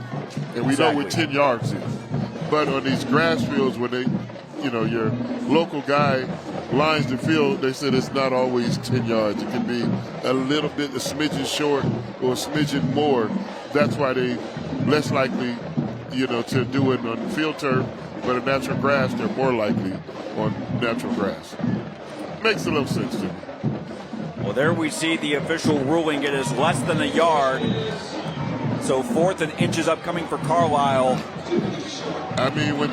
and we know what 10 yards is. But on these grass fields, when they, your local guy lines the field, they said it's not always 10 yards. It can be a little bit, a smidgen short or a smidgen more. That's why they less likely, to do it on field turf. But on natural grass, they're more likely on natural grass. Makes a little sense to me. Well, there we see the official ruling. It is less than a yard. So 4th and inches upcoming for Carlisle. I mean, with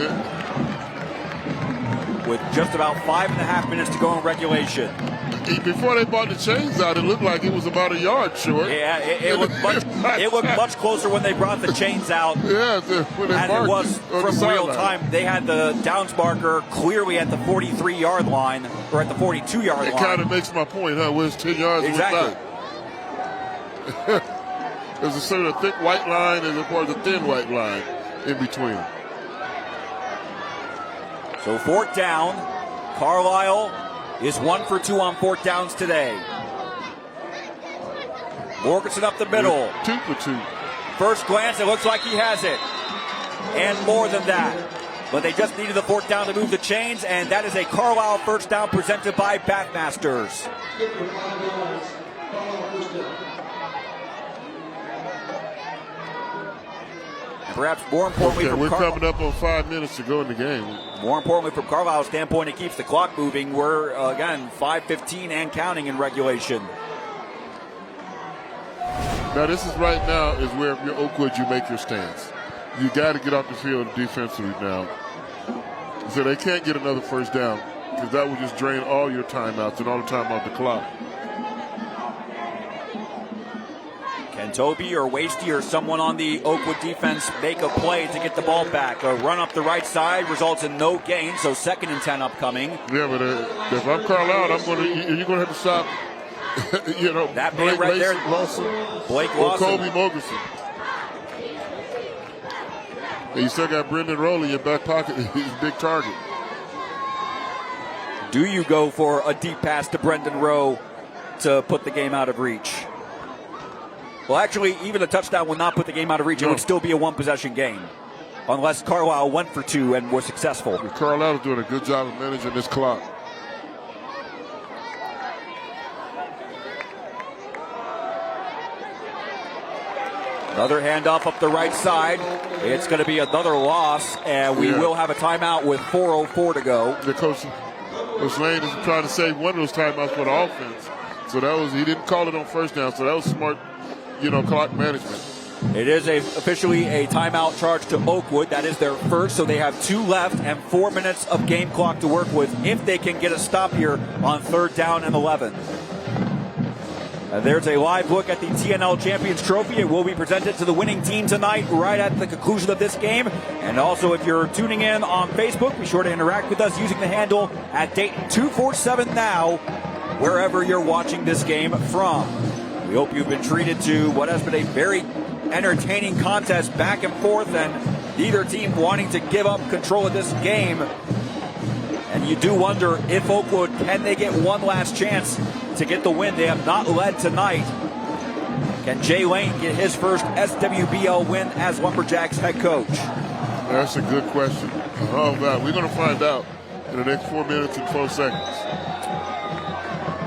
just about 5.5 minutes to go in regulation. Before they brought the chains out, it looked like it was about a yard short. Yeah, it looked much closer when they brought the chains out. Yeah, when they and it was from real time. They had the downs marker clearly at the 43-yard line, or at the 42-yard line. It kind of makes my point, huh? Where's 10 yards? Exactly. There's a sort of thick white line and of course a thin white line in between. So fourth down, Carlisle is 1 for 2 on fourth downs today. Morganson up the middle. 2 for 2. First glance, it looks like he has it. And more than that. But they just needed the fourth down to move the chains, and that is a Carlisle first down presented by Backmasters. Perhaps more importantly, we're coming up on 5 minutes to go in the game. More importantly, from Carlisle's standpoint, it keeps the clock moving. We're, again, 5:15 and counting in regulation. Now, this is right now is where if you're Oakwood, you make your stance. You got to get off the field defensively now. So they can't get another first down because that will just drain all your timeouts and all the time off the clock. Can Toby or Wasty or someone on the Oakwood defense make a play to get the ball back? A run up the right side results in no gain, so 2nd and 10 upcoming. Yeah, but if I'm Carlisle, you're going to have to stop, that man right there, Blake Lawson. Or Kobe Mogerson. You still got Brendan Rowley in your back pocket. He's a big target. Do you go for a deep pass to Brendan Rowe to put the game out of reach? Well, actually, even a touchdown would not put the game out of reach. It would still be a 1-possession game, unless Carlisle went for 2 and was successful. Carlisle is doing a good job of managing this clock. Another handoff up the right side. It's going to be another loss, and we will have a timeout with 4:04 to go. The Coach Lane is trying to save one of those timeouts for the offense. So he didn't call it on first down, so that was smart, clock management. It is officially a timeout charge to Oakwood. That is their first, so they have 2 left and 4 minutes of game clock to work with if they can get a stop here on 3rd down and 11. There's a live look at the TNL Champions Trophy. It will be presented to the winning team tonight right at the conclusion of this game. And also, if you're tuning in on Facebook, be sure to interact with us using the handle at Dayton 247 now, wherever you're watching this game from. We hope you've been treated to what has been a very entertaining contest back and forth, and neither team wanting to give up control of this game. And you do wonder if Oakwood, can they get one last chance to get the win? They have not led tonight. Can Jay Lane get his first SWBL win as Lumberjacks head coach? That's a good question. Oh, God. We're going to find out in the next 4 minutes and 4 seconds.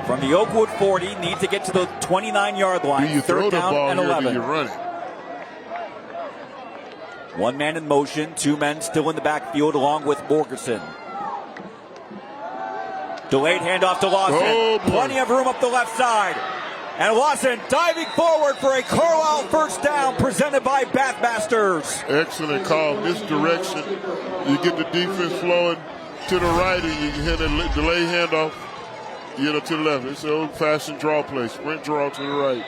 From the Oakwood 40, need to get to the 29-yard line. Do you throw 3rd the down ball and here, 11. do you run it? 1 man in motion, 2 men still in the backfield along with Morgerson. Delayed handoff to Lawson. Oh, plenty of room up the left side. And Lawson diving forward for a Carlisle first down presented by Bathmasters. Excellent call. Misdirection. You get the defense flowing to the right and you hit a delayed handoff, to the left. It's an old-fashioned draw play. Sprint draw to the right.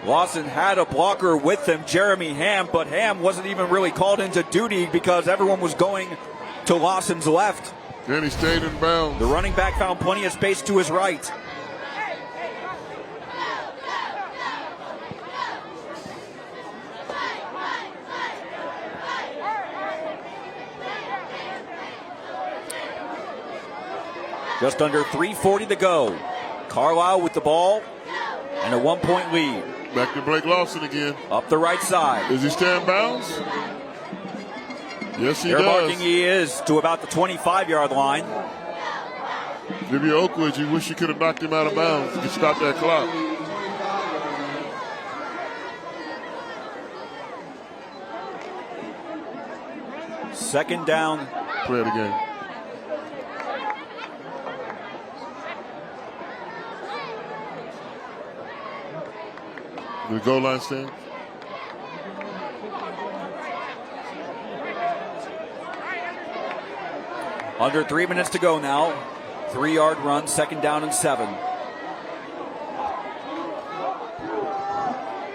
Lawson had a blocker with him, Jeremy Ham, but Ham wasn't even really called into duty because everyone was going to Lawson's left. Then he stayed in bounds. The running back found plenty of space to his right. Just under 3:40 to go. Carlisle with the ball and a 1-point lead. Back to Blake Lawson again. Up the right side. Does he stay in bounds? Yes, he They're does. marking he is to about the 25-yard line. If you're Oakwood, you wish you could have knocked him out of bounds to stop that clock. Second down. Play it again. The goal line stand. Under 3 minutes to go now. 3-yard run, 2nd down and 7.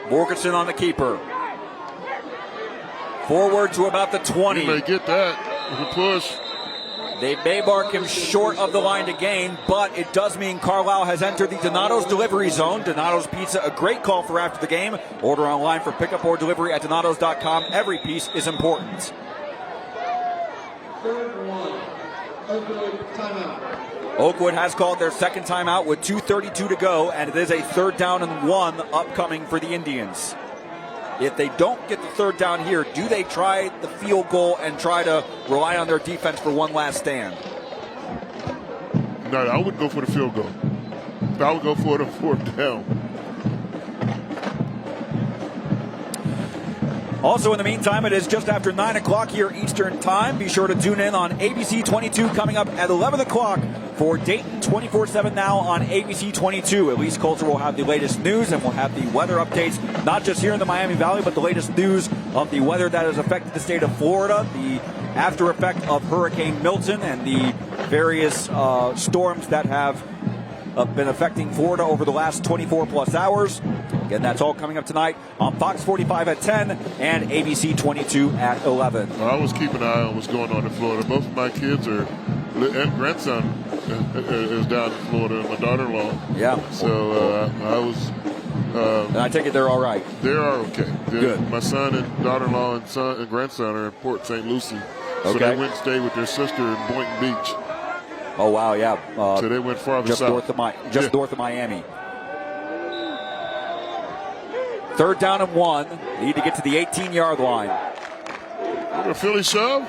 Morgerson on the keeper. Forward to about the 20. You may get that with a push. They may mark him short of the line to gain, but it does mean Carlisle has entered the Donato's delivery zone. Donato's Pizza, a great call for after the game. Order online for pickup or delivery at donatos.com. Every piece is important. Oakwood has called their second timeout with 2:32 to go, and it is a 3rd down and 1 upcoming for the Indians. If they don't get the 3rd down here, do they try the field goal and try to rely on their defense for one last stand? No, I wouldn't go for the field goal. I would go for the 4th down. Also, in the meantime, it is just after 9 o'clock here Eastern Time. Be sure to tune in on ABC 22 coming up at 11 o'clock for Dayton 24/7 now on ABC 22. Elise Coulter will have the latest news and we'll have the weather updates, not just here in the Miami Valley, but the latest news of the weather that has affected the state of Florida, the after effect of Hurricane Milton, and the various storms that have been affecting Florida over the last 24 plus hours. Again, that's all coming up tonight on Fox 45 at 10 and ABC 22 at 11. Well, I was keeping an eye on what's going on in Florida. Both of my kids and grandson is down in Florida, and my daughter-in-law. Yeah. So I was. And I take it they're all right. They are okay. Good. My son and daughter-in-law and son and grandson are in Port St. Lucie. So Okay. they went and stayed with their sister in Boynton Beach. Oh, wow, yeah. So they went farther just south. North of Miami. Third down and 1. Need to get to the 18-yard line. A Philly shove.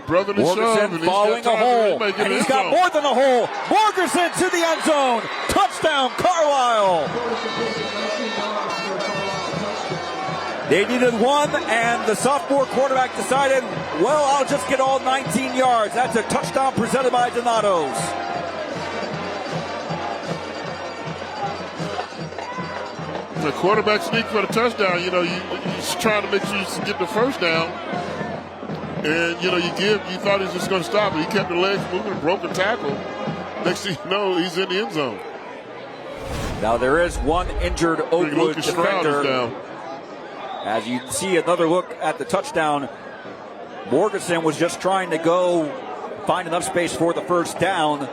Brotherly shove. Morgerson following a hole. And he's got more than a hole. Morgerson to the end zone. Touchdown, Carlisle. They needed one, and the sophomore quarterback decided, well, I'll just get all 19 yards. That's a touchdown presented by Donatos. The quarterback sneak for the touchdown. You know, you're trying to make sure you get the first down. And, you know, you thought he was just going to stop, but he kept the legs moving, broke the tackle. Next thing you know, he's in the end zone. Now there is one injured Oakwood defender. Down. As you see another look at the touchdown, Morgerson was just trying to go find enough space for the first down,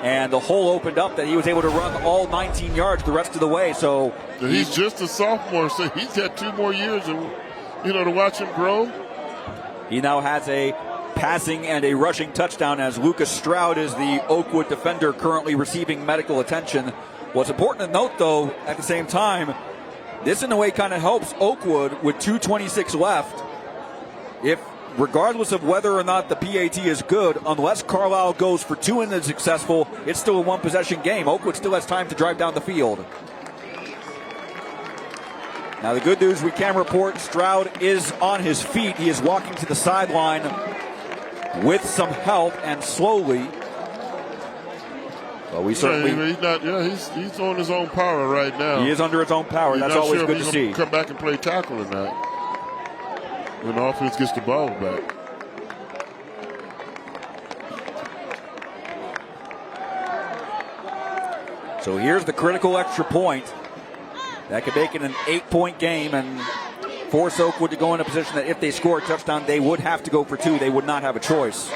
and the hole opened up that he was able to run all 19 yards the rest of the way. So he's just a sophomore, so he's got 2 more years, to watch him grow. He now has a passing and a rushing touchdown as Lucas Stroud is the Oakwood defender currently receiving medical attention. What's important to note, though, at the same time, this in a way kind of helps Oakwood with 2:26 left. If, regardless of whether or not the PAT is good, unless Carlisle goes for 2 and is successful, it's still a 1-possession game. Oakwood still has time to drive down the field. Now the good news we can report, Stroud is on his feet. He is walking to the sideline with some help and slowly. Well, we certainly. He's on his own power right now. He is under his own power. That's always good to see. Come back and play tackle or not. When the offense gets the ball back. So here's the critical extra point. That could make it an 8-point game and force Oakwood to go in a position that if they score a touchdown, they would have to go for 2. They would not have a choice.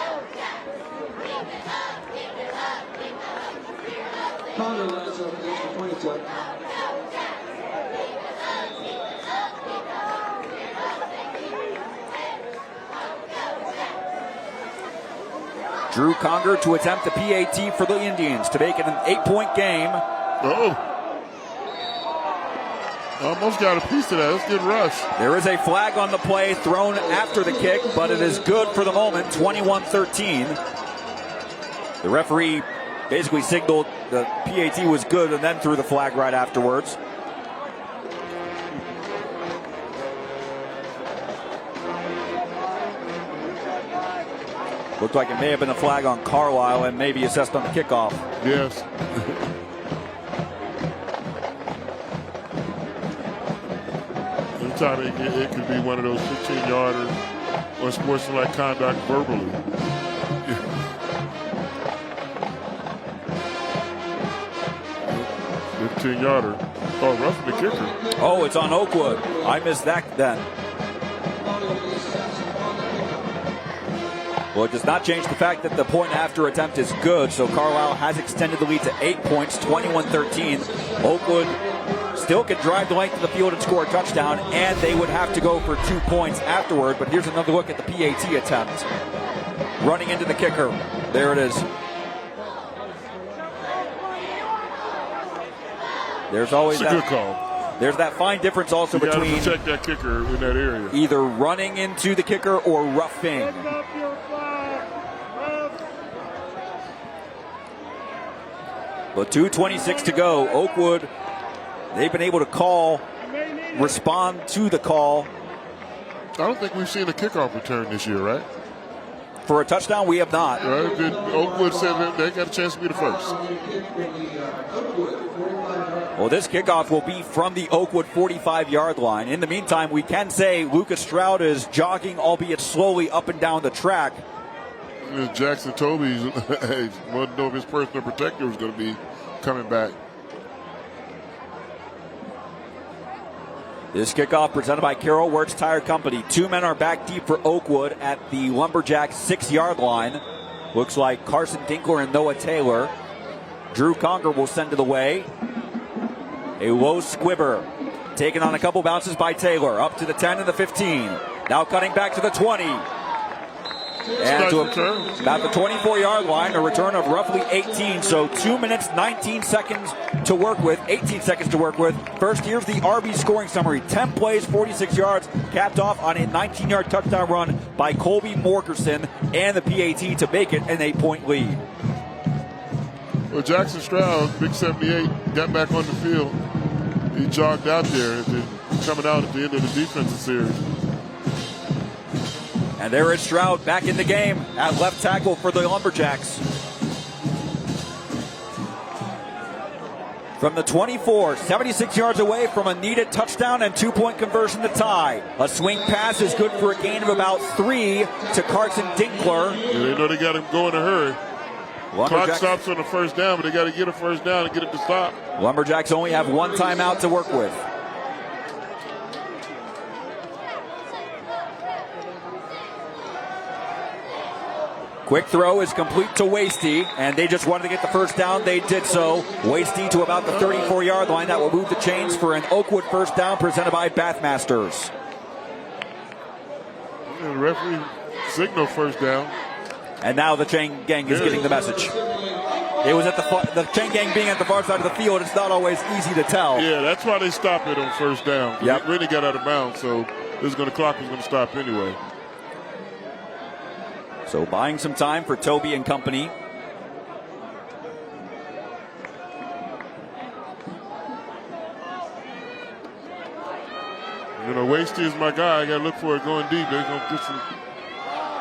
Drew Conger to attempt the PAT for the Indians to make it an 8-point game. Oh. Almost got a piece of that. Let's get rushed. There is a flag on the play thrown after the kick, but it is good for the moment, 21-13. The referee basically signaled the PAT was good and then threw the flag right afterwards. Looked like it may have been a flag on Carlisle and maybe assessed on the kickoff. Yes. Anytime it could be one of those 15-yarder or sportsmanlike conduct verbally. 15-yarder. Oh, roughing the kicker. Oh, it's on Oakwood. I missed that then. Well, it does not change the fact that the point after attempt is good, so Carlisle has extended the lead to 8 points, 21-13. Oakwood still can drive the length of the field and score a touchdown, and they would have to go for 2 points afterward. But here's another look at the PAT attempt. Running into the kicker. There it is. There's always That's a good call. There's that fine difference also you between protect that kicker in that area. Either running into the kicker or roughing. But 2:26 to go. Oakwood, they've been able to respond to the call. I don't think we've seen a kickoff return this year, right? For a touchdown, we have not. Right. Oakwood said they got a chance to be the first. Well, this kickoff will be from the Oakwood 45-yard line. In the meantime, we can say Lucas Stroud is jogging, albeit slowly, up and down the track. Jackson Toby's wanted to know if his personal protector was going to be coming back. This kickoff presented by Carroll Works Tire Company. 2 men are back deep for Oakwood at the Lumberjacks 6-yard line. Looks like Carson Dinkler and Noah Taylor. Drew Conger will send to the way. A low squibber. Taken on a couple bounces by Taylor. Up to the 10 and the 15. Now cutting back to the 20. And to about the 24-yard line, a return of roughly 18. So 2 minutes, 19 seconds to work with, 18 seconds to work with. First, here's the RB scoring summary. 10 plays, 46 yards, capped off on a 19-yard touchdown run by Colby Morgerson and the PAT to make it an 8-point lead. Well, Jackson Stroud, big 78, got back on the field. He jogged out there, coming out at the end of the defensive series. And there is Stroud back in the game at left tackle for the Lumberjacks. From the 24, 76 yards away from a needed touchdown and 2-point conversion to tie. A swing pass is good for a gain of about 3 to Carson Dinkler. Yeah, they know they got him go in a hurry. Clock stops on the first down, but they got to get a first down and get it to stop. Lumberjacks only have 1 timeout to work with. Quick throw is complete to Wasty, and they just wanted to get the first down. They did so. Wasty to about the 34-yard line. That will move the chains for an Oakwood first down presented by Bathmasters. Yeah, the referee signal first down. And now the chain gang is getting the message. It was at the chain gang being at the far side of the field. It's not always easy to tell. Yeah, that's why they stopped it on first down. Yep. It really got out of bounds, so the clock was going to stop anyway. So buying some time for Toby and company. You know, Wasty is my guy. I got to look for it going deep. They're going to get some.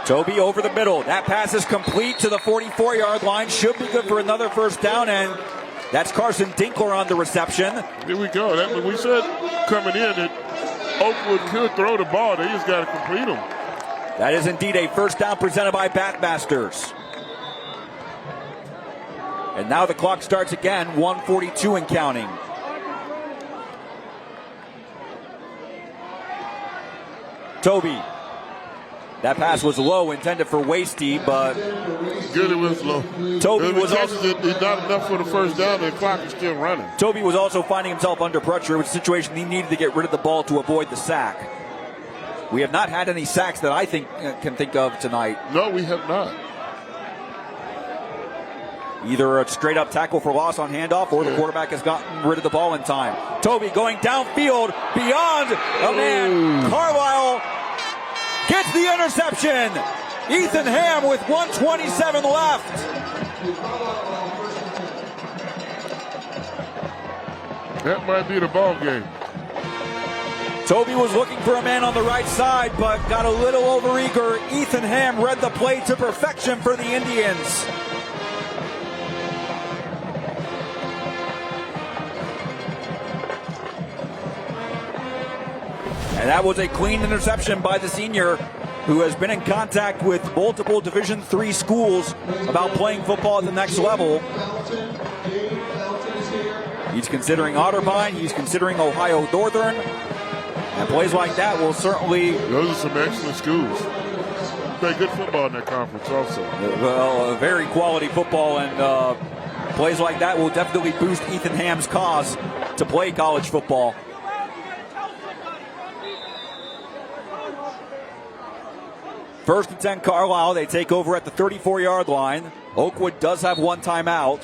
Toby over the middle. That pass is complete to the 44-yard line. Should be good for another first down, and that's Carson Dinkler on the reception. Here we go. We said coming in that Oakwood could throw the ball. They just got to complete them. That is indeed a first down presented by Bathmasters. And now the clock starts again, 1:42 and counting. Toby. That pass was low, intended for Wasty, but good, it was low. Toby was also it's not enough for the first down. The clock is still running. Toby was also finding himself under pressure. It was a situation he needed to get rid of the ball to avoid the sack. We have not had any sacks that I can think of tonight. No, we have not. Either a straight-up tackle for loss on handoff, or the quarterback has gotten rid of the ball in time. Toby going downfield beyond a man. Carlisle gets the interception. Ethan Ham with 1:27 left. That might be the ball game. Toby was looking for a man on the right side, but got a little overeager. Ethan Ham read the play to perfection for the Indians. And that was a clean interception by the senior, who has been in contact with multiple Division III schools about playing football at the next level. He's considering Otterbein. He's considering Ohio Northern. And plays like that will certainly... Those are some excellent schools. Play good football in that conference also. Well, very quality football, and plays like that will definitely boost Ethan Ham's cause to play college football. First and 10 Carlisle. They take over at the 34-yard line. Oakwood does have 1 timeout.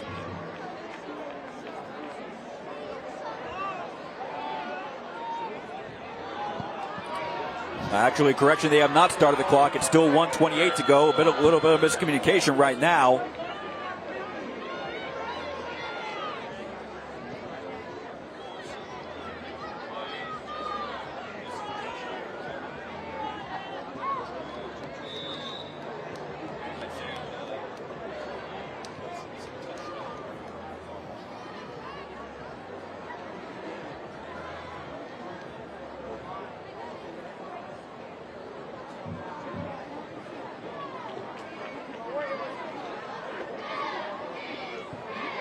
Actually, correction, they have not started the clock. It's still 1:28 to go. A little bit of miscommunication right now.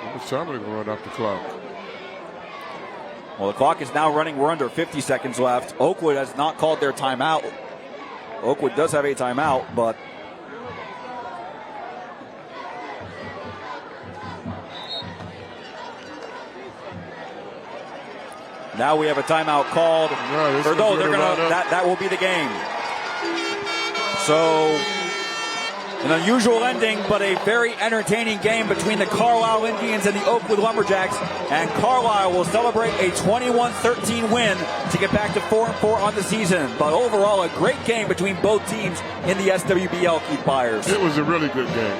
How much time are they going to run off the clock? Well, the clock is now running. We're under 50 seconds left. Oakwood has not called their timeout. Oakwood does have a timeout, but now we have a timeout called. Or no, they're gonna. That will be the game. So, an unusual ending, but a very entertaining game between the Carlisle Indians and the Oakwood Lumberjacks. And Carlisle will celebrate a 21-13 win to get back to 4-4 on the season. But overall, a great game between both teams in the SWBL, Keith Byars. It was a really good game.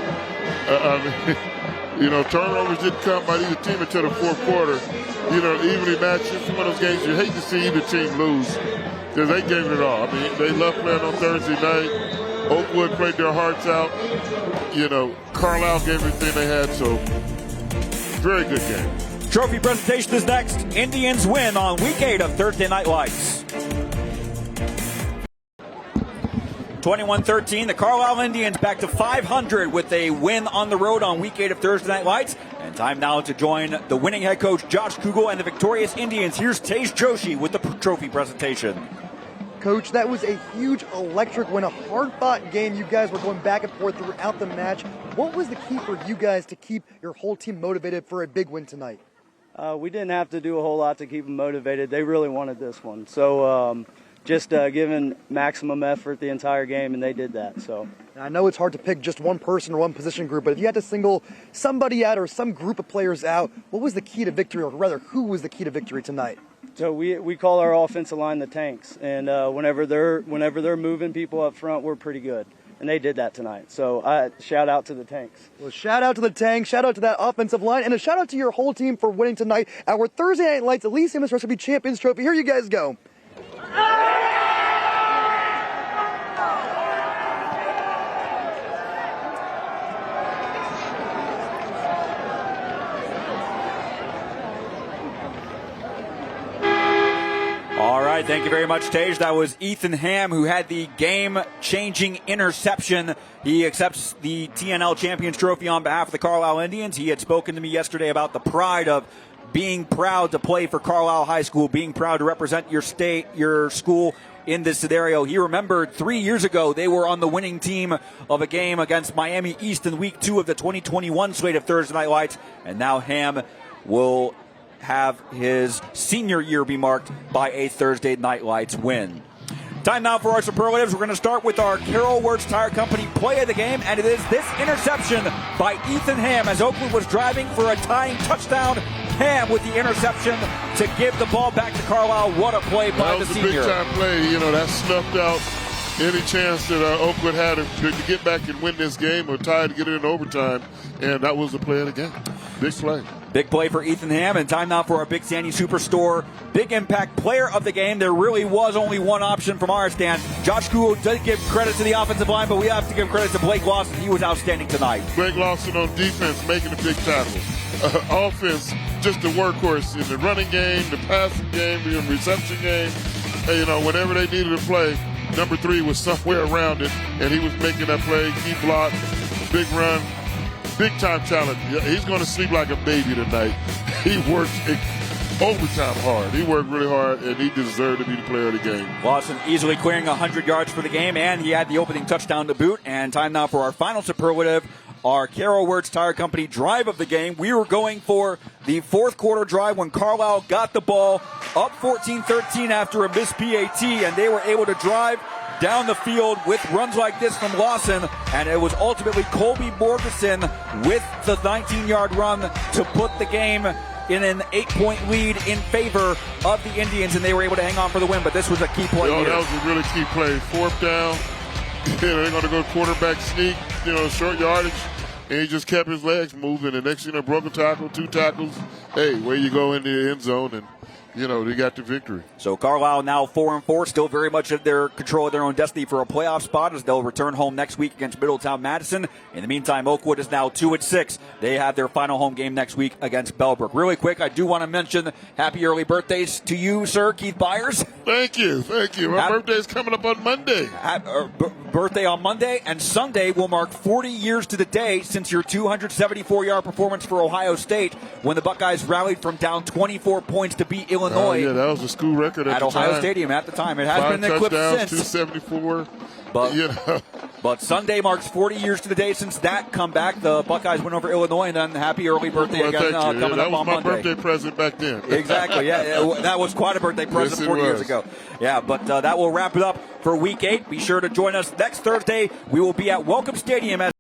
Turnovers didn't come by either team until the fourth quarter. Evenly matched. It's one of those games you hate to see either team lose because they gave it all. I mean, they loved playing on Thursday night. Oakwood played their hearts out. Carlisle gave everything they had, so very good game. Trophy presentation is next. Indians win on week 8 of Thursday Night Lights. 21-13, the Carlisle Indians back to 500 with a win on the road on week 8 of Thursday Night Lights. And time now to join the winning head coach Josh Kugel and the victorious Indians. Here's Tej Joshi with the trophy presentation. Coach, that was a huge electric win, a hard-fought game. You guys were going back and forth throughout the match. What was the key for you guys to keep your whole team motivated for a big win tonight? We didn't have to do a whole lot to keep them motivated. They really wanted this one. So just giving maximum effort the entire game, and they did that. So I know it's hard to pick just one person or one position group, but if you had to single somebody out or some group of players out, what was the key to victory, or rather, who was the key to victory tonight? So we call our offensive line the tanks, and whenever they're moving people up front, we're pretty good, and they did that tonight. So shout out to the tanks. Well, shout out to the tanks, shout out to that offensive line, and a shout out to your whole team for winning tonight. Our Thursday Night Lights Elite Famous Recipe Champions Trophy. Here you guys go. All right, thank you very much, Tej. That was Ethan Ham who had the game-changing interception. He accepts the TNL Champions Trophy on behalf of the Carlisle Indians. He had spoken to me yesterday about the pride of being proud to play for Carlisle High School, being proud to represent your state, your school in this scenario. He remembered 3 years ago they were on the winning team of a game against Miami East in week 2 of the 2021 slate of Thursday Night Lights, and now Ham will have his senior year be marked by a Thursday Night Lights win. Time now for our superlatives. We're going to start with our Carroll Words Tire Company play of the game, and it is this interception by Ethan Ham as Oakwood was driving for a tying touchdown. Ham with the interception to give the ball back to Carlisle. What a play by the senior. That was a big-time play. That snuffed out any chance that Oakwood had to get back and win this game or tie to get it in overtime, and that was the play of the game. Big play. Big play for Ethan Ham, and time now for our Big Sandy Superstore Big Impact Player of the Game. There really was only one option from our stand. Josh Kugel did give credit to the offensive line, but we have to give credit to Blake Lawson. He was outstanding tonight. Blake Lawson on defense making a big tackle. Offense, just the workhorse in the running game, the passing game, the reception game. Whenever they needed a play, number 3 was somewhere around it, and he was making that play. Key block, big run. Big-time challenge. He's going to sleep like a baby tonight. He worked overtime hard. He worked really hard, and he deserved to be the player of the game. Lawson easily clearing 100 yards for the game, and he had the opening touchdown to boot. And time now for our final superlative, our Carroll Words Tire Company drive of the game. We were going for the fourth quarter drive when Carlisle got the ball up 14-13 after a missed PAT, and they were able to drive down the field with runs like this from Lawson, and it was ultimately Colby Borgeson with the 19-yard run to put the game in an 8-point lead in favor of the Indians, and they were able to hang on for the win, but this was a key play here. That was a really key play. Fourth down, they're going to go quarterback sneak, short yardage, and he just kept his legs moving, and next broken tackle, 2 tackles. Hey, where you go in the end zone, and they got the victory. So Carlisle now 4-4, still very much in their control of their own destiny for a playoff spot as they'll return home next week against Middletown Madison. In the meantime, Oakwood is now 2-6. They have their final home game next week against Bellbrook. Really quick, I do want to mention happy early birthdays to you, sir, Keith Byars. Thank you. My birthday is coming up on Monday. Birthday on Monday, and Sunday will mark 40 years to the day since your 274-yard performance for Ohio State when the Buckeyes rallied from down 24 points to beat Illinois. Yeah, that was a school record at the Ohio time. Stadium at the time. It has 5 been eclipsed touchdowns, since. 274. But, but Sunday marks 40 years to the day since that comeback. The Buckeyes went over Illinois, and then happy early birthday again coming that up was on my Monday. birthday present back then. Exactly, yeah. That was quite a birthday present Yes, it 40 years was. ago. Yeah, but that will wrap it up for Week 8. Be sure to join us next Thursday. We will be at Welcome Stadium as